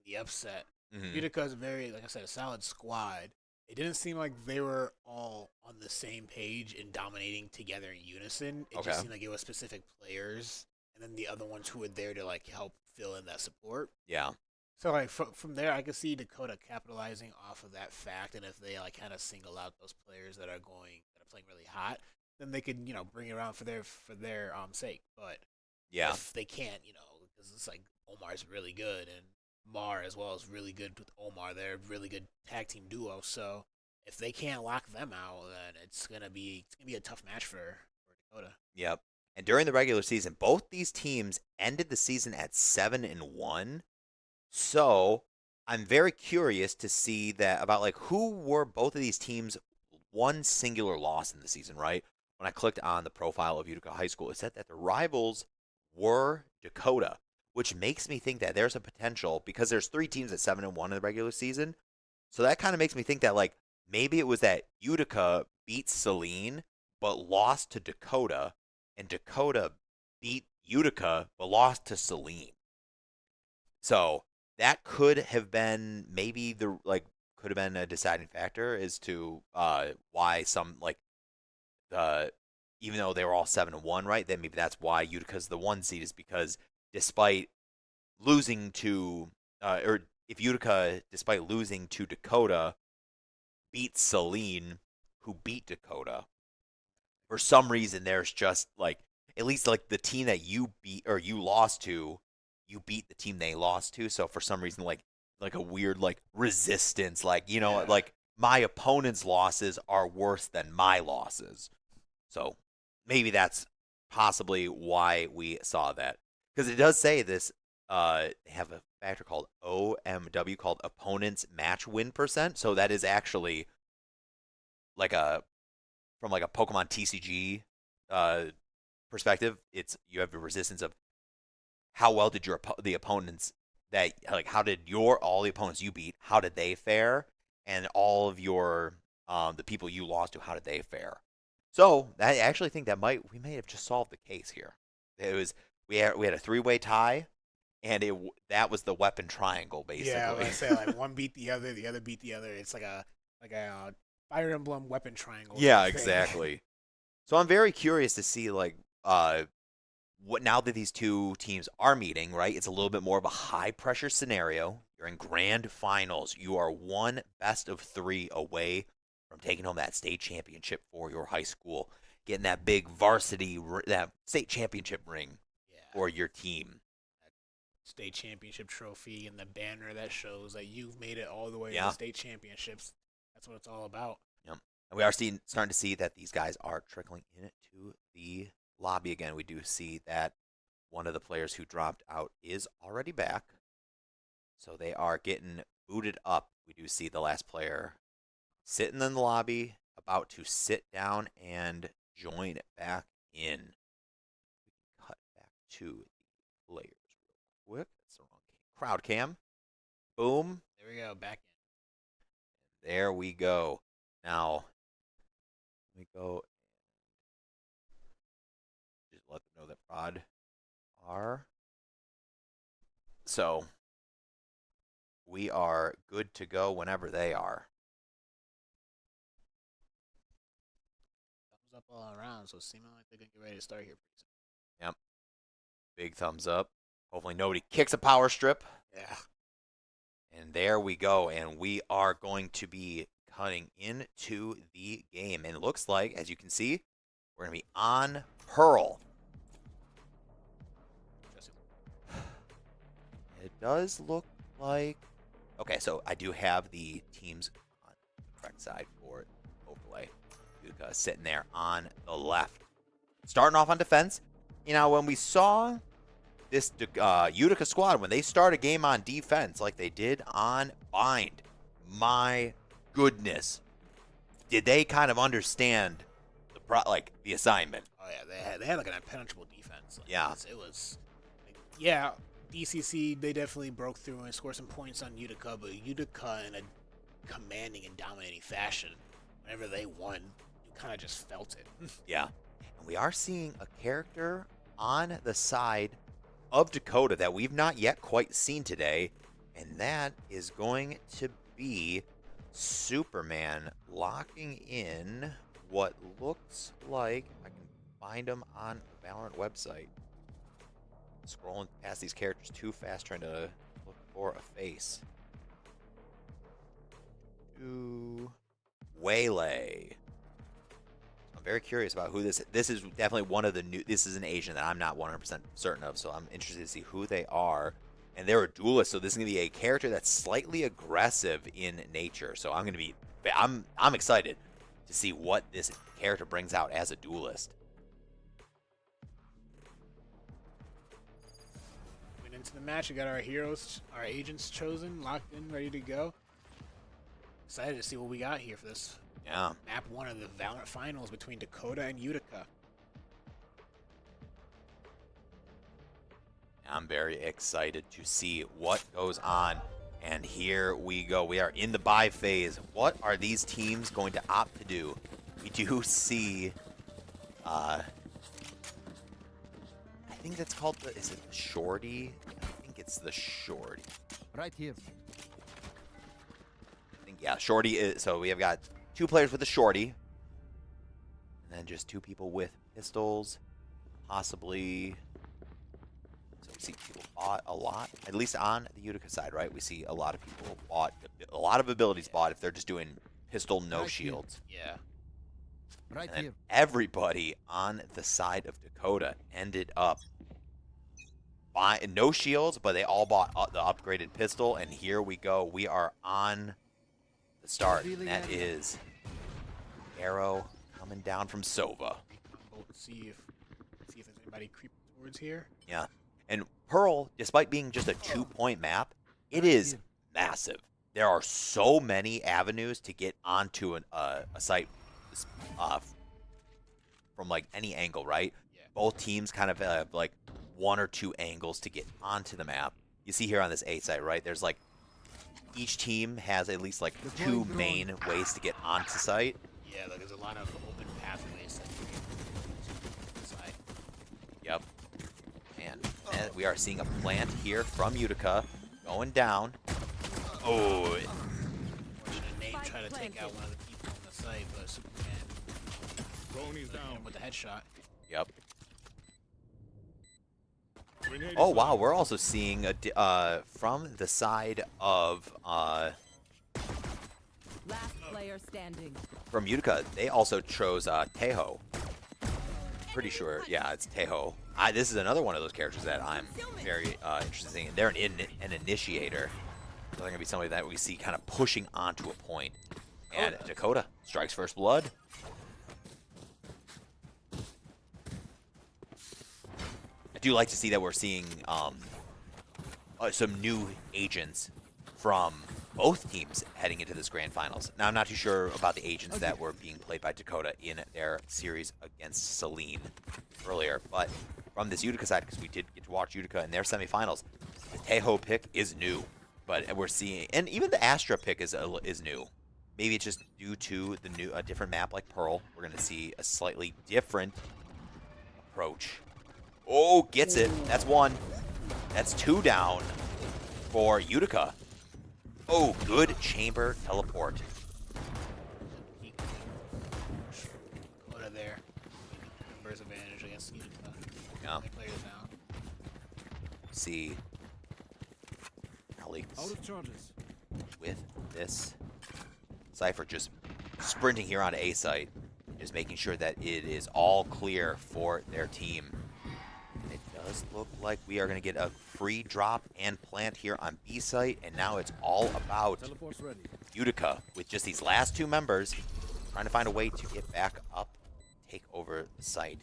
the upset. Mm-hmm. Utica is very, like I said, a solid squad. It didn't seem like they were all on the same page and dominating together in unison. It just seemed like it was specific players and then the other ones who are there to like help fill in that support. Yeah. So like from there, I can see Dakota capitalizing off of that fact, and if they like kind of single out those players that are playing really hot, then they can bring it around for their sake. But Yeah. if they can't, because it's like Omar's really good and Mar as well is really good with Omar. They're a really good tag team duo. So if they can't lock them out, then it's gonna be a tough match for Dakota. Yep. And during the regular season, both these teams ended the season at 7-1. So I'm very curious to see that about like who were both of these teams one singular loss in the season, right? When I clicked on the profile of Utica High School, it said that the rivals were Dakota, which makes me think that there's a potential because there's 3 teams at 7-1 in the regular season. So that kind of makes me think that like maybe it was that Utica beat Celine but lost to Dakota, and Dakota beat Utica but lost to Celine. So that could have been maybe could have been a deciding factor as to why some like even though they were all 7-1, right? Then maybe that's why Utica's the 1 seed is because despite losing to or if Utica despite losing to Dakota beat Celine who beat Dakota, for some reason there's just like at least like the team that you beat or you lost to, you beat the team they lost to. So for some reason like a weird like resistance, like Yeah. like my opponent's losses are worse than my losses. So maybe that's possibly why we saw that because it does say this. They have a factor called OMW called opponent's match win percent. So that is actually like a from like a Pokemon TCG uh, perspective. It's you have the resistance of how well did the opponents that like how did all the opponents you beat, how did they fare, and all of your the people you lost to, how did they fare. So I actually think that we may have just solved the case here. It was we had a 3-way tie, and that was the weapon triangle basically. Yeah, I say like one beat the other beat the other. It's like a Fire Emblem weapon triangle. Yeah, type thing. exactly. So I'm very curious to see like what now that these 2 teams are meeting, right? It's a little bit more of a high pressure scenario. You're in grand finals. You are 1 best of 3 away from taking home that state championship for your high school, getting that big varsity that state championship ring Yeah. for your team. State championship trophy and the banner that shows that you've made it all the way to Yeah. the state championships. That's what it's all about. Yep. And we are starting to see that these guys are trickling into the lobby again. We do see that one of the players who dropped out is already back. So they are getting booted up. We do see the last player sitting in the lobby, about to sit down and join back in. We can cut back to the players real quick. That's the wrong crowd cam. Boom. There we go. Back in. There we go. Now, let me go just let them know that Prod are. So, we are good to go whenever they are. Thumbs up all around. So seeming like they're gonna get ready to start here pretty soon. Yep. Big thumbs up. Hopefully nobody kicks a power strip. Yeah. And there we go. And we are going to be cutting into the game. And it looks like, as you can see, we're going to be on Pearl. It does look like... Okay, so I do have the teams on the correct side for overlay. Utica sitting there on the left. Starting off on defense. You know, when we saw this Utica squad, when they start a game on defense like they did on Bind, my goodness, did they kind of understand the assignment? Oh yeah, they had like an impenetrable defense. Like, Yeah. It was like, yeah. DCC they definitely broke through and scored some points on Utica, but Utica in a commanding and dominating fashion. Whenever they won, you kind of just felt it. Yeah. And we are seeing a character on the side of Dakota that we've not yet quite seen today, and that is going to be Superman locking in what looks like, I can find him on the Valorant website. Scrolling past these characters too fast, trying to look for a face. Ooh. Waylay. I'm very curious about who this is. Definitely one of the new. This is an Asian that I'm not 100% certain of, so I'm interested to see who they are. And they're a duelist, so this is gonna be a character that's slightly aggressive in nature. So I'm excited to see what this character brings out as a duelist. Went into the match. We got our heroes, our agents chosen, locked in, ready to go. Excited to see what we got here for this Yeah. map 1 of the Valorant finals between Dakota and Utica. I'm very excited to see what goes on. And here we go. We are in the buy phase. What are these teams going to opt to do? We do see, I think that's called is it the shorty? I think it's the shorty. Right here. I think, yeah, shorty is, so we have got 2 players with a shorty. And then just 2 people with pistols. Possibly. So we see people bought a lot, at least on the Utica side, right? We see a lot of people bought, a lot of abilities bought if they're just doing pistol, no Right here. shields. Yeah. Right And then here. everybody on the side of Dakota ended up buying no shields, but they all bought the upgraded pistol. And here we go. We are on the start. And that is Arrow coming down from Sova. See if there's anybody creeping towards here. Yeah. And Pearl, despite being just a 2-point map, it is massive. There are so many avenues to get onto a site from like any angle, right? Yeah. Both teams kind of have like 1 or 2 angles to get onto the map. You see here on this A site, right? There's like each team has at least like 2 main ways to get onto site. Yeah, like there's a lot of open pathways that you can decide. Yep. And we are seeing a plant here from Utica going down. Oh, Fortunate name trying to take out one of the people on the site, but Superman He's hit him down. with a headshot. yep. Grenade Oh is wow, down. we're also seeing from the side of Last player standing. from Utica, they also chose Tejo. Pretty sure, yeah, it's Tejo. This is another one of those characters that I'm very interested in. They're an initiator. So they're gonna be somebody that we see kind of pushing onto a point. And Dakota strikes first blood. I do like to see that we're seeing some new agents from both teams heading into this grand finals. Now, I'm not too sure about the agents that were being played by Dakota in their series against Celine earlier, but from this Utica side, because we did get to watch Utica in their semifinals, the Tejo pick is new, but we're seeing, and even the Astra pick is new. Maybe it's just due to the a different map like Pearl. We're going to see a slightly different approach. Oh, gets it. That's 1. That's 2 down for Utica. Oh, good chamber teleport. Dakota there. Numbers advantage against Utica. Yeah. They players now. See Alex Out of charges. with this Cypher just sprinting here onto A site, just making sure that it is all clear for their team. It does look like we are going to get a free drop and plant here on B site, and now it's all about Teleport's ready. Utica with just these last 2 members trying to find a way to get back up, take over the site.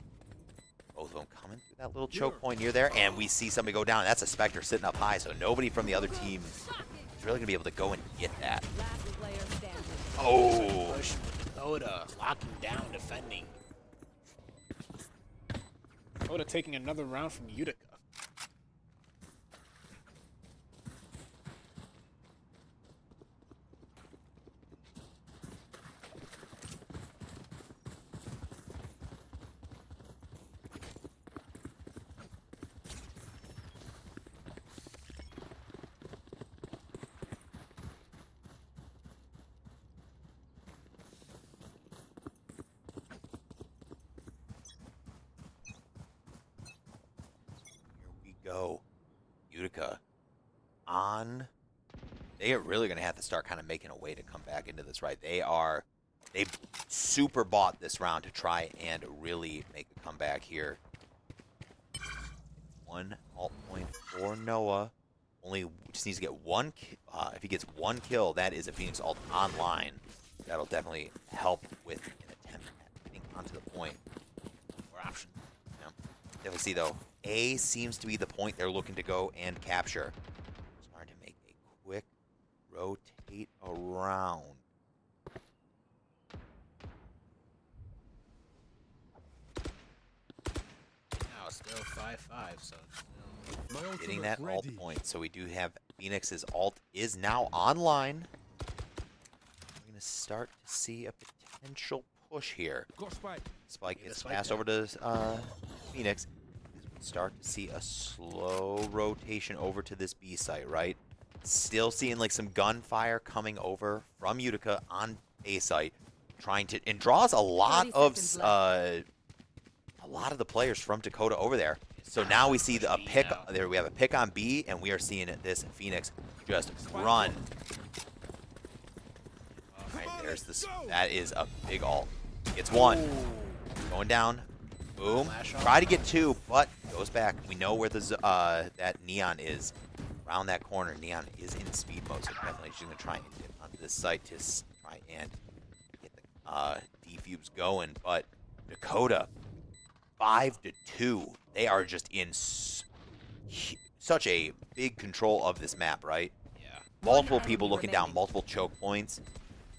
Both of them coming through that little choke point near there, and we see somebody go down. That's a Spectre sitting up high, so nobody from the other team is really going to be able to go and get that. Last player standing. Oh, Push with Dakota, locking down, defending. Dakota taking another round from Utica. go. Utica on. They are really going to have to start kind of making a way to come back into this, right? They super bought this round to try and really make a comeback here. 1 alt point for Noah. Only just needs to get one. If he gets one kill, that is a Phoenix ult online. That'll definitely help with an attempt at getting onto the point. More options. Yeah. Definitely see though. A seems to be the point they're looking to go and capture. Starting to make a quick rotate around. Now still 5-5, so still Getting that ult point. So we do have Phoenix's ult is now online. We're going to start to see a potential push here. Go spike. Spike Yeah, gets spike passed there. over to Phoenix. We start to see a slow rotation over to this B site, right? Still seeing like some gunfire coming over from Utica on A site, trying to and draws a lot 30 of seconds a lot of the players from Dakota over there. So now we see a pick. There we have a pick on B, and we are seeing this Phoenix just run. All right, there's this. That is a big ult. Gets one. Going down. Boom. Try to get two, but goes back. We know where the that Neon is. Around that corner, Neon is in speed mode, so definitely she's going to try and get onto this site to try and get the defuse going. But Dakota, 5-2. They are just in such a big control of this map, right? yeah. Multiple One people enemy looking down, remaining. multiple choke points,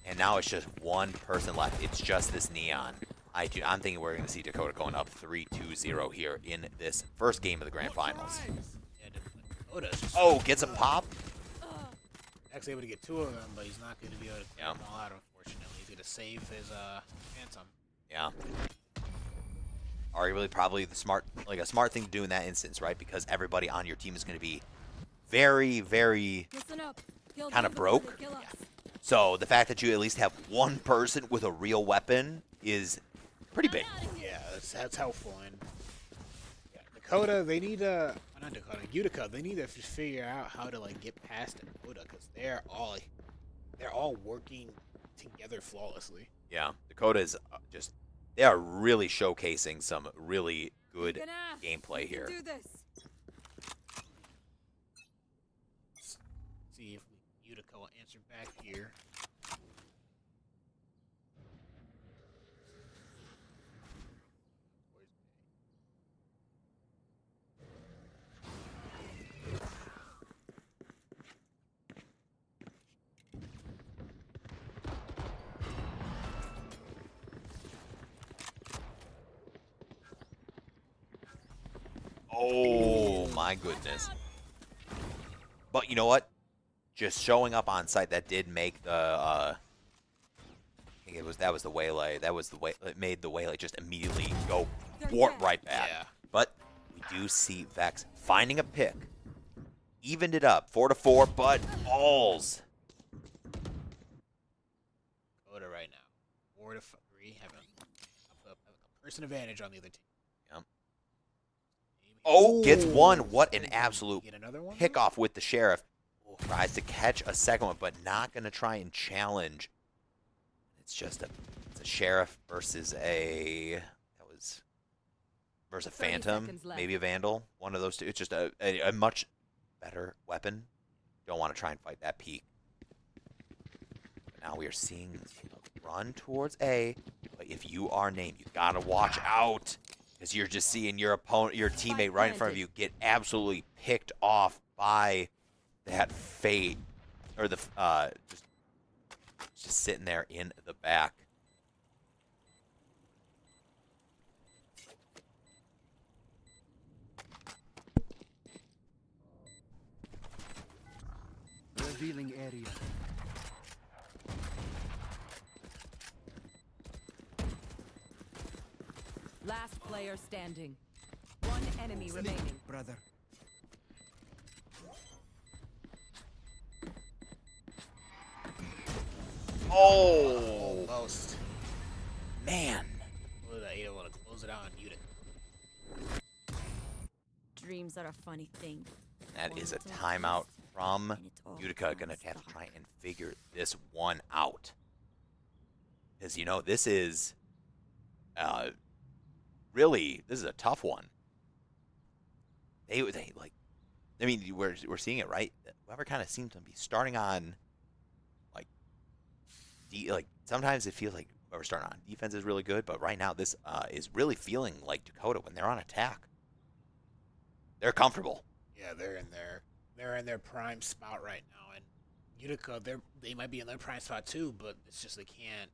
and now it's just one person left. It's just this Neon. I'm thinking we're going to see Dakota going up 3-2-0 here in this first game of the grand finals. Yeah, Dakota's just Oh, gets a pop. actually able to get two of them, but he's not going to be able to Yeah. take them all out, unfortunately. He's going to save his phantom. Yeah. Arguably, probably a smart thing to do in that instance, right? Because everybody on your team is going to be very, very Listen up. Kill Kinda them before broke. they kill us. So the fact that you at least have one person with a real weapon is pretty big. Yeah, that's helpful. And yeah, Dakota, they need to, not Dakota, Utica, they need to figure out how to like get past Dakota because they're all working together flawlessly. Yeah, Dakota is just, they are really showcasing some really good Good enough. gameplay We can here. do this. See if Utica will answer back here. Oh my goodness. But you know what? Just showing up on site, that did make the I think that was the waylay. That was the way it made the waylay just immediately go warp right back. Yeah. But we do see Vex finding a pick. Evened it up, 4-4, but alls. Dakota right now, 4-3, having a person advantage on the other team. Yep. Oh, gets one. What an Get absolute another one? pick off with the sheriff. Tries to catch a second one, but not going to try and challenge. It's just it's a sheriff versus a versus a 30 phantom, seconds left. maybe a vandal. One of those two. It's just a much better weapon. Don't want to try and fight that peak. But now we are seeing a run towards A. But if you are named, you gotta watch out. Because you're just seeing your opponent, your teammate right in front of you get absolutely picked off by that fate. Or the just sitting there in the back. Revealing area. Last player standing. One enemy remaining. Brother. Oh Almost. man. Would have able to close it out on Utica. Dreams Times are a funny thing. That is a One little timeout twist, from and it all Utica. Gonna falls have to apart. try and figure this one out. Because, you know, this is really, this is a tough one. They like, I mean, we're seeing it, right? Whoever kind of seems to be starting on, like, like sometimes it feels like whoever's starting on defense is really good, but right now this is really feeling like Dakota when they're on attack. They're comfortable. Yeah, they're in their prime spot right now, and Utica they might be in their prime spot too, but it's just they can't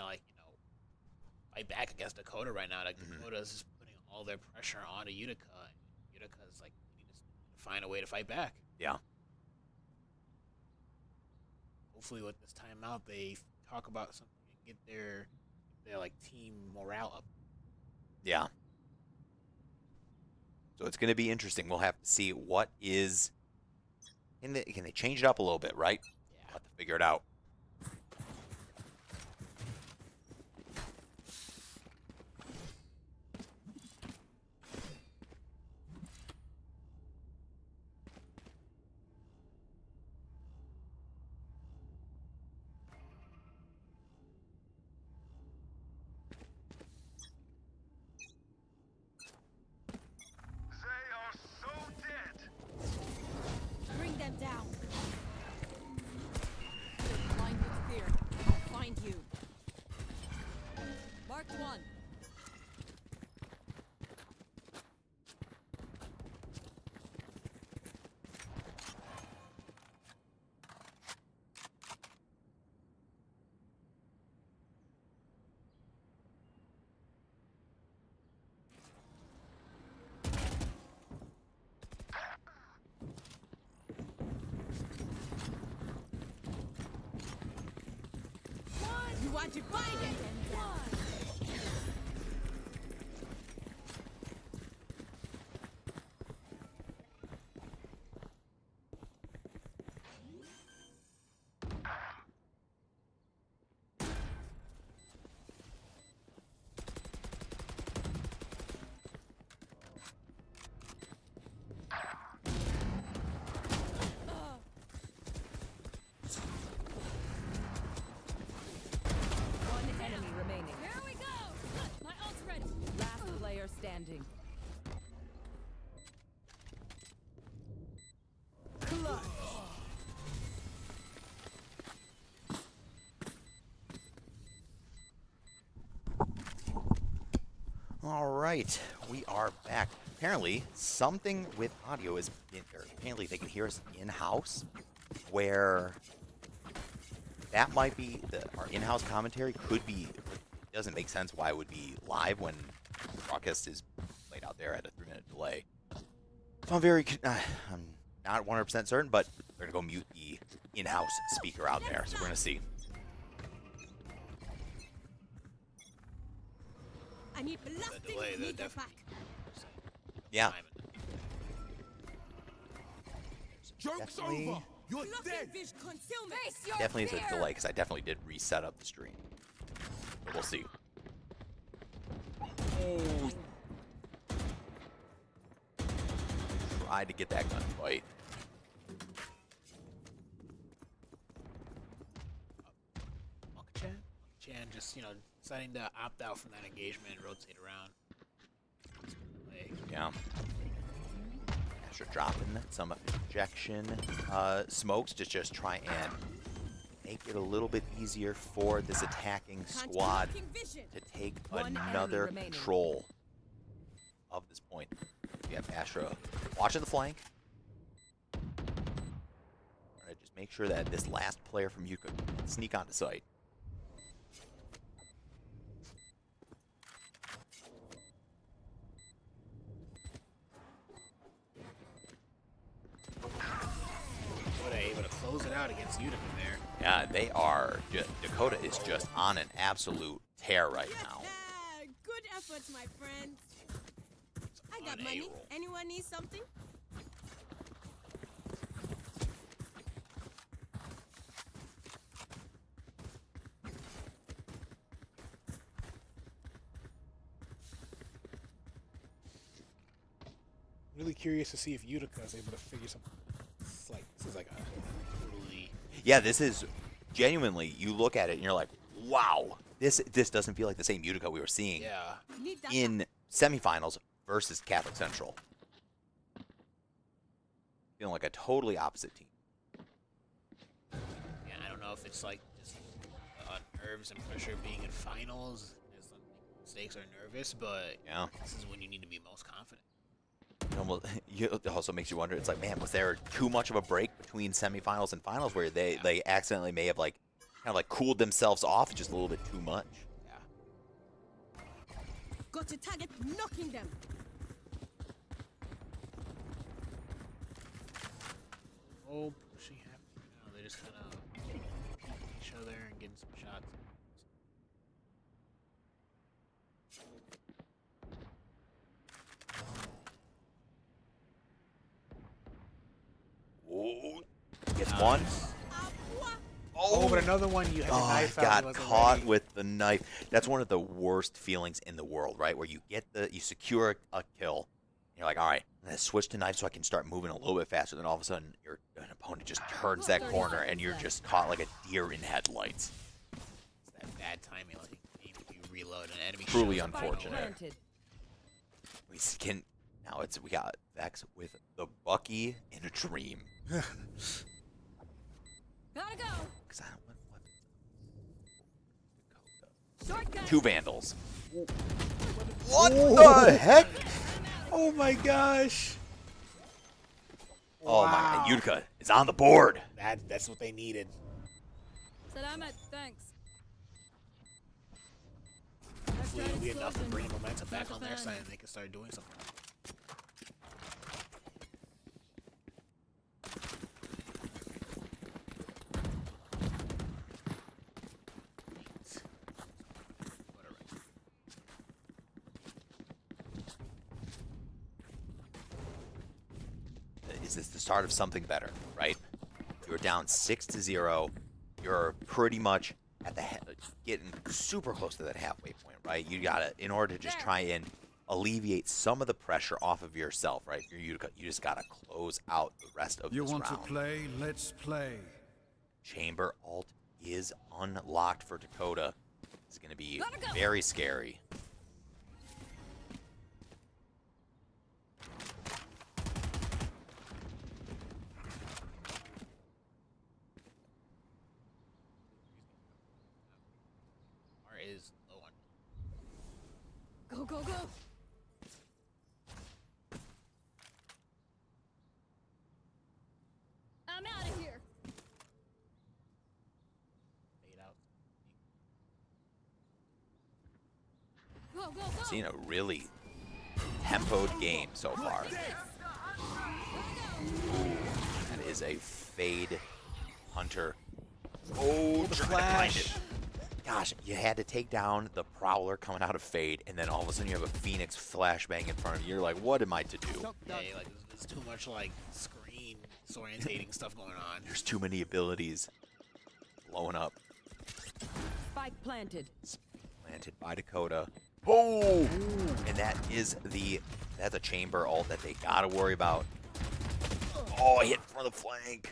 like fight back against Dakota right now. Like Dakota is just putting all their pressure onto Utica, and Utica is like they need to find a way to fight back. Yeah. Hopefully, with this timeout, they talk about something and get their like team morale up. Yeah. So it's going to be interesting. We'll have to see what is. Can they change it up a little bit, right? Yeah. We'll have to figure it out. Bring them down. You're blind with fear. I'll find you. Marked one. You want to find it? One enemy remaining. Here we go. My ult's ready. Last player standing. All right, we are back. Apparently, something with audio is, or apparently they can hear us in-house, where that might be, our in-house commentary could be, it doesn't make sense why it would be live when the broadcast is played out there at a 3-minute delay. So I'm not 100% certain, but they're gonna go mute the in-house speaker out there, so we're gonna see. I need blasting delay, they're meter definitely- back. Yeah. Joke's Definitely. over! You're Blocking dead! fish concealment. Face your Definitely is fear. a delay, because I definitely did reset up the stream. But we'll see. Tried to get that gunfight. Chan just deciding to opt out from that engagement and rotate around. Play. Yeah. After dropping some ejection smokes to just try and make it a little bit easier for this attacking squad Blocking vision. to take One enemy another remaining. control of this point. We have Astra watching the flank. Trying to just make sure that this last player from Yuka can sneak onto site. Dakota able to close it out against Utica there. Yeah, they are. Dakota is just on an absolute tear right now. Good efforts, my friends. I got On a money. roll. Anyone need something? really curious to see if Utica is able to figure something. This is like a totally. Yeah, this is genuinely. You look at it and you're like, wow, this doesn't feel like the same Utica we were seeing Yeah. in semifinals versus Catholic Central. Feeling like a totally opposite team. Yeah, I don't know if it's like just nerves and pressure being in finals. There's some mistakes or nervous, but Yeah. this is when you need to be most confident. It also makes you wonder. It's like, man, was there too much of a break between semifinals and finals where they accidentally may have like kind of like cooled themselves off just a little bit too much? Yeah. Got to target, knocking them. Oh, pushing happening now. They're just kind of peeking each other and getting some shots. Oh, gets one. Oh, but another one you had the Oh, knife out. got He wasn't caught ready. with the knife. That's one of the worst feelings in the world, right? Where you secure a kill. You're like, all right, I'm gonna switch to knife so I can start moving a little bit faster. Then all of a sudden, an opponent just turns that corner and you're just caught like a deer in headlights. It's that bad timing, like you reload an enemy. Truly shows up out of unfortunate. nowhere. Planted. We got Vex with the Bucky in a dream. Gotta go. Because I don't want weapons. Shortcut. Two Vandals. What the heck? Oh my gosh. Oh Wow. my! Utica is on the board. That's what they needed. Salamat, thanks. Hopefully it'll be enough to bring momentum back on their side and they can start doing something. Is this the start of something better, right? You're down 6-0. You're pretty much at the getting super close to that halfway point, right? You gotta, in order to just try and alleviate some of the pressure off of yourself, right? You just gotta close out the rest of You this want round. to play? Let's play. Chamber alt is unlocked for Dakota. It's gonna be Gotta go. very scary. R is low on. Go, go, go. I'm out of here. Fade out. Go, go, go. Seen a really tempoed game so far. That is a fade hunter. Oh, The trying to find flash. it. Gosh, you had to take down the Prowler coming out of fade, and then all of a sudden you have a Phoenix flashbang in front of you. You're like, what am I to do? Yeah, like there's too much like screen orientating stuff going on. There's too many abilities blowing up. Spike planted. Planted by Dakota. Oh! And that's a chamber ult that they gotta worry about. Oh, hit from the flank.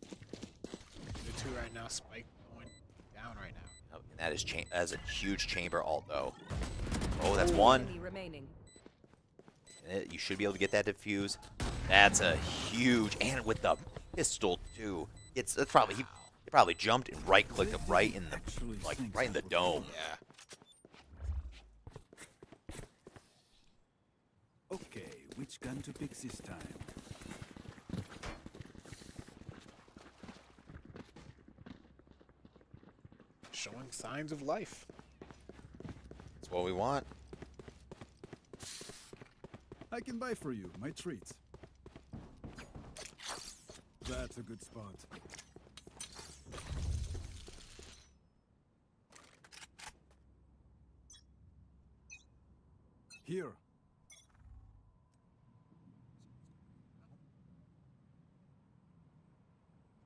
The two right now, Spike going down right now. Oh, and that is a huge chamber ult though. Oh, that's one. Enemy remaining. You should be able to get that diffuse. That's a huge, and with the pistol too. It's probably he probably jumped and right clicked him right in the dome. Yeah. Okay, which gun to pick this time? Showing signs of life. That's what we want. I can buy for you my treats. That's a good spot. Here.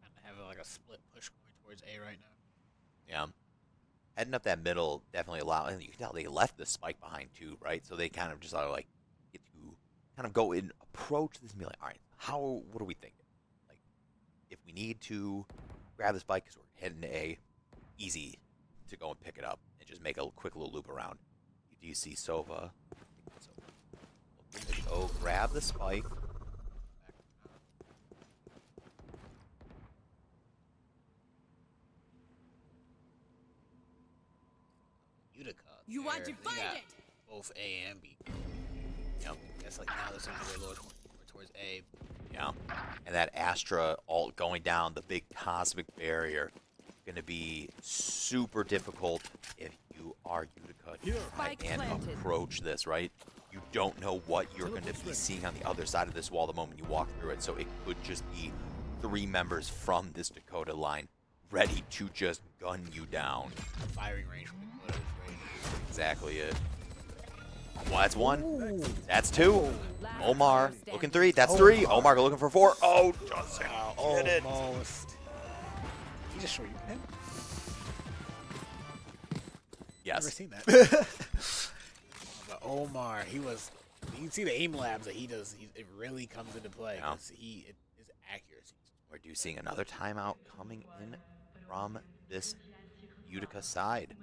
Kind of have like a split push going towards A right now. Yeah. Heading up that middle definitely and you can tell they left the spike behind too, right? So they kind of just like get to kind of go and approach this and be like, all right, what are we thinking? Like, if we need to grab this bike because we're heading to A, easy to go and pick it up and just make a quick little loop around. You do see Sova. Looking to go grab the spike. Utica. You want to they find got it? both A and B. Yep. That's like now there's something way lower towards A. Yeah. And that Astra ult going down, the big cosmic barrier, going to be super difficult if you are Utica to try Spike and planted. approach this, right? You don't know what you're going to be seeing on the other side of this wall the moment you walk through it, so it could just be 3 members from this Dakota line ready to just gun you down. Firing range from Dakota is great. Exactly it. Well, that's 1. That's 2. Last Omar player looking standing. 3. That's 3. Omar looking for 4. Oh, just hit it. Almost. He just showed you him. Yes. Never seen that. But Omar, he was. You can see the aim labs that he does. It really comes into play. Yeah. 'Cause his accuracy. We're due seeing another timeout coming in from this Utica side.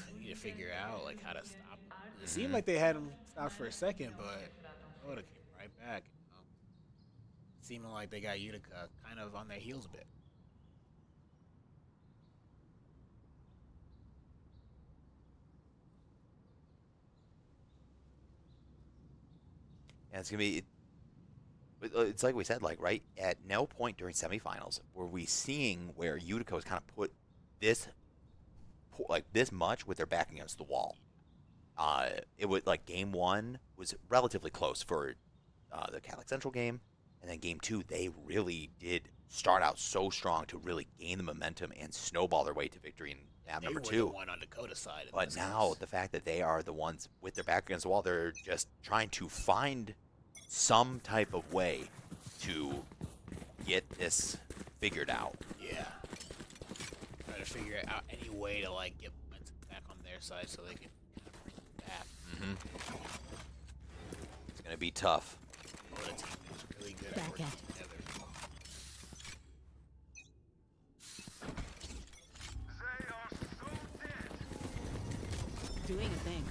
They need to figure out like how to stop him. It seemed like they had him stopped for a second, but Dakota came right back. You know? Seeming like they got Utica kind of on their heels a bit. And it's gonna be. It's like we said, like right at no point during semifinals were we seeing where Utica was kind of put this, like this much with their back against the wall. It was like game 1 was relatively close for the Catholic Central game, and then game 2 they really did start out so strong to really gain the momentum and snowball their way to victory in map number They 2. were the one on Dakota's side. in But this now case. the fact that they are the ones with their back against the wall, they're just trying to find some type of way to get this figured out. Yeah. Try to figure out any way to like get momentum back on their side so they can kind of bring it back. It's gonna be tough. Oh, the team is really good Back at working at. together. Doing a thing.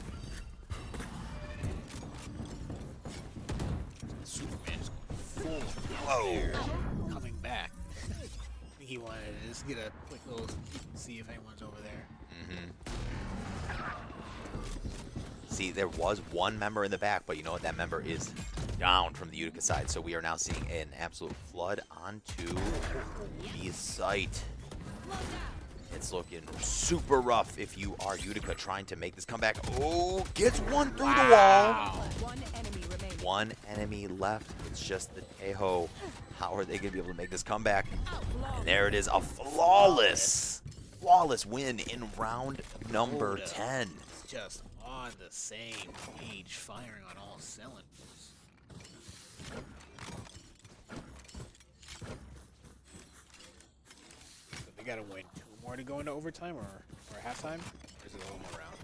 Superman is going full there, coming back. I think he wanted to just get a quick little see if anyone's over there. See, there was one member in the back, but you know what? That member is down from the Utica side. So we are now seeing an absolute flood onto the site. It's looking super rough if you are Utica trying to make this comeback. Oh, gets one through the wall. One enemy remaining. One enemy left. It's just the Tejo. How are they going to be able to make this comeback? And there it is, a flawless win in round number Dakota 10. is just on the same page, firing on all cylinders. So they gotta win 2 more to go into overtime or halftime? Or is it a little more round?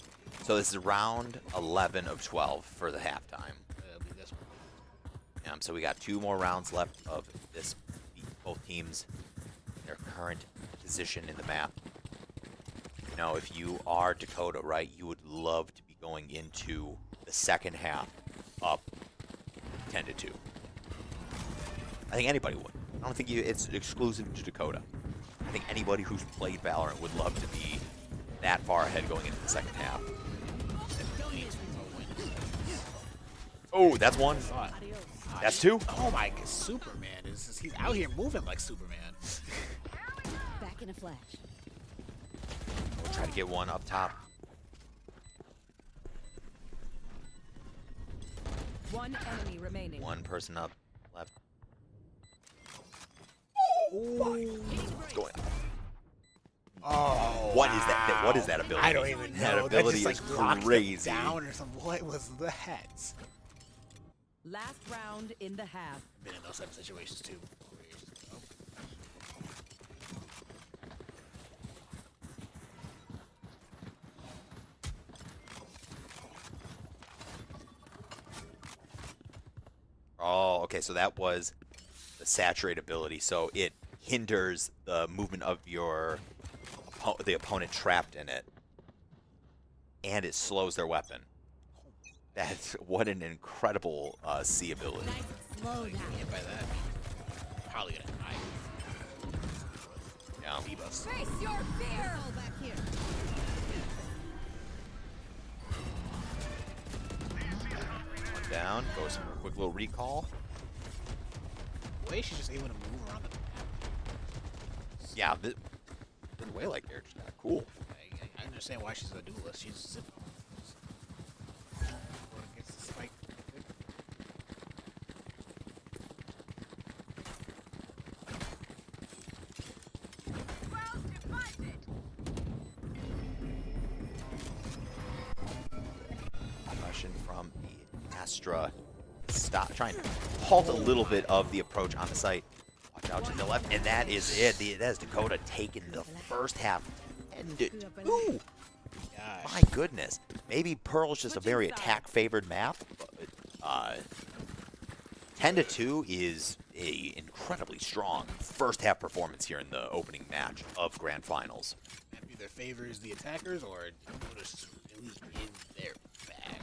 So this is round 11 of 12 for the halftime. It'll be this one. So we got 2 more rounds left of this. Both teams, their current position in the map. You know, if you are Dakota, right, you would love to be going into the second half up 10-2. I think anybody would. I don't think it's exclusive to Dakota. I think anybody who's played Valorant would love to be that far ahead going into the second half. Oh, that's 1. That's 2. Oh my god, Superman he's out here moving like Superman. Back in a flash. We'll try to get one up top. One enemy remaining. One person up left. What's going on? Oh, What is that? What is that ability? I don't even know. That ability just, is like, locked it crazy. down or something. What was that? Last round in the half. Been in those type of situations too. Oh, okay, so that was the saturate ability, so it hinders the movement of the opponent trapped in it, and it slows their weapon. That's what an incredible C ability. Nice slow Like, down. getting hit by that, probably gonna die. Yeah. Debuffs. Face your fear. All back here. One down, goes for a quick little recall. The way she's just able to move around the map. Yeah, the way like they're just kind of cool. I understand why she's a duelist. She's sitting on against the spike. Question from the Astra. Stop trying to halt a little bit of the approach on the site. Watch out to the left, and that is it. That is Dakota taking the first half. Ooh, Gosh. my goodness. Maybe Pearl's just a very attack-favored map. But, 10-2 is a incredibly strong first half performance here in the opening match of Grand Finals. Map either favors the attackers or just really in their bag.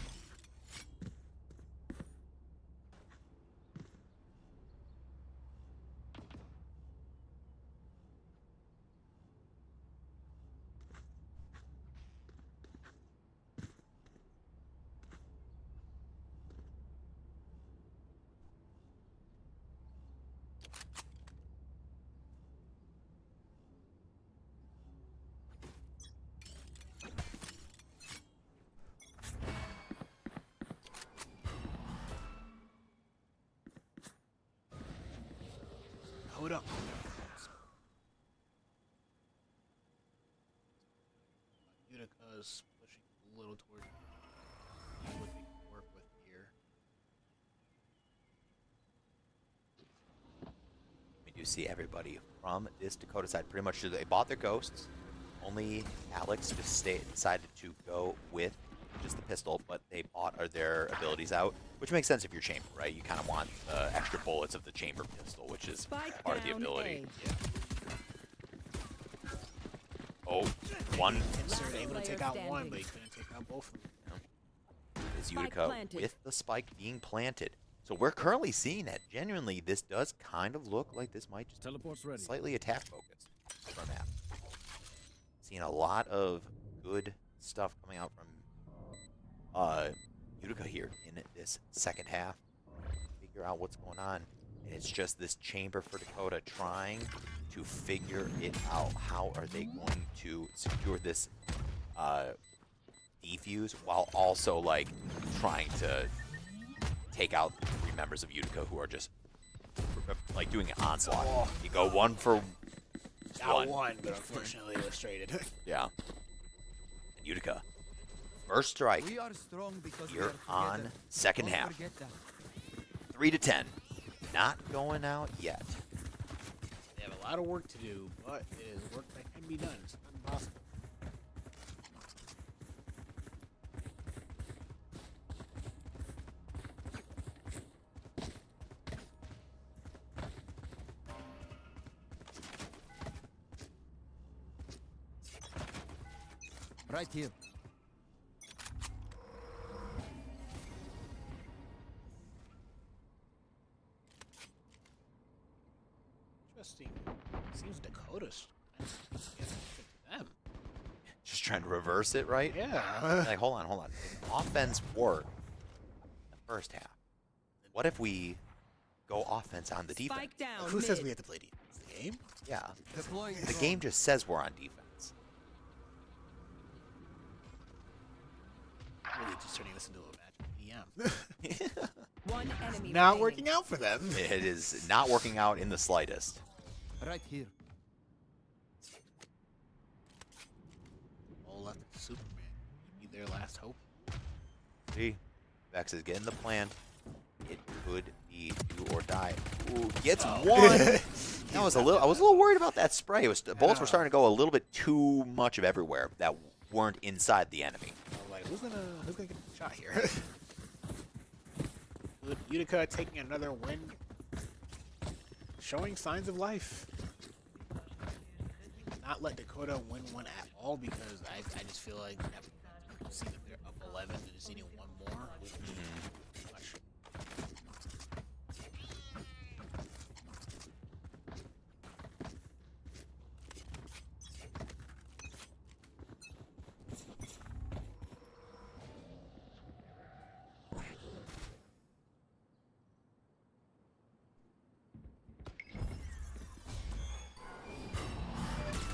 Hold up. Utica's pushing a little towards what they can work with here. We do see everybody from this Dakota side pretty much. They bought their ghosts. Only Alex just decided to go with just the pistol, but they bought their abilities out, which makes sense if you're chamber, right? You kind of want the extra bullets of the chamber pistol, which is Spike part of the down ability. A. Yeah. Oh, one Insert able to player take out one, standing. but he couldn't take out both of them. is Spike Utica planted. with the spike being planted. So we're currently seeing that genuinely this does kind of look like this might just Teleport's be ready. slightly attack focused for a map. Seeing a lot of good stuff coming out from Utica here in this second half. Figure out what's going on. And it's just this chamber for Dakota trying to figure it out. How are they going to secure this defuse while also like trying to take out three members of Utica who are just like doing an onslaught. You go one for Got one, but unfortunately illustrated. yeah. And Utica, first strike We are strong because we here are on together. second Don't half. forget that. 3-10. Not going out yet. They have a lot of work to do, but it is work that can be done. It's not impossible. Right here. Interesting. Seems Dakota's getting to them. Just trying to reverse it, right? Yeah. Like, hold on. Offense worked the first half. What if we go offense on the defense? Spike down. Who says mid. we have to play defense? The game? Yeah. Deploying The drone. game just says we're on defense. Really just turning this into a match. EM. One enemy Not remaining. working out for them. It is not working out in the slightest. Right here. All left of Superman. Be their last hope. See, Vex is getting the plan. It could be do or die. Ooh, gets one. That was I was a little worried about that spray. Bullets were starting to go a little bit too much of everywhere that weren't inside the enemy. I was like, who's gonna get the shot here? Utica taking another win, showing signs of life. Not let Dakota win one at all because I just feel like see that they're up 11 and just needing one more would be too much.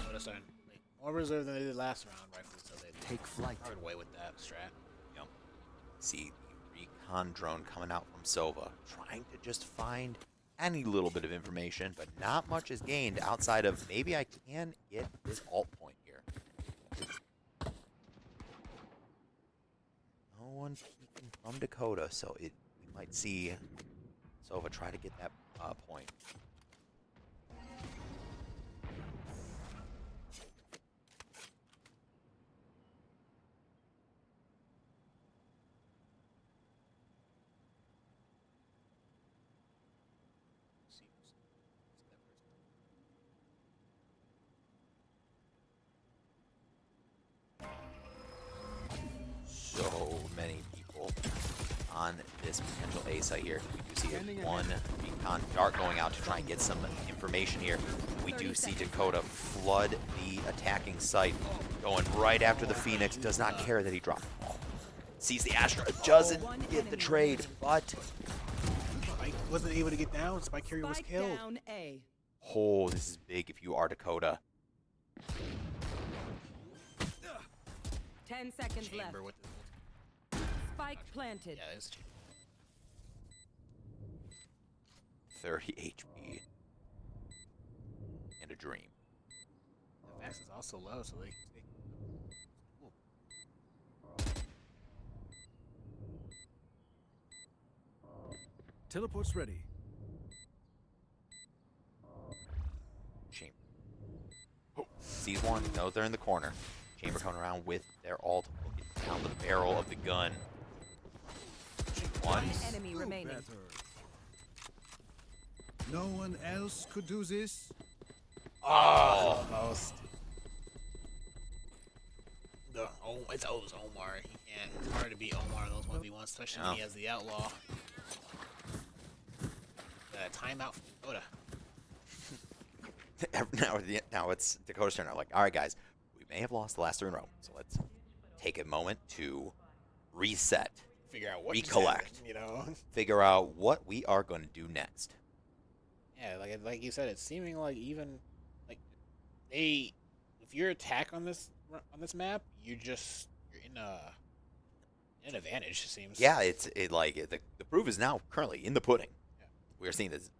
Dakota starting more reserved than they did last round, rightfully so. They Take flight. hard away with that strat. Yep. See the recon drone coming out from Sova, trying to just find any little bit of information, but not much is gained outside of maybe I can get this alt point here. No one peeking from Dakota, so we might see Sova try to get that point. So many people on this potential A site here. We do see one recon dart going out to try and get some information here. We do see Dakota flood the attacking site, going right after the Phoenix. Does not care that he dropped the ball. Sees the Astra, doesn't get the trade, but Spike wasn't able to get down. Spike carrier was Spike killed. down A. oh, this is big if you are Dakota. 10 seconds left. Chamber with the Spike planted. yeah, there's a chamber. 30 HP. And a dream. The max is also low, so they can take. Teleport's ready. Chamber. Oh, sees one, knows they're in the corner. Chamber coming around with their ult, looking down the barrel of the gun. One Once. enemy remaining. Better. No one else could do this? Oh, almost. It's Omar. He can't. It's hard to beat Omar in those 1v1s, especially when he has the outlaw. Timeout for Dakota. Now it's Dakota's turn. I'm like, all right, guys, we may have lost the last 3 in a row, so let's take a moment to reset, Figure out what just recollect, happened, you know. figure out what we are going to do next. Yeah, like you said, it's seeming like even like if you're attack on this map, you're in an advantage. It seems. Yeah, the proof is now currently in the pudding. Yeah. We are seeing this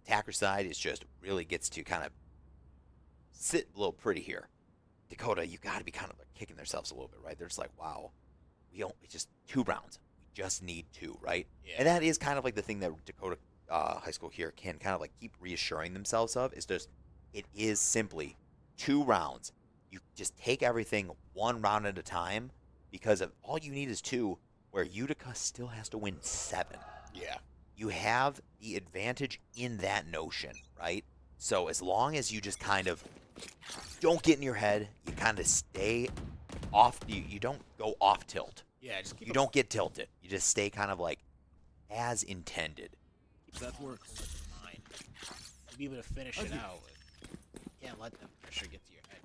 attacker side is just really gets to kind of sit a little pretty here. Dakota, you got to be kind of like kicking themselves a little bit, right? They're just like, wow, we just 2 rounds. We just need 2, right? Yeah. And that is kind of like the thing that Dakota High School here can kind of like keep reassuring themselves of is just it is simply 2 rounds. You just take everything 1 round at a time because of all you need is 2, where Utica still has to win 7. Yeah. You have the advantage in that notion, right? So as long as you just kind of don't get in your head, you kind of stay off. You don't go off tilt. Yeah. Just keep You don't get tilted. You just stay kind of like as intended. That works. in mind. To be able to finish it out, you can't let them pressure get to your head.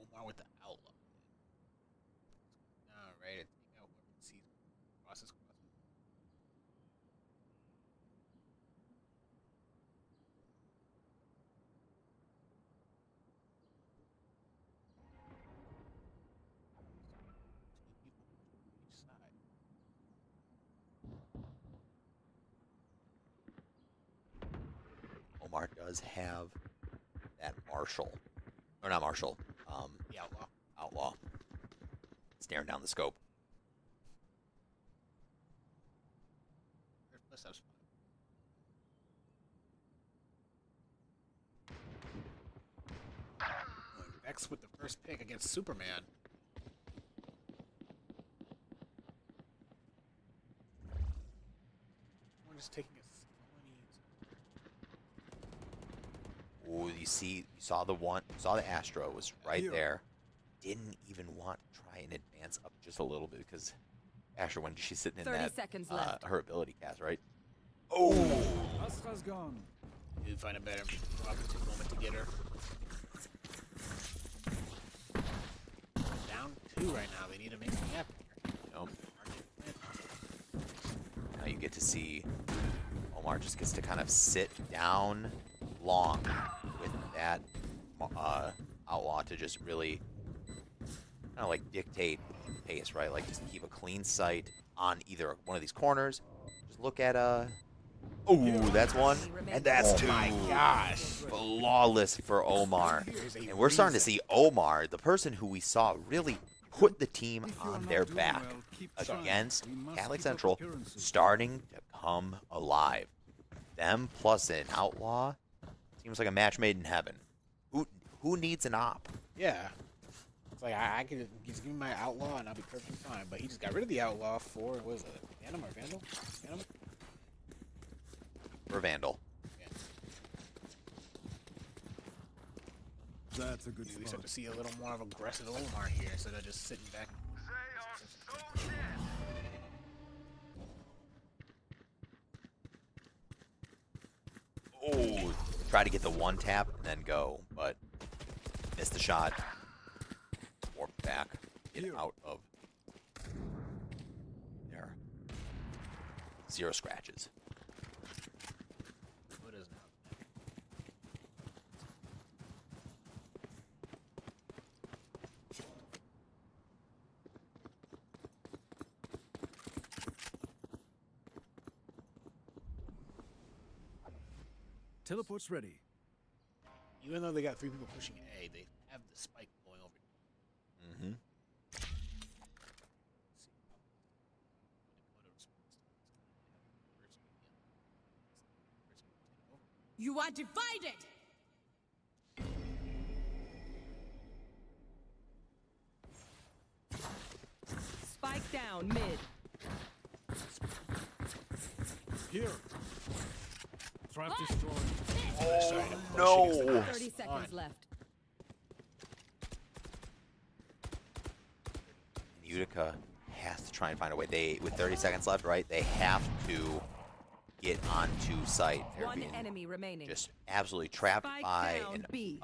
Omar with the outlaw. Alright, take out whoever sees crosses. Each side. Omar does have that Marshall, or not Marshall, The outlaw. Outlaw, staring down the scope. Let's have Rex with the first pick against Superman. We're just taking it slow and easy. Ooh, you saw the Astro was right Here. there. Didn't even want to try and advance up just a little bit because Astro, when she's sitting in 30 that seconds left. her ability cast, right? Oh, Astra's gone. You'd find a better opportune moment to get her. Down 2 right now. They need to make something happen here. Nope. Now you get to see Omar just gets to kind of sit down long with that outlaw to just really kind of like dictate pace, right? Like just keep a clean sight on either one of these corners. Just look at oh, that's one, and that's two. Oh my gosh. Flawless for Omar. Here's a And we're starting to reason. see Omar, the person who we saw really put the team If you're on not their doing back well, keep trying. against We must Catholic keep up Central, appearances. starting to come alive. Them plus an outlaw seems like a match made in heaven. Who needs an op? Yeah. It's like, I could just give me my outlaw and I'll be perfectly fine. But he just got rid of the outlaw for, what is it, Phantom or Vandal? Phantom? For Vandal. That's a good We start spot. to see a little more of aggressive Omar here instead of just sitting back. Oh, try to get the one tap and then go, but missed the shot. Warp back, get Here. out of there. 0 scratches. What is now? Teleport's ready. Even though they got 3 people pushing A, they have the spike going over. Mm-hmm. You are divided! Spike down mid. Here. Trap destroyed. No! 30 seconds left. Utica has to try and find a way. With 30 seconds left, right? They have to get onto site. They're One being enemy remaining. just absolutely trapped Spike by down B.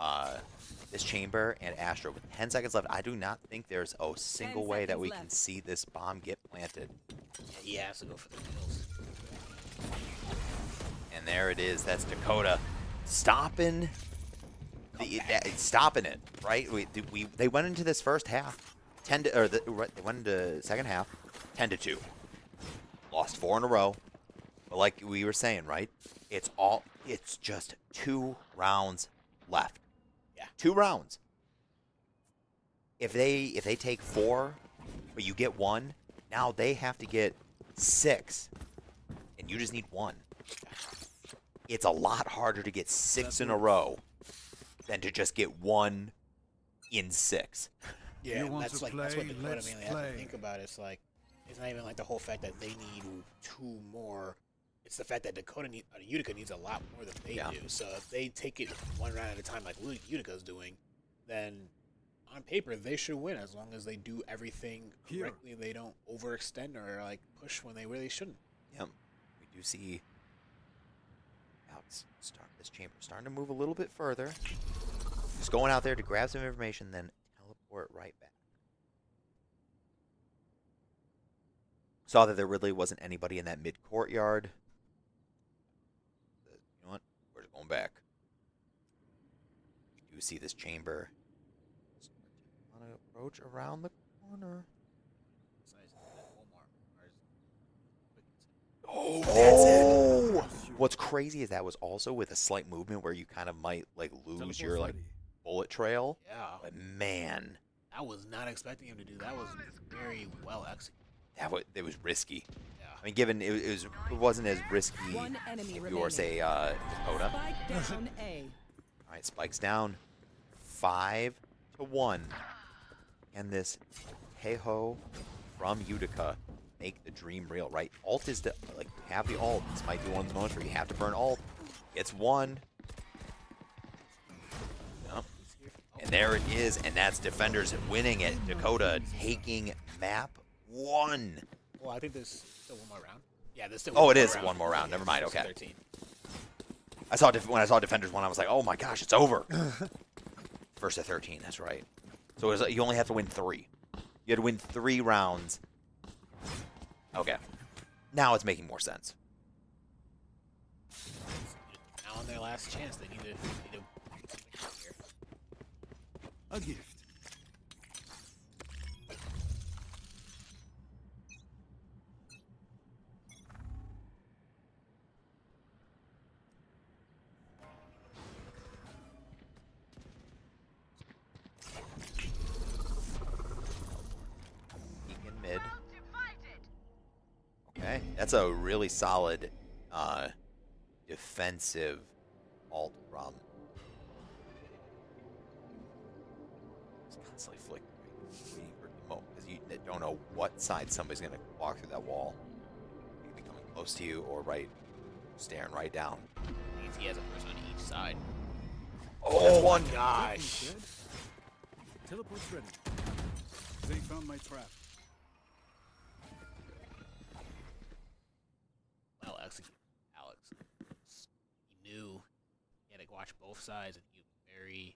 this chamber and Astro. With 10 seconds left, I do not think there's a single way that seconds we left. can see this bomb get planted. He has to go for the kills. And there it is. That's Dakota stopping stopping it, right? They went into this first half 10 to, or they went into second half 10-2. Lost 4 in a row. But like we were saying, right? It's just 2 rounds left. Yeah. 2 rounds. If they take 4, but you get 1, now they have to get 6, and you just need 1. It's a lot harder to get 6 in a row than to just get 1 in 6. Yeah, You and want that's to like that's what play? Dakota Let's mainly has to play. think about. It's like it's not even like the whole fact that they need 2 more. It's the fact that Utica needs a lot more than they Yeah. do. So if they take it 1 round at a time like Utica's doing, then on paper they should win as long as they do everything Here. correctly and they don't overextend or like push when they really shouldn't. Yep. We do see this chamber starting to move a little bit further. Just going out there to grab some information, then teleport right back. Saw that there really wasn't anybody in that mid courtyard. You know what? We're just going back. You see this chamber. Want to approach around the corner. Besides that, Omar is Oh, that's it. What's crazy is that was also with a slight movement where you kind of might like lose Teleport's your like ready. bullet trail. yeah. But man, I was not expecting him to do that. That was very well executed. it was risky. Yeah. I mean, given it wasn't as risky One enemy if you were remaining. say Dakota. Spike down A. All right, spikes down. 5 2-1. And this Heiho from Utica make the dream real, right? Ult is the, like, have the ult. This might be one of the moments where you have to burn ult. It's one. Yep. And there it is, and that's Defenders winning it. Dakota taking map 1. Well, I think there's still one more round. Yeah, there's still Oh, one it more is round. one more round. Never mind. It's Okay. 13. When I saw Defenders 1, I was like, oh my gosh, it's over. First to 13, that's right. So it was, you only have to win 3. You had to win 3 rounds. Okay. Now it's making more sense. Now on their last chance, they need to here. A gift. Peek in mid. Okay, that's a really solid defensive ult from. Just constantly flickering, waiting for the moment because you don't know what side somebody's gonna walk through that wall. They could be coming close to you or right, staring right down. Means he has a person on each side. Oh, that's one. Gosh. Dead. Teleport's ready. They found my trap. Well executed, Alex. He knew he had to watch both sides, and he was very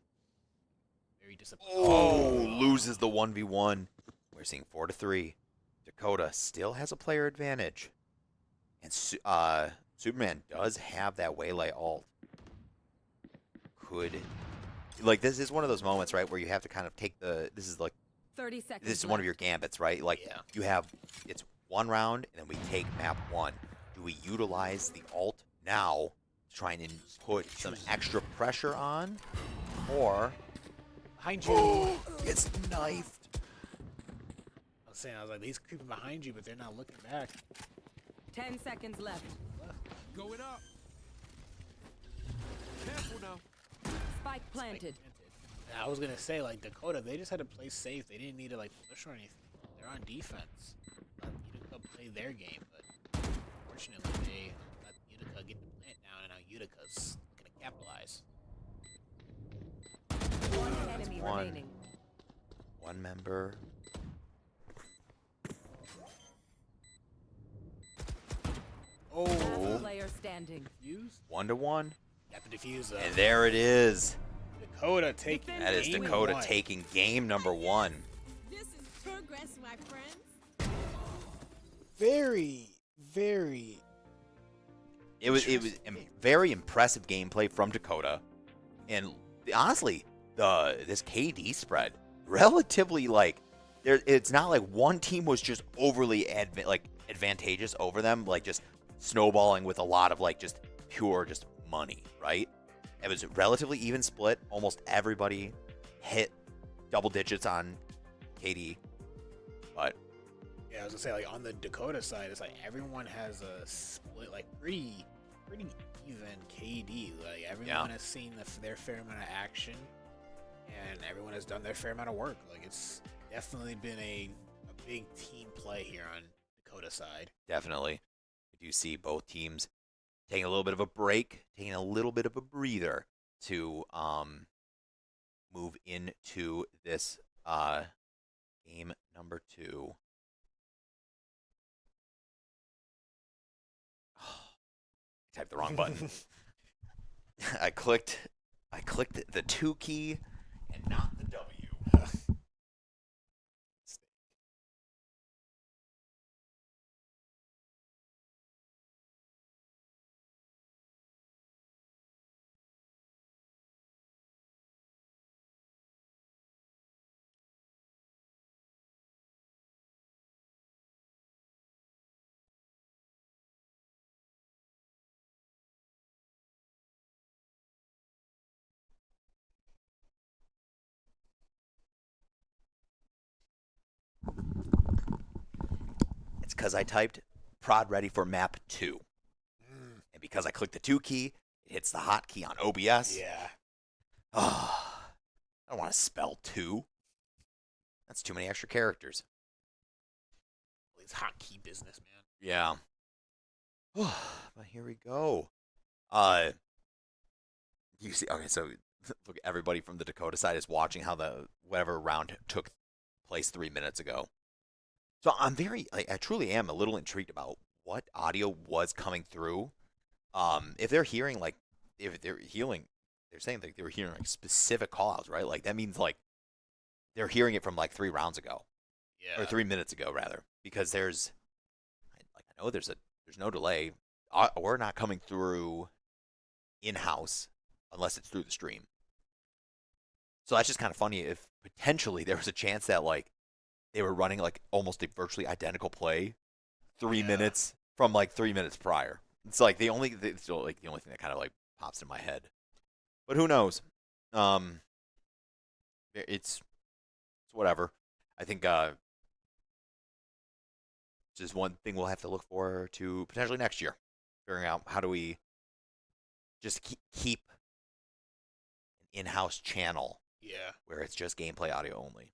disappointed. Oh, loses the 1v1. We're seeing 4-3. Dakota still has a player advantage. And Superman does have that Waylay ult. Like, this is one of those moments, right, where you have to kind of take this is 30 seconds. this is one of your gambits, right? Like, Yeah. you have, it's one round, and then we take map 1. Do we utilize the ult now to try and put some extra pressure on? Or Behind you. it's knifed. I was saying, he's creeping behind you, but they're not looking back. 10 seconds left. Going up. Careful now. Spike planted. And I was gonna say, like, Dakota, they just had to play safe. They didn't need to like push or anything. They're on defense. Let Utica play their game, but unfortunately they let Utica get the plant down, and now Utica's looking to capitalize. One enemy one. remaining. One member. Last player standing. Fuse? 1-1. Got the defuse though. And there it is. Dakota taking That is game Dakota one. taking game number 1. This is progress, my friends. very It was very impressive gameplay from Dakota, and honestly, this KD spread relatively it's not like one team was just overly advantageous over them, like just snowballing with a lot of just pure money, right? It was relatively even split. Almost everybody hit double digits on KD, but Yeah, I was gonna say, like, on the Dakota side, it's like everyone has a split, like pretty even KD. Like everyone has seen their fair amount of action, and everyone has done their fair amount of work. Like it's definitely been a big team play here on Dakota side. definitely, we do see both teams taking a little bit of a break, taking a little bit of a breather to move into this game number 2. I typed the wrong button. I clicked the 2 key and not the W. It's because I typed prod ready for map 2. And because I clicked the 2 key, it hits the hotkey on OBS. Yeah. Ah, I don't want to spell 2. That's too many extra characters. It's hotkey business, man. Yeah. But here we go. You see, okay, so look, everybody from the Dakota side is watching how the whatever round took place 3 minutes ago. So I'm I truly am a little intrigued about what audio was coming through. If they're hearing like, if they're hearing, they're saying like they were hearing like specific callouts, right? Like that means like they're hearing it from like 3 rounds ago or Yeah. 3 minutes ago rather, because I know there's no delay. We're not coming through in house unless it's through the stream. So that's just kind of funny if potentially there was a chance that like they were running like almost a virtually identical play 3 minutes from like 3 minutes prior. It's like it's still like the only thing that kind of like pops in my head. But who knows? It's whatever. I think just one thing we'll have to look for to potentially next year, figuring out how do we just keep an in-house channel Yeah. where it's just gameplay audio only.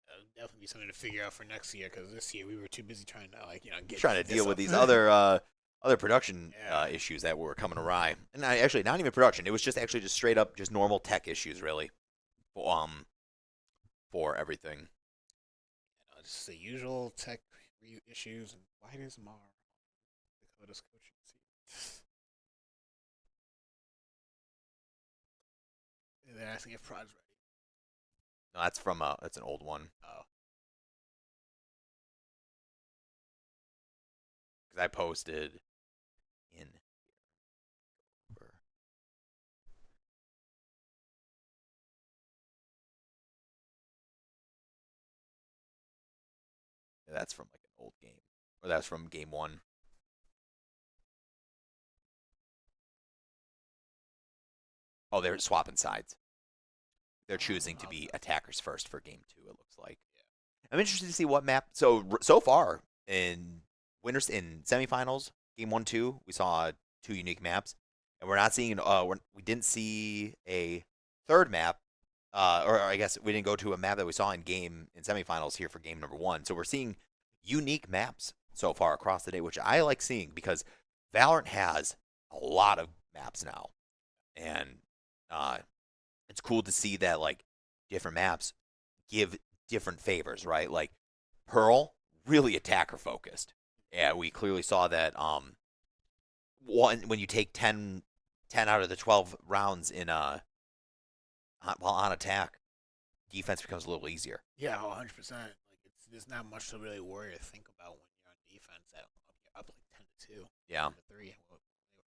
That'll definitely be something to figure out for next year, because this year we were too busy trying to get Trying to this deal with up. these other production Yeah. issues that were coming awry, and actually not even production. It was just actually just straight up just normal tech issues, really, for everything. Just the usual tech issues. And why does Mar Dakota's coaching seat? They're asking if Prod's ready. No, that's an old one Oh. because I posted in. That's from like an old game, or that's from game 1. Oh, they're swapping sides. They're choosing to be attackers first for game 2. It looks like. I'm interested to see what map. So far in winners in semifinals, game 1, 2, we saw 2 unique maps, and we're not seeing. We didn't see a third map, or I guess we didn't go to a map that we saw in semifinals here for game number 1. So we're seeing unique maps so far across the day, which I like seeing because Valorant has a lot of maps now, and it's cool to see that like different maps give different favors, right? Like Pearl, really attacker focused. Yeah, we clearly saw that when you take 10 out of the 12 rounds in while on attack, defense becomes a little easier. Yeah, 100%. Like there's not much to really worry or think about when you're on defense. You're up like 10-2. Yeah. 3.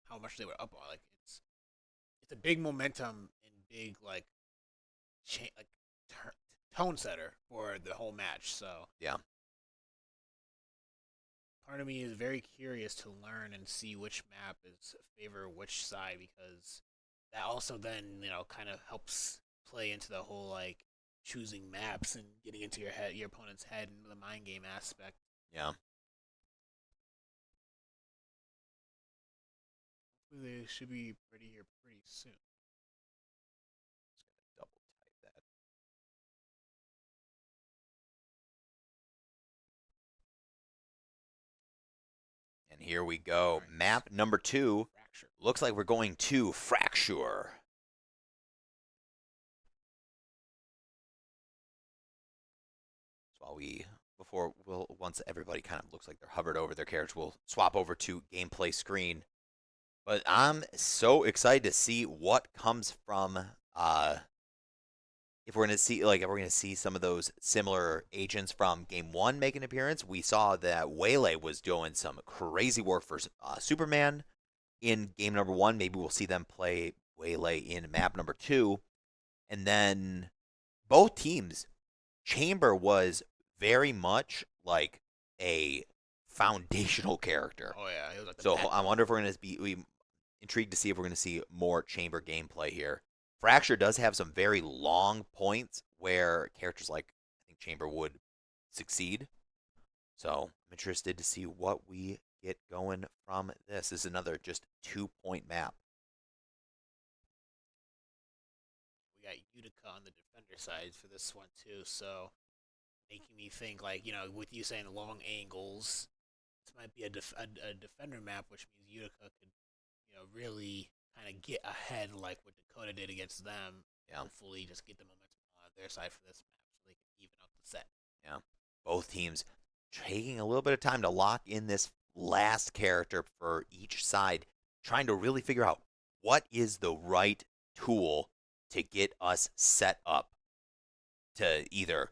How much they were up on. Like it's a big momentum and big tone setter for the whole match. So Yeah. part of me is very curious to learn and see which map is favor which side, because that also then kind of helps play into the whole like choosing maps and getting into your opponent's head, and the mind game aspect. Yeah. They should be ready here pretty soon. Just gonna double type that. And here we go. Right. Map number 2. Fracture. Looks like we're going to Fracture. So once everybody kind of looks like they're hovered over their character, we'll swap over to gameplay screen. But I'm so excited to see what comes from if we're gonna see some of those similar agents from game 1 make an appearance. We saw that Waylay was doing some crazy work for Superman in game number 1. Maybe we'll see them play Waylay in map number 2. And then both teams, Chamber was very much like a foundational character. Oh yeah, it was like So I wonder if we're going to be intrigued to see if we're going to see more Chamber gameplay here. Fracture does have some very long points where characters like I think Chamber would succeed. So I'm interested to see what we get going from this. This is another just 2-point map. we got Utica on the defender side for this one too. So making me think like with you saying long angles, this might be a defender map, which means Utica could really kind of get ahead like what Dakota did against them. Yeah. Hopefully, just get the momentum on their side for this map so they can even out the set. Yeah. Both teams taking a little bit of time to lock in this last character for each side, trying to really figure out what is the right tool to get us set up to either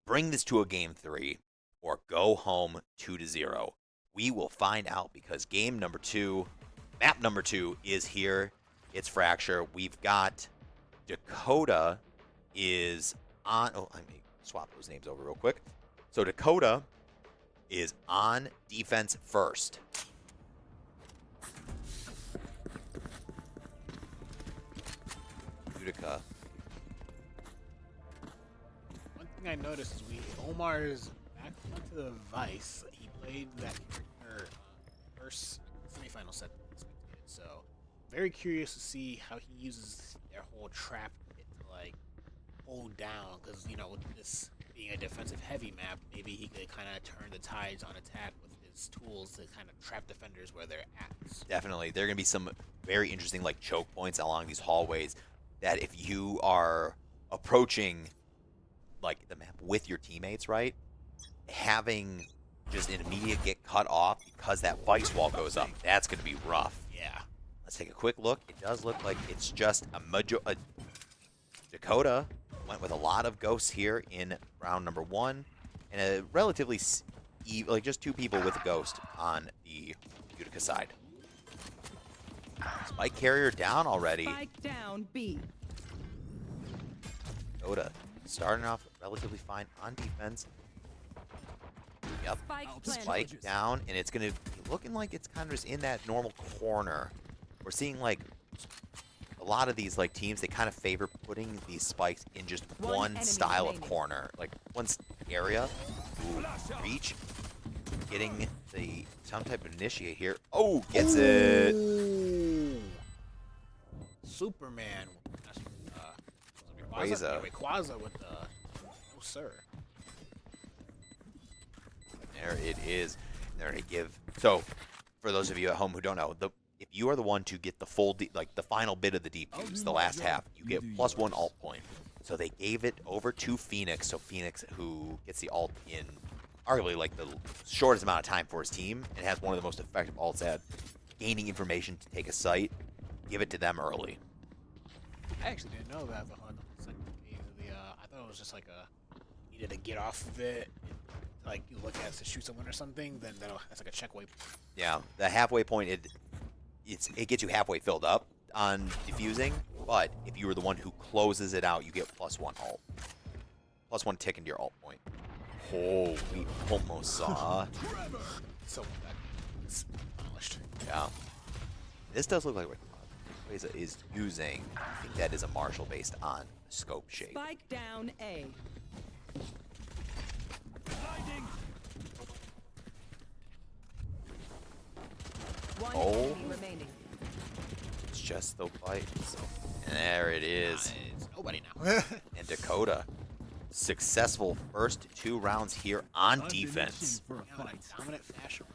bring this to a game 3 or go home 2-0. We will find out because game number 2, map number 2 is here. It's Fracture. We've got Dakota is on. Oh, let me swap those names over real quick. So Dakota is on defense first. Utica. One thing I noticed is Omar's back onto the Vice. He played that character first semifinal set that we expected. So very curious to see how he uses their whole trap kit to like hold down. Because with this being a defensive heavy map, maybe he could kind of turn the tides on attack with his tools to kind of trap defenders where they're at. Definitely. There are going to be some very interesting like choke points along these hallways that if you are approaching like the map with your teammates, right? Having just an immediate get cut off because that vice wall goes up. That's going to be rough. Yeah. Let's take a quick look. It does look like it's just a Dakota went with a lot of ghosts here in round number 1, and a relatively like just 2 people with a ghost on the Utica side. Spike carrier down already. Spike down B. Dakota starting off relatively fine on defense. Yep. Spike Spike down, and it's going to be looking like it's kind of just in that normal corner. We're seeing like a lot of these like teams, they kind of favor putting these spikes in just one style of corner, like one area. Ooh, reach, getting some type of initiate here. Oh, gets it. Superman. Quasar. Quasar with the no sir. There it is. There to give. So, for those of you at home who don't know, if you are the one to get the full, the final bit of the defuse, the last half, you get +1 alt point. So they gave it over to Phoenix. So Phoenix, who gets the alt in arguably like the shortest amount of time for his team, and has one of the most effective alts at gaining information to take a site, give it to them early. I actually didn't know that the second phase of the. I thought it was just like needed to get off of it. Like you look at it to shoot someone or something, then that's like a check waypoint. Yeah, the halfway point, it gets you halfway filled up on defusing, but if you were the one who closes it out, you get +1 alt. +1 tick into your alt point. Oh, we almost saw. So it's polished. Yeah. This does look like what Quasar is using. I think that is a Marshall based on the scope shape. Spike down A. One enemy remaining. It's just the fight. And there it is. It's nobody now. And Dakota, successful first 2 rounds here on defense. For a In a fight. dominant fashion.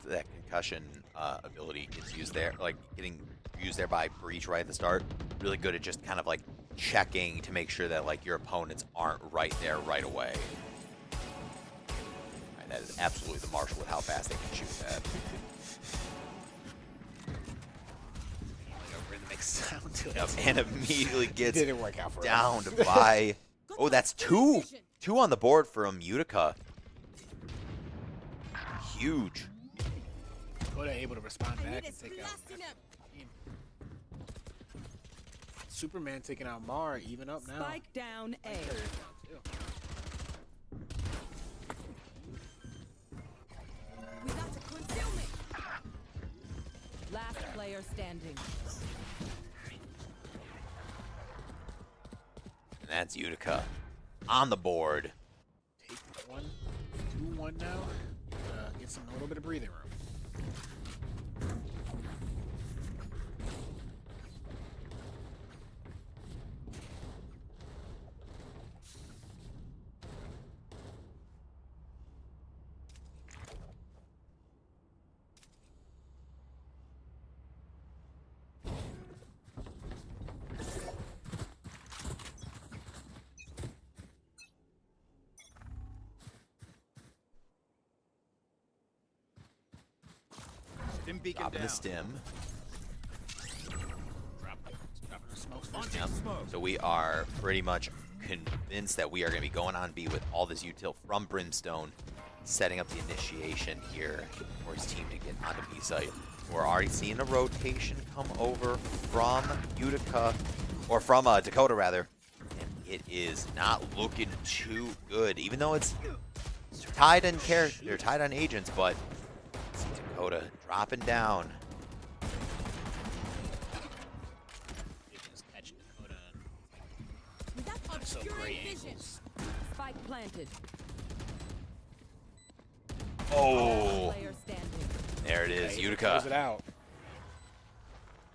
That concussion ability gets used there, like getting used there by Breach right at the start. Really good at just kind of like checking to make sure that like your opponents aren't right there right away. Right, that is absolutely the Marshall with how fast they can shoot that. Like a rhythmic sound to it. Yep, and immediately gets Didn't work out for him. downed by. Oh, that's two on the board from Utica. Huge. Dakota able to respond I back need and a take out. blasting up. Superman taking out Mar, even up now. Spike down A. Carrier's down, too. We got to concealment. Last player standing. And that's Utica on the board. Take 1-2-1 now. Get a little bit of breathing room. Stim beacon Dropping down. the stim. Dropping the smoke. Yep. So we are pretty much convinced that we are going to be going on B with all this util from Brimstone, setting up the initiation here for his team to get onto B site. We're already seeing a rotation come over from Utica, or from Dakota rather, and it is not looking too good. Even though it's tied on character, they're tied on agents, but see Dakota dropping down. Just catching Dakota. We got Not so obscuring great vision. angles. Spike planted. Oh, Player standing. there it is, Okay, Utica. close it out.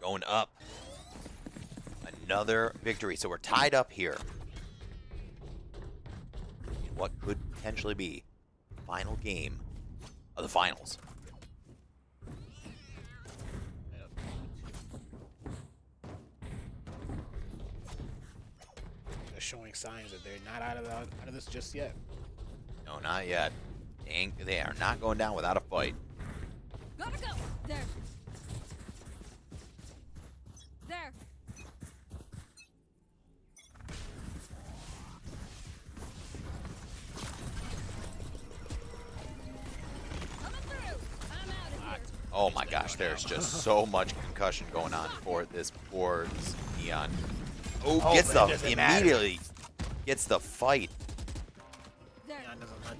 Going up. Another victory. So we're tied up here. In what could potentially be the final game of the finals. They're showing signs that they're not out of this just yet. No, not yet. They are not going down without a fight. Gotta go. There. There. Coming through. I'm out of here. Oh my gosh, there's just so much concussion going on for this poor Neon. Oh, Oh, gets but it the doesn't matter. immediately gets the fight. There. Neon doesn't let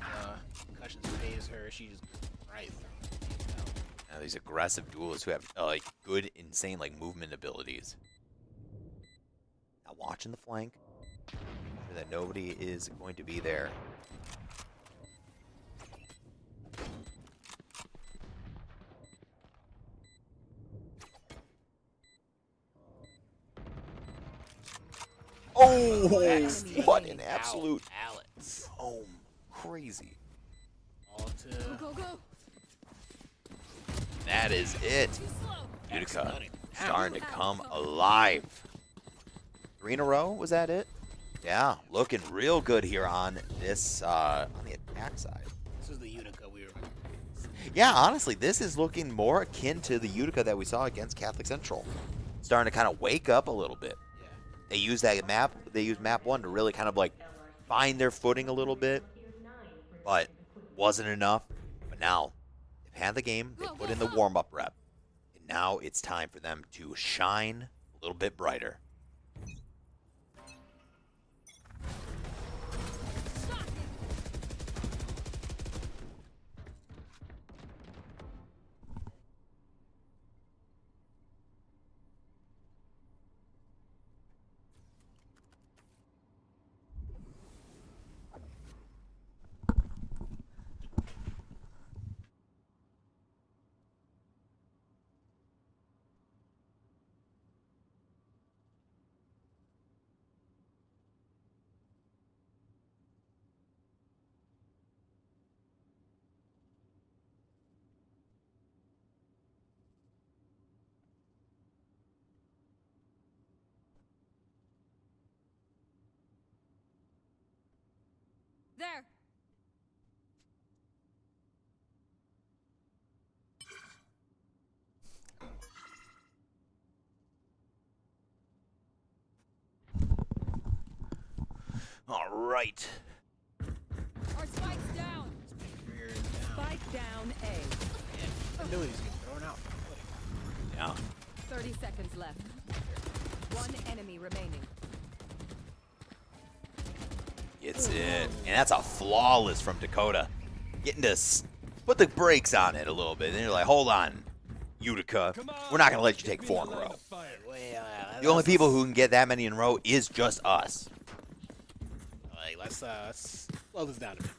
concussions phase her. She just right through. Now these aggressive duelists who have like good, insane like movement abilities. Now watching the flank, sure that nobody is going to be there. Oh, what an absolute Alex. boom! Crazy. All to Go, go. That is it. Too slow. Utica Excellent. starting to come alive. 3 in a row, was that it? Yeah, looking real good here on this on the attack side. This is the Utica we were. Yeah, honestly, this is looking more akin to the Utica that we saw against Catholic Central. Starting to kind of wake up a little bit. Yeah. They use that map. They use map 1 to really kind of like find their footing a little bit, but wasn't enough. But now they've had the game. They put in the warm-up rep, and now it's time for them to shine a little bit brighter. There. All right. Our spike's down. Career is down. Spike down A. Abilities get thrown out. Yeah. 30 seconds left. One enemy remaining. Gets it. And that's a flawless from Dakota. Getting to put the brakes on it a little bit. And you're like, hold on, Utica. We're not going to let you take 4 in a row. The only people who can get that many in a row is just us. Like, let's slow this down a bit.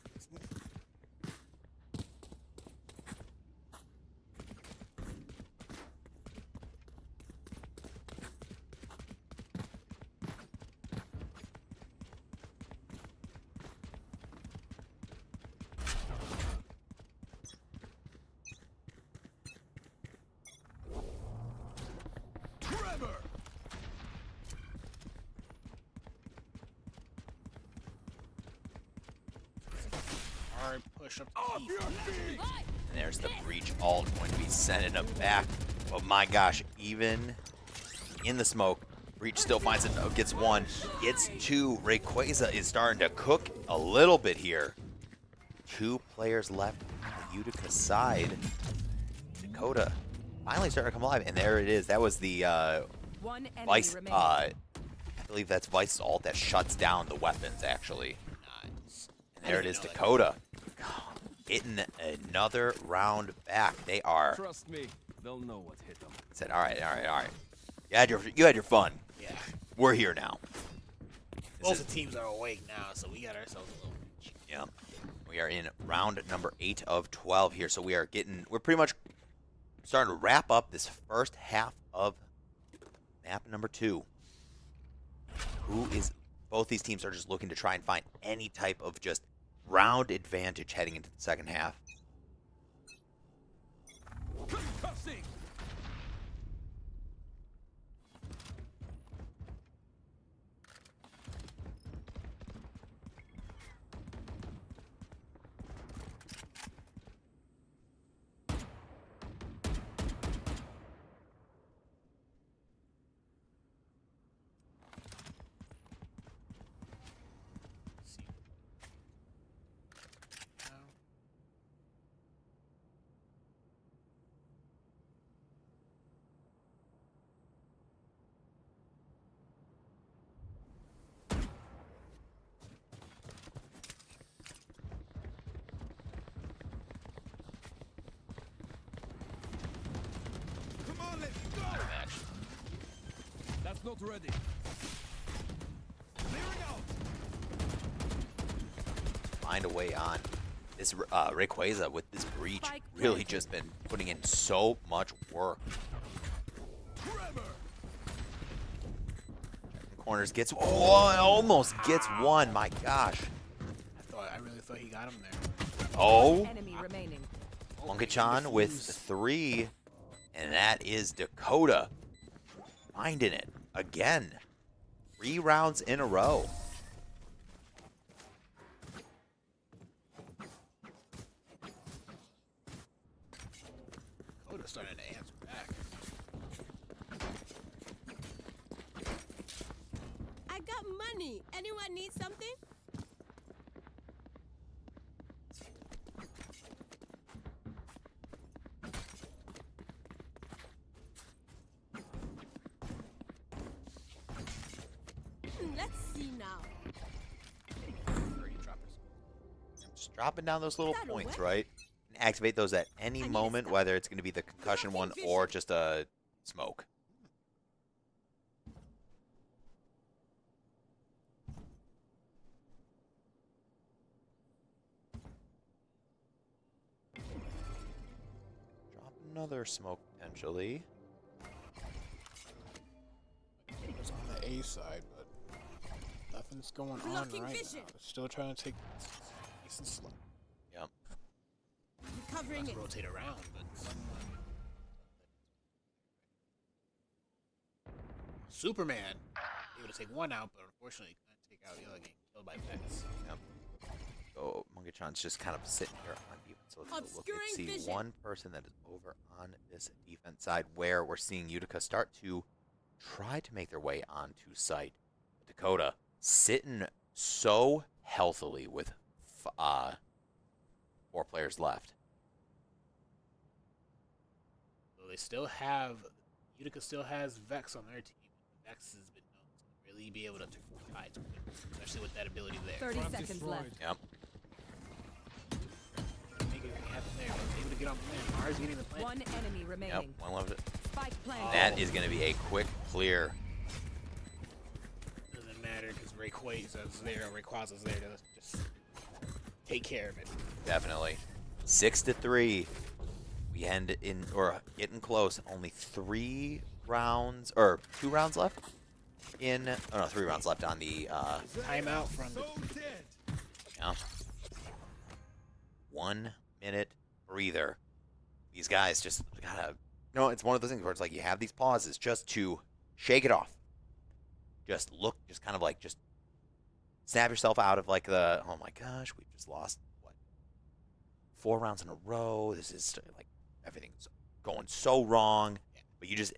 Hard push up to the And there's the breach ult going to be sending him back. But my gosh, even in the smoke, breach still finds it. Gets 1, gets 2. Rayquaza is starting to cook a little bit here. 2 players left on the Utica side. Dakota finally starting to come alive, and there it is. That was the One enemy Vice. remaining. I believe that's Vice's ult that shuts down the weapons, actually. nice. And there it is, Dakota. Getting another round back. They are Trust me, they'll know what hit them. said, all right. You had your fun. Yeah. We're here now. Both the teams are awake now, so we got ourselves a little bitch. Yeah. We are in round number 8 of 12 here, so we're pretty much starting to wrap up this first half of map number 2. Both these teams are just looking to try and find any type of just round advantage heading into the second half. Concussing! Come on, let's go! That's not ready. Clearing out! Find a way on. This Rayquaza with this breach really just been putting in so much work. Corners gets 1, almost gets 1. My gosh. I really thought he got him there. Oh, Enemy remaining. Monkey-chan with 3, and that is Dakota finding it again. 3 rounds in a row. Coda's starting to answer back. I got money. Anyone need something? Let's see now. Just dropping down those little Is that a points, what? right? And activate those at any need a moment, stop. whether it's going to be the concussion one Blocking or vision. just a smoke. Drop another smoke potentially. It's on the A side, but nothing's going on Blocking right vision. now. They're still trying to take nice and slow. Yep. Recovering Let's it. rotate around, but Superman able to take 1 out, but unfortunately couldn't take out the other, getting killed by Vex. Yep. So Monkey-chan's just kind of sitting here on defense. So let's go look and Obscuring see vision. one person that is over on this defense side where we're seeing Utica start to try to make their way onto site. Dakota sitting so healthily with 4 players left. So they still have Utica still has Vex on their team. Vex has been known to really be able to turn the tides quick, especially with that ability there. 30 Trap seconds destroyed. left. Yep. Make anything happen there, but able to get on plan. Mars getting the plan. One enemy Yep. remaining. One left. Spike planted. That is going to be a quick clear. Doesn't matter because Rayquaza's there, Rayquaza's there to just take care of it. Definitely. 6-3. We end in, or getting close. Only 3 rounds, or 2 rounds left in, oh no, 3 rounds left on the, Timeout from the yeah. 1 minute breather. These guys just gotta, it's one of those things where it's like you have these pauses just to shake it off. Just look, just kind of like, just snap yourself out of like the, oh my gosh, we've just lost, what, 4 rounds in a row. This is like, everything's going so wrong. But you just,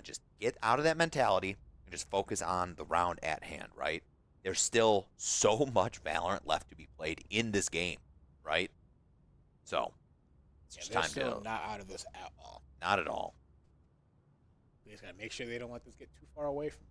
just get out of that mentality and just focus on the round at hand, right? There's still so much Valorant left to be played in this game, right? So, it's just they're time still to, not out of this at all. not at all. They just gotta make sure they don't let this get too far away from.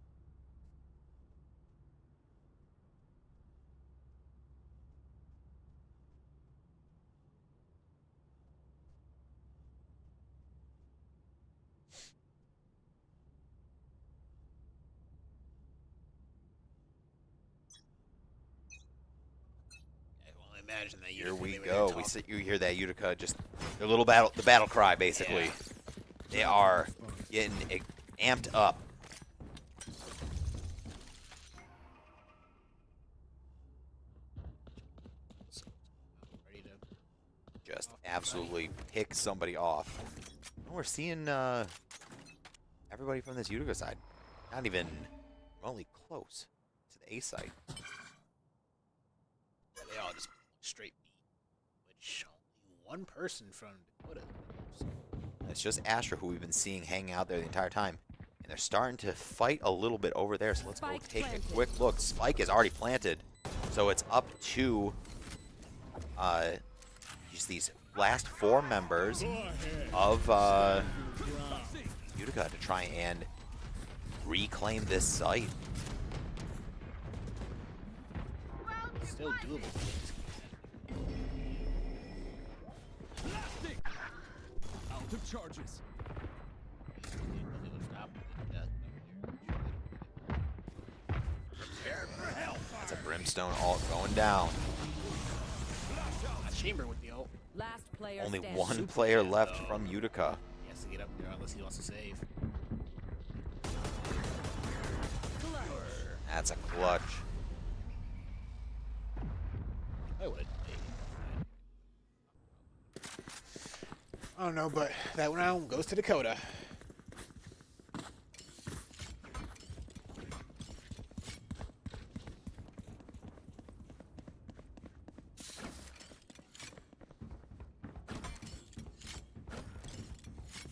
I can only imagine that. Here Utica, we they were go. gonna We talk. see, you hear that Utica, just their little battle, the battle cry, basically. Yeah. They are getting amped up. Ready to. Just absolutely pick somebody off. And we're seeing everybody from this Utica side not even remotely close to the A side. They all just straight B, which only one person from Dakota. It's just Astra who we've been seeing hanging out there the entire time. And they're starting to fight a little bit over there, so let's go Spike take planted. a quick look. Spike is already planted, so it's up to just these last 4 members of Utica to try and reclaim this site. Still doable. Blasting! Out of charges. Prepare for hellfire. That's a brimstone ult going down. Chamber with the ult. Last player Only standing. 1 player left from Utica. He has to get up there unless he wants to save. That's a clutch. I would. I don't know, but that round goes to Dakota.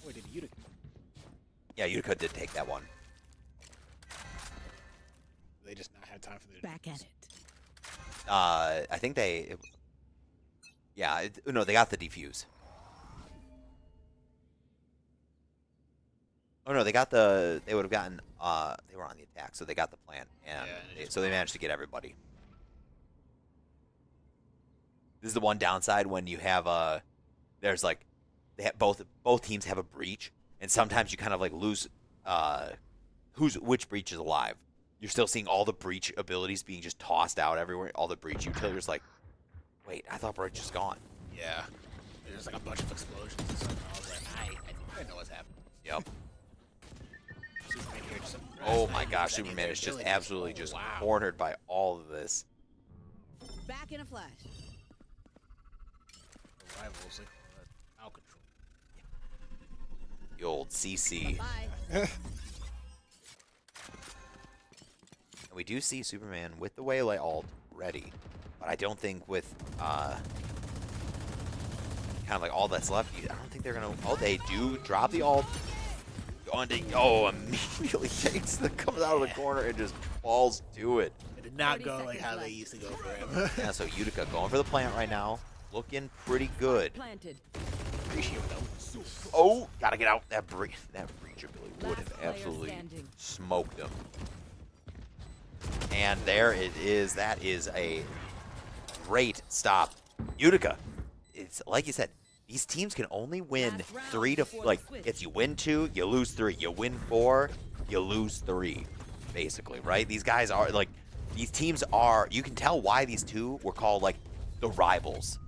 Wait, did Utica? Yeah, Utica did take that one. They just not have time for the. Back at it. I think they... Yeah, no, they got the defuse. Oh no, they got the... They would have gotten... They were on the attack, so they got the plant. And Yeah, so they managed to get everybody. This is the one downside when you have... There's like... They have both teams have a breach, and sometimes you kind of like lose... which breach is alive. You're still seeing all the breach abilities being just tossed out everywhere. All the breach utilities like... Wait, I thought breach was gone. Yeah. There's like a bunch of explosions and stuff. And I was like, I think I know what's happening. Yep. Superman here just Oh my gosh, Superman is just absolutely just cornered by all of this. Back in a flash. Rivals, they call that out control. The old CC. Bye. And we do see Superman with the Waylay ult ready. But I don't think with kind of like all that's left, I don't think they're gonna. Oh, they do drop the ult. Immediately comes out of the corner and just falls to it. It did not 30 go like seconds how they left. used to go for him. Yeah, so Utica going for the plant right now, looking pretty good. Planted. Appreciate though. Oh, gotta get out that breach ability would Last have player absolutely standing. smoked him. And there it is. That is a great stop. Utica, it's like you said, these teams can only win Last round 3 to, before the like, switch. it's you win 2, you lose 3. You win 4, you lose 3, basically, right? These guys are, like, these teams are, you can tell why these two were called, like, the rivals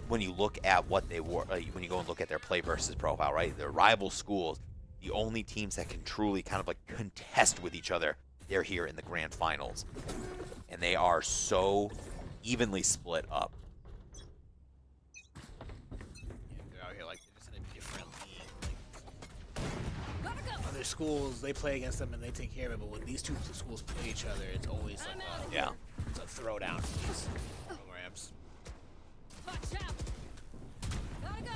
when you look at what they were, when you go and look at their play versus profile, right? They're rival schools, the only teams that can truly kind of, like, contest with each other, they're here in the grand finals. And they are so evenly split up. Yeah, they're out here like they're just in a different league. Like, other schools, they play against them and they take care of it, but when these two schools play each other, it's always like Yeah. it's a throwdown for these programs. Watch out. Gotta go.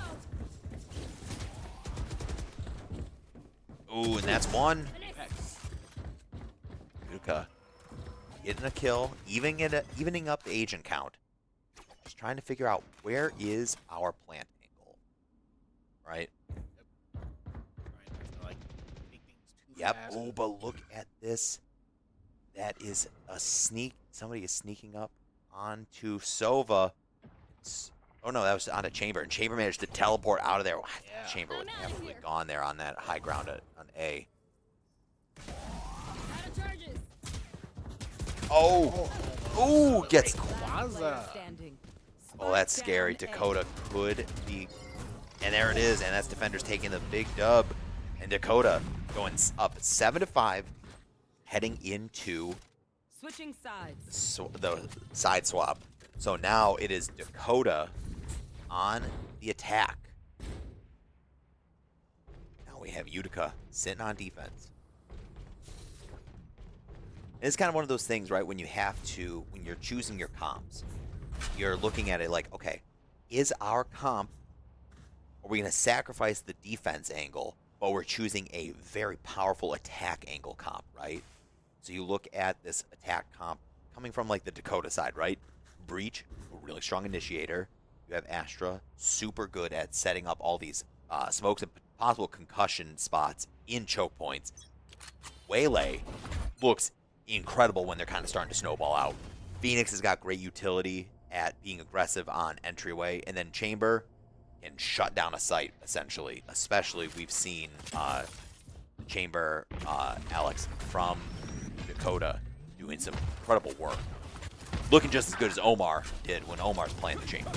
Ooh, and that's one. X. Utica getting a kill, evening up the agent count. Just trying to figure out where is our plant angle, right? Trying not to, like, make things too Yep. fast. Oh, but look at this. That is a sneak. Somebody is sneaking up onto Sova. Oh no, that was onto Chamber, and Chamber managed to teleport out of there. Yeah. Chamber would I'm have outta absolutely here. gone there on that high ground on A. Out of charges. Oh, ooh, gets. Player Kwanzaa. standing. Oh, that's Spike scary. down A. Dakota could be, and there it is, and that's defenders taking the big dub, and Dakota going up 7-5, heading into Switching sides. the side swap. So now it is Dakota on the attack. Now we have Utica sitting on defense. And it's kind of one of those things, right? When you're choosing your comps, you're looking at it like, okay, is our comp, are we going to sacrifice the defense angle, but we're choosing a very powerful attack angle comp, right? So you look at this attack comp coming from like the Dakota side, right? Breach, a really strong initiator. You have Astra, super good at setting up all these smokes and possible concussion spots in choke points. Waylay looks incredible when they're kind of starting to snowball out. Phoenix has got great utility at being aggressive on entryway, and then Chamber can shut down a site, essentially. Especially, we've seen Chamber, Alex from Dakota doing some incredible work. Looking just as good as Omar did when Omar's playing the Chamber.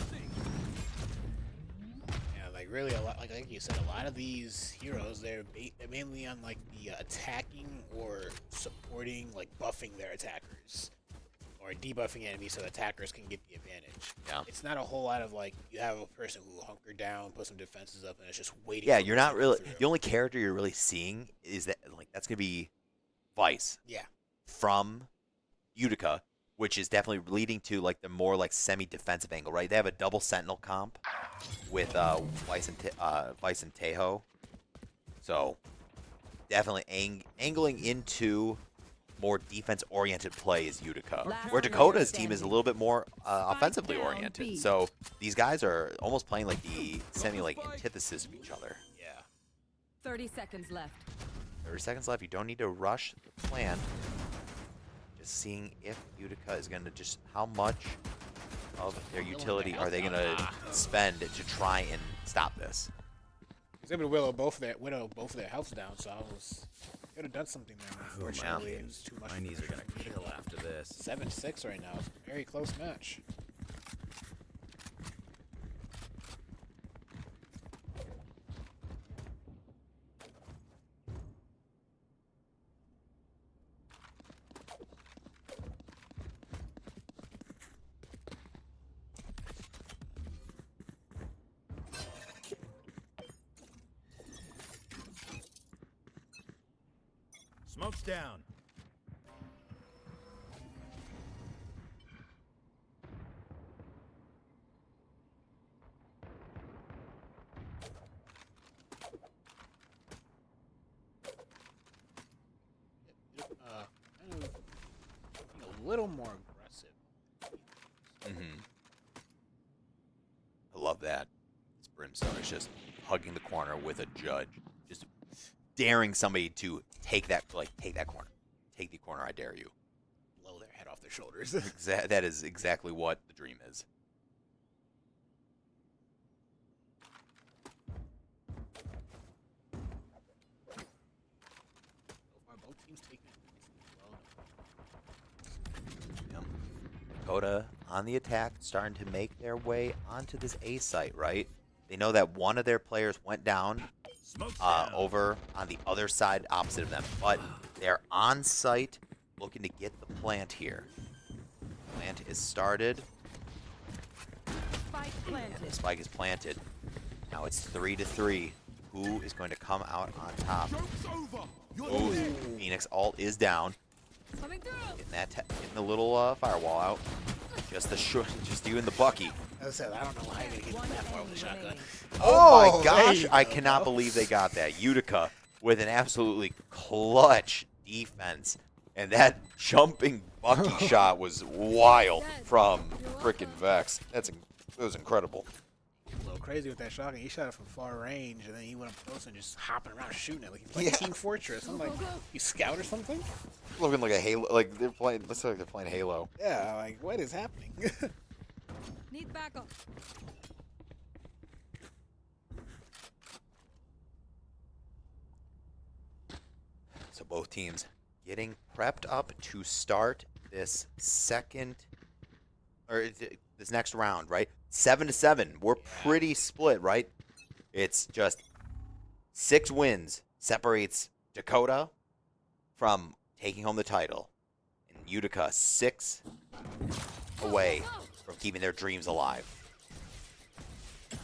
Yeah, like really a lot. Like you said, a lot of these heroes, they're mainly on like the attacking or supporting, like buffing their attackers, or debuffing enemies so the attackers can get the advantage. Yeah. It's not a whole lot of like you have a person who hunker down, put some defenses up, and it's just waiting. Yeah, for you're them not to really. come through. The only character you're really seeing is that, like, that's gonna be Vice Yeah. from Utica, which is definitely leading to like the more like semi-defensive angle, right? They have a double Sentinel comp with Vice and Tejo, so definitely angling into more defense-oriented play is Utica, Last where player Dakota's team is a standing. little bit more Spike offensively down oriented. B. So these guys are almost playing like the semi-like antithesis of each other. Yeah. 30 seconds left. 30 seconds left. You don't need to rush the plan. Just seeing if Utica is going to just how much of their utility are they going to spend to try and stop this. I was able to whittle both of their healths down, so I was could have done something there. Unfortunately, it was too much. My knees are gonna kill after this. 7-6 right now. It's a very close match. Smoke's down. Kind of being a little more aggressive. I love that. This Brimstone is just hugging the corner with a judge. Just daring somebody to take that corner. Take the corner, I dare you. Blow their head off their shoulders. That is exactly what the dream is. So far, both teams taking it Yep. Dakota on the attack, starting to make their way onto this A site, right? They know that one of their players went down Smoke's down. over on the other side opposite of them, but they're on site looking to get the plant here. Plant is started. Spike And planted. the spike is planted. Now it's 3-3. Who is going to come out on top? Ooh, Phoenix ult is down. Coming through. Getting the little firewall out. Just you and the Bucky. As I said, I don't know how you're gonna get One that far with enemy a shotgun. remaining. Oh my there gosh, you I go, cannot bro. believe they got that. Utica with an absolutely clutch defense. And that jumping Bucky shot was wild from frickin' Vex. It was incredible. A little crazy with that shotgun. He shot it from far range, and then he went up close and just hopping around shooting it like he's playing Yeah. Team Fortress. I'm like, you scout or something? Looking like a Halo, like they're playing. Looks like they're playing Halo. Yeah, like what is happening? Need backup. So both teams getting prepped up to start this this next round, right? 7-7. We're pretty split, right? It's just 6 wins separates Dakota from taking home the title, and Utica 6 away from keeping their dreams alive. It's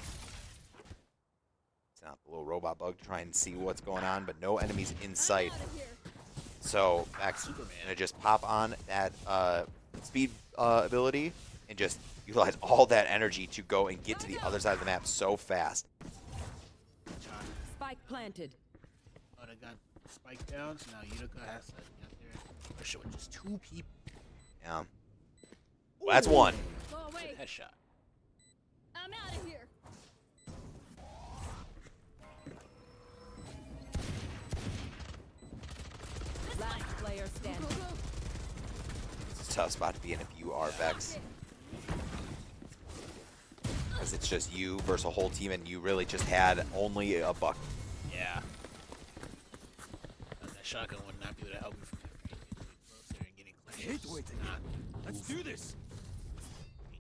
not the little robot bug to try and see what's going on, but no enemies in sight. Out of here. So Max gonna just pop on that speed ability and just utilize all that energy to go and get to the other side of the map so fast. Spike planted. But I got spiked down, so now Utica has to get there. Push it with just 2 people. Yeah. Well, that's one. Go away. Good headshot. I'm out of here. Last player standing. It's a tough spot to be in if you are Vex. Because it's just you versus a whole team, and you really just had only a buck. Yeah. That shotgun would not be able to help you from getting closer and getting closer. hate waiting. Let's do this.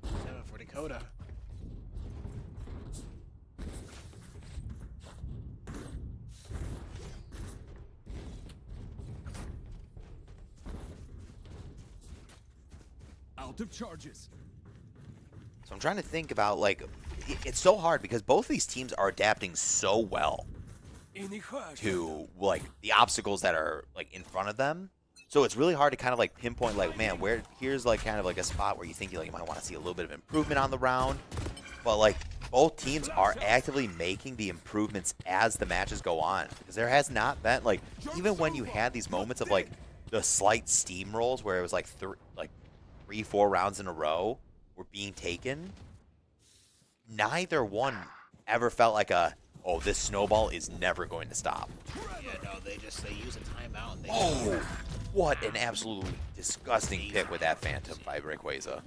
7 for Dakota. Out of charges. So I'm trying to think about, like, it's so hard because both these teams are adapting so well to, like, the obstacles that are, like, in front of them. So it's really hard to kind of, like, pinpoint, like, man, here's, like, kind of, like, a spot where you think, like, you might want to see a little bit of improvement on the round. But, like, both teams are actively making the improvements as the matches go on. Because there has not been, like, even when you had these moments of, like, the slight steamrolls where it was, like, 3-4 rounds in a row were being taken, neither one ever felt like oh, this snowball is never going to stop. Yeah, no, they use a timeout and they Oh, what an absolutely disgusting pick with that Phantom by Rayquaza.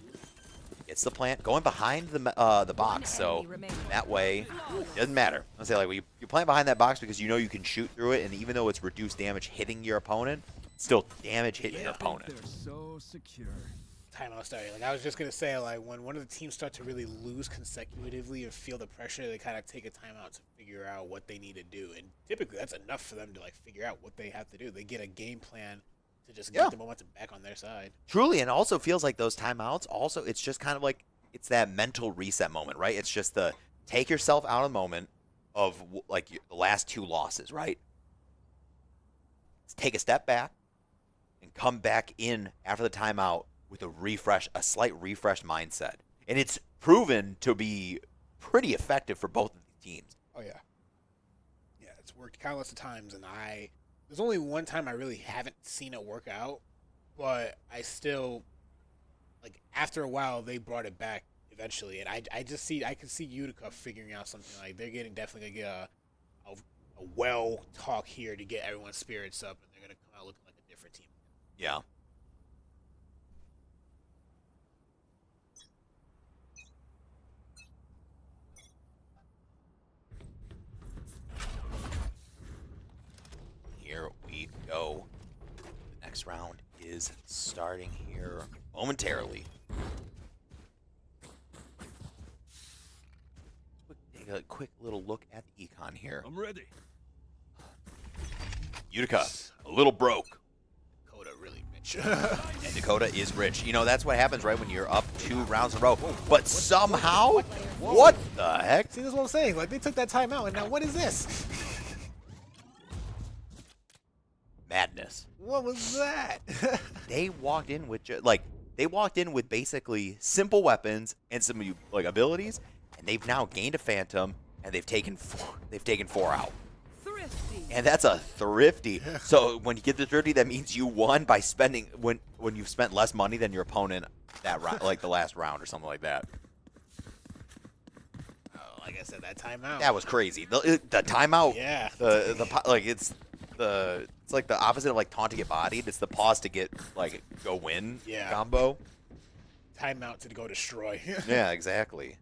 It's the plant going behind the box, so that way it doesn't matter. I'll say, like, you plant behind that box because you know you can shoot through it, and even though it's reduced damage hitting your opponent, it's still damage hitting your opponent. They're so secure. timeout started. Like I was just gonna say, like when one of the teams start to really lose consecutively and feel the pressure, they kind of take a timeout to figure out what they need to do. And typically, that's enough for them to like figure out what they have to do. They get a game plan to just get the momentum back on their side. Truly, and it also feels like those timeouts, also, it's just kind of like, it's that mental reset moment, right? It's just the take yourself out of the moment of, like, the last 2 losses, right? Take a step back and come back in after the timeout with a slight refreshed mindset. And it's proven to be pretty effective for both of these teams. Oh yeah, yeah, it's worked countless of times, and there's only one time I really haven't seen it work out, but I still, like, after a while they brought it back eventually, and I can see Utica figuring out something. Like they're definitely gonna get well talk here to get everyone's spirits up, and they're gonna come out looking like a different team. Yeah. Here we go. The next round is starting here momentarily. Take a quick little look at the econ here. I'm ready. Utica, a little broke. Dakota really rich. And Dakota is rich. You know, that's what happens, right, when you're up 2 rounds in a row. But somehow, what the heck? See, this is what I'm saying. Like, they took that time out, and now what is this? Madness. What was that? They walked in with they walked in with basically simple weapons and some like abilities, and they've now gained a Phantom, and they've taken 4 out. Thrifty. And that's a thrifty. So when you get the thrifty, that means you won by spending when you've spent less money than your opponent that round, like the last round or something like that. Oh, like I said, that timeout. That was crazy. The timeout. Yeah. It's like the opposite of like taunt to get bodied. It's the pause to get like go win Yeah. combo. Timeout to go destroy. Yeah, exactly.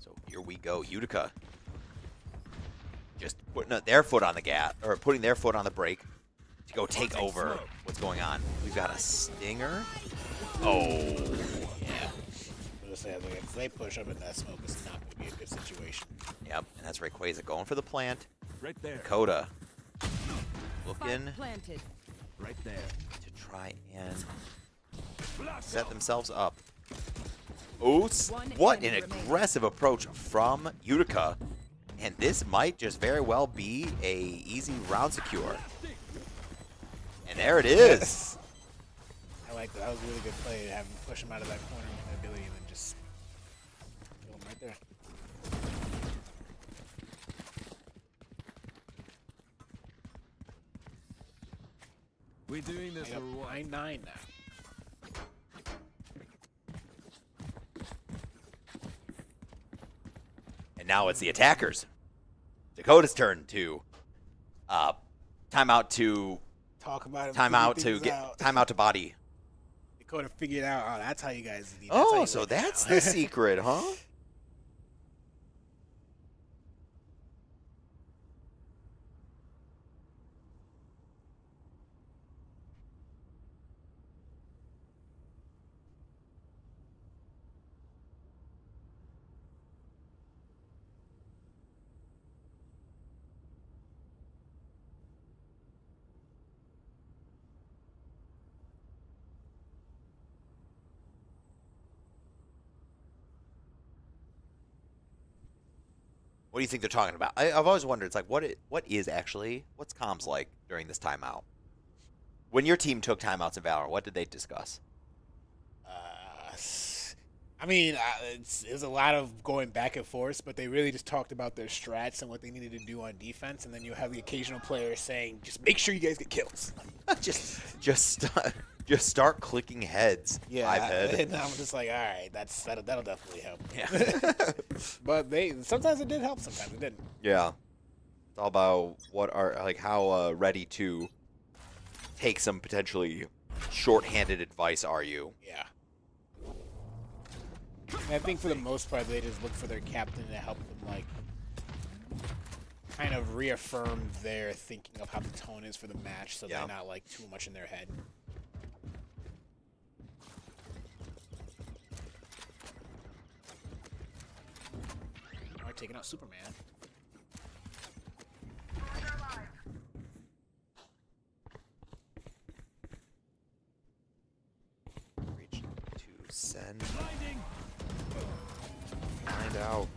So here we go, Utica. Just putting their foot on the gas, or putting their foot on the brake to go take over what's going on. We've got a Stinger. Oh. Yeah. If they push up in that smoke, it's not going to be a good situation. Yep, and that's Rayquaza going for the plant. Right there. Dakota looking Spike planted. Right there. to try and set themselves up. Oh, what an aggressive approach from Utica. And this might just very well be a easy round secure. And there it is. I like that. That was a really good play to have him push him out of that corner with that ability and then just kill him right there. We doing this or what? 9-9 now. And now it's the attackers. Dakota's turn to timeout to Talk about it. timeout to get timeout to body. Dakota figured out. Oh, that's how you guys. That's how Oh, you so win that's now. the secret, huh? What do you think they're talking about? I've always wondered. It's like what's comms like during this timeout? When your team took timeouts in Valorant, what did they discuss? I mean, it was a lot of going back and forth, but they really just talked about their strats and what they needed to do on defense, and then you have the occasional player saying, "Just make sure you guys get kills." just start clicking heads. iPad. And I'm just like, all right, that'll definitely help. Yeah. But sometimes it did help, sometimes it didn't. Yeah. It's all about how ready to take some potentially short-handed advice are you? Yeah. And I think for the most part, they just look for their captain to help them, like, kind of reaffirm their thinking of how the tone is for the match, so Yeah. they're not like too much in their head. Are taking out Superman. Reach to send. Find out.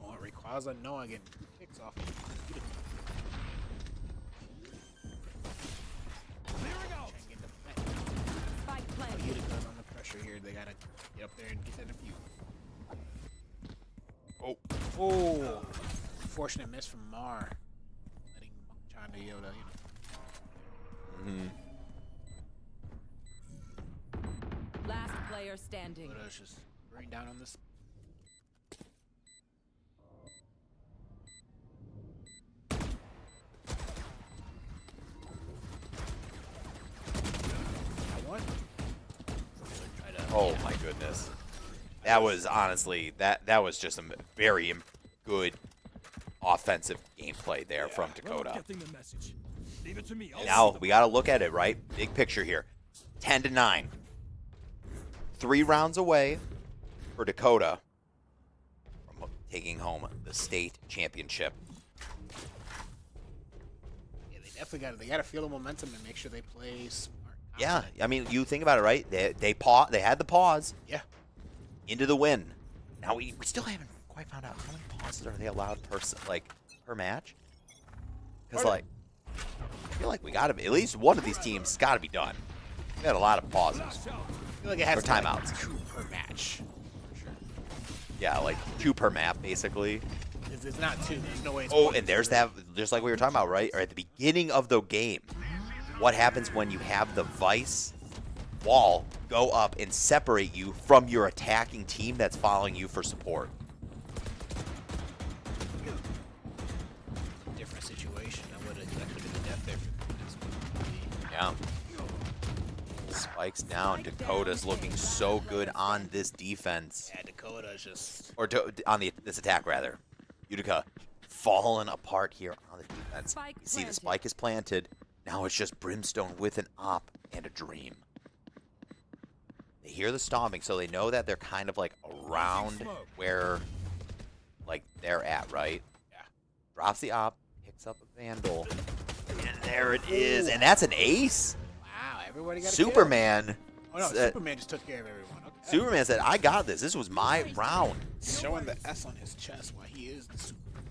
Oh, Rayquaza, no, again. Kicks off. Spike planted. Utica's under pressure here. They gotta get up there and get that defuse. Oh, fortunate miss from Mar. Letting Monchan to Yoda, player standing. Dakota's just bring down on this. Got one. Oh my goodness. That was honestly that was just some very good offensive gameplay there from Dakota. Getting the message. Leave it to me. Now we got to look at it, right? Big picture here. 10-9. 3 rounds away for Dakota from taking home the state championship. Yeah, they definitely got to feel the momentum and make sure they play smart. Yeah, I mean, you think about it, right? They had the pause Yeah. into the win. Now we still haven't quite found out how many pauses are they allowed per match. Because I feel like we got to at least one of these teams got to be done. We got a lot of pauses. I feel like it has Or to be, like, timeouts. 2 per match. For sure. Yeah, like 2 per map basically. It's not 2. There's no way it's Oh, one. and there's that, just like we were talking about, right? Or at the beginning of the game, what happens when you have the Vice wall go up and separate you from your attacking team that's following you for support? Different situation. That could have been death there for this one. Yeah. Spikes down. Dakota's looking so good on this defense. Yeah, Dakota's just. Or on this attack, rather. Utica falling apart here on the defense. Spike You see the planted. spike is planted. Now it's just Brimstone with an op and a dream. They hear the stomping, so they know that they're kind of like around where like they're at, right? Yeah. Drops the op, picks up a Vandal, and there it is. And that's an ace. Wow, everybody got a Superman. kill. Oh no, said- Superman just took care of everyone. Okay. Superman said, "I got this. This was my round." Showing the S on his chest while he is the Superman.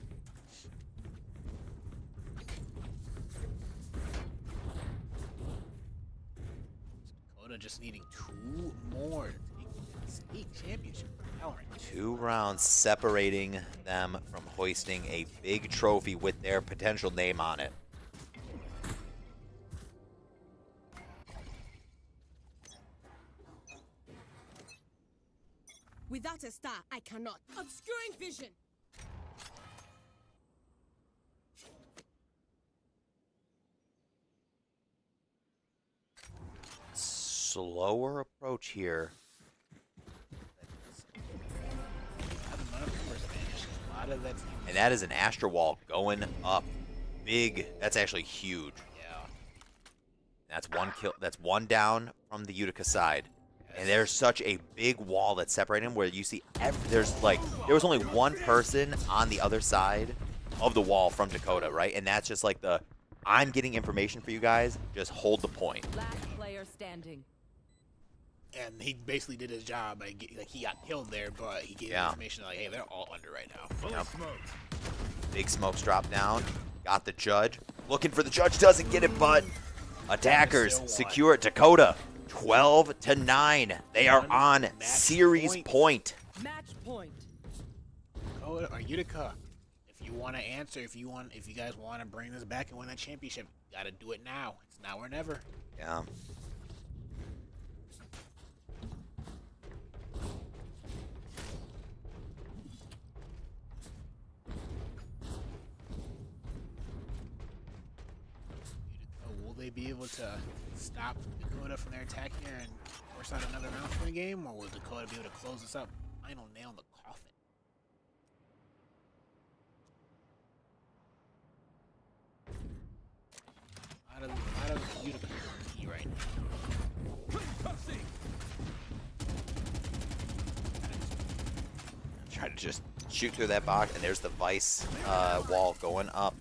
Dakota just needing 2 more to take the state championship for Valorant. 2 rounds separating them from hoisting a big trophy with their potential name on it. Without a star, I cannot. Obscuring vision. Slower approach here. A lot of that team. And that is an Astra Wall going up. Big. That's actually huge. Yeah. That's 1 kill. That's 1 down from the Utica side. And there's such a big wall that's separating them where you see there was only 1 person on the other side of the wall from Dakota, right? And that's just like I'm getting information for you guys. Just hold the point. Last player standing. And he basically did his job. He got killed there, but he gave information like, hey, they're all under right now. Yep. Big smokes drop down. Got the judge. Looking for the judge. Doesn't get it, but attackers secure it. Dakota 12-9. They are on series point. Match point. Dakota or Utica, if you want to answer, if you guys want to bring this back and win that championship, you got to do it now. It's now or never. Yeah. Will they be able to stop Dakota from their attack here and force out another round for the game, or will Dakota be able to close this up? Final nail in the coffin. A lot of Utica right now. Try to just shoot through that box, and there's the Vice wall going up.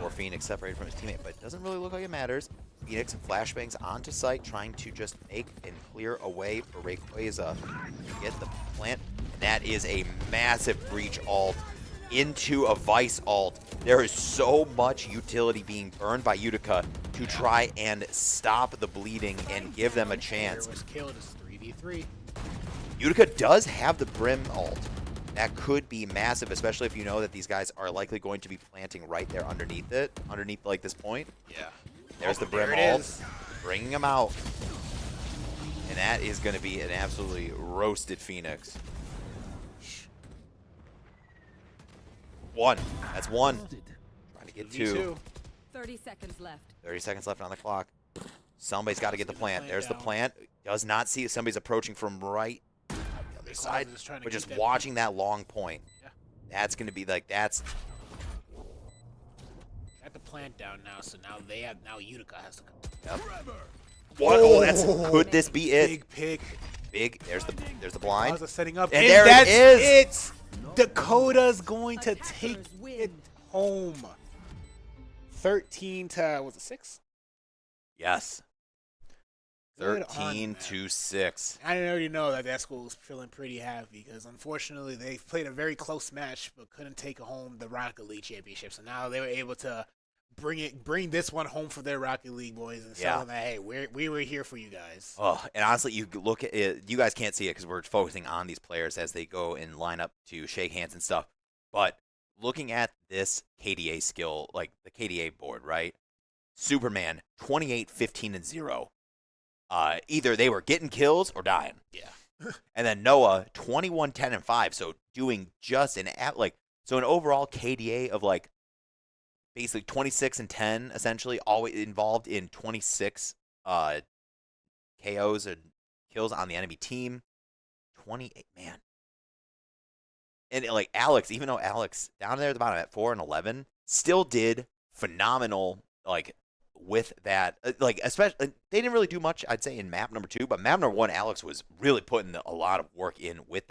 Or Phoenix separated from his teammate, but it doesn't really look like it matters. Phoenix flashbangs onto site, trying to just make and clear a way for Rayquaza to get the plant. And that is a massive breach ult into a Vice ult. There is so much utility being burned by Utica to try and stop the bleeding and give them a chance. Was killed as 3v3. Utica does have the Brim ult. That could be massive, especially if you know that these guys are likely going to be planting right there underneath it, underneath like this point. Yeah. There's the Brim there it ult. is. bringing him out. And that is going to be an absolutely roasted Phoenix. One. That's one. Trying to get two. 30 seconds left. 30 seconds left on the clock. Somebody's got to get the plant. There's the down. plant. Does not see it. Somebody's approaching from right. The other side. Just trying to But just keep that watching that long point. Yeah. That's going to be like, that's... Got the plant down now, so now Utica has to come. Yep. What? Oh, that's... Could this be it? Big pick. Big. There's the blind. Bowser setting up. And there that's it is. Dakota's going to take Attackers win. it home. 13 to, was it 6? Yes. Good on 13 them. to 6. I already know that school is feeling pretty happy because unfortunately they played a very close match but couldn't take home the Rocket League championship. So now they were able to bring this one home for their Rocket League boys and tell them that, hey, we were here for you guys. Oh, and honestly, you look at it. You guys can't see it because we're focusing on these players as they go and line up to shake hands and stuff. But looking at this KDA skill, like the KDA board, right? Superman 28, 15, and 0. Either they were getting kills or dying. Yeah. And then Noah 21, 10, and 5. So doing just an overall KDA of like basically 26 and 10, essentially, always involved in 26 KOs and kills on the enemy team. 28, man. And like Alex, even though Alex down there at the bottom at 4 and 11, still did phenomenal, like with that, like especially they didn't really do much, I'd say, in map number 2, but map number 1, Alex was really putting a lot of work in with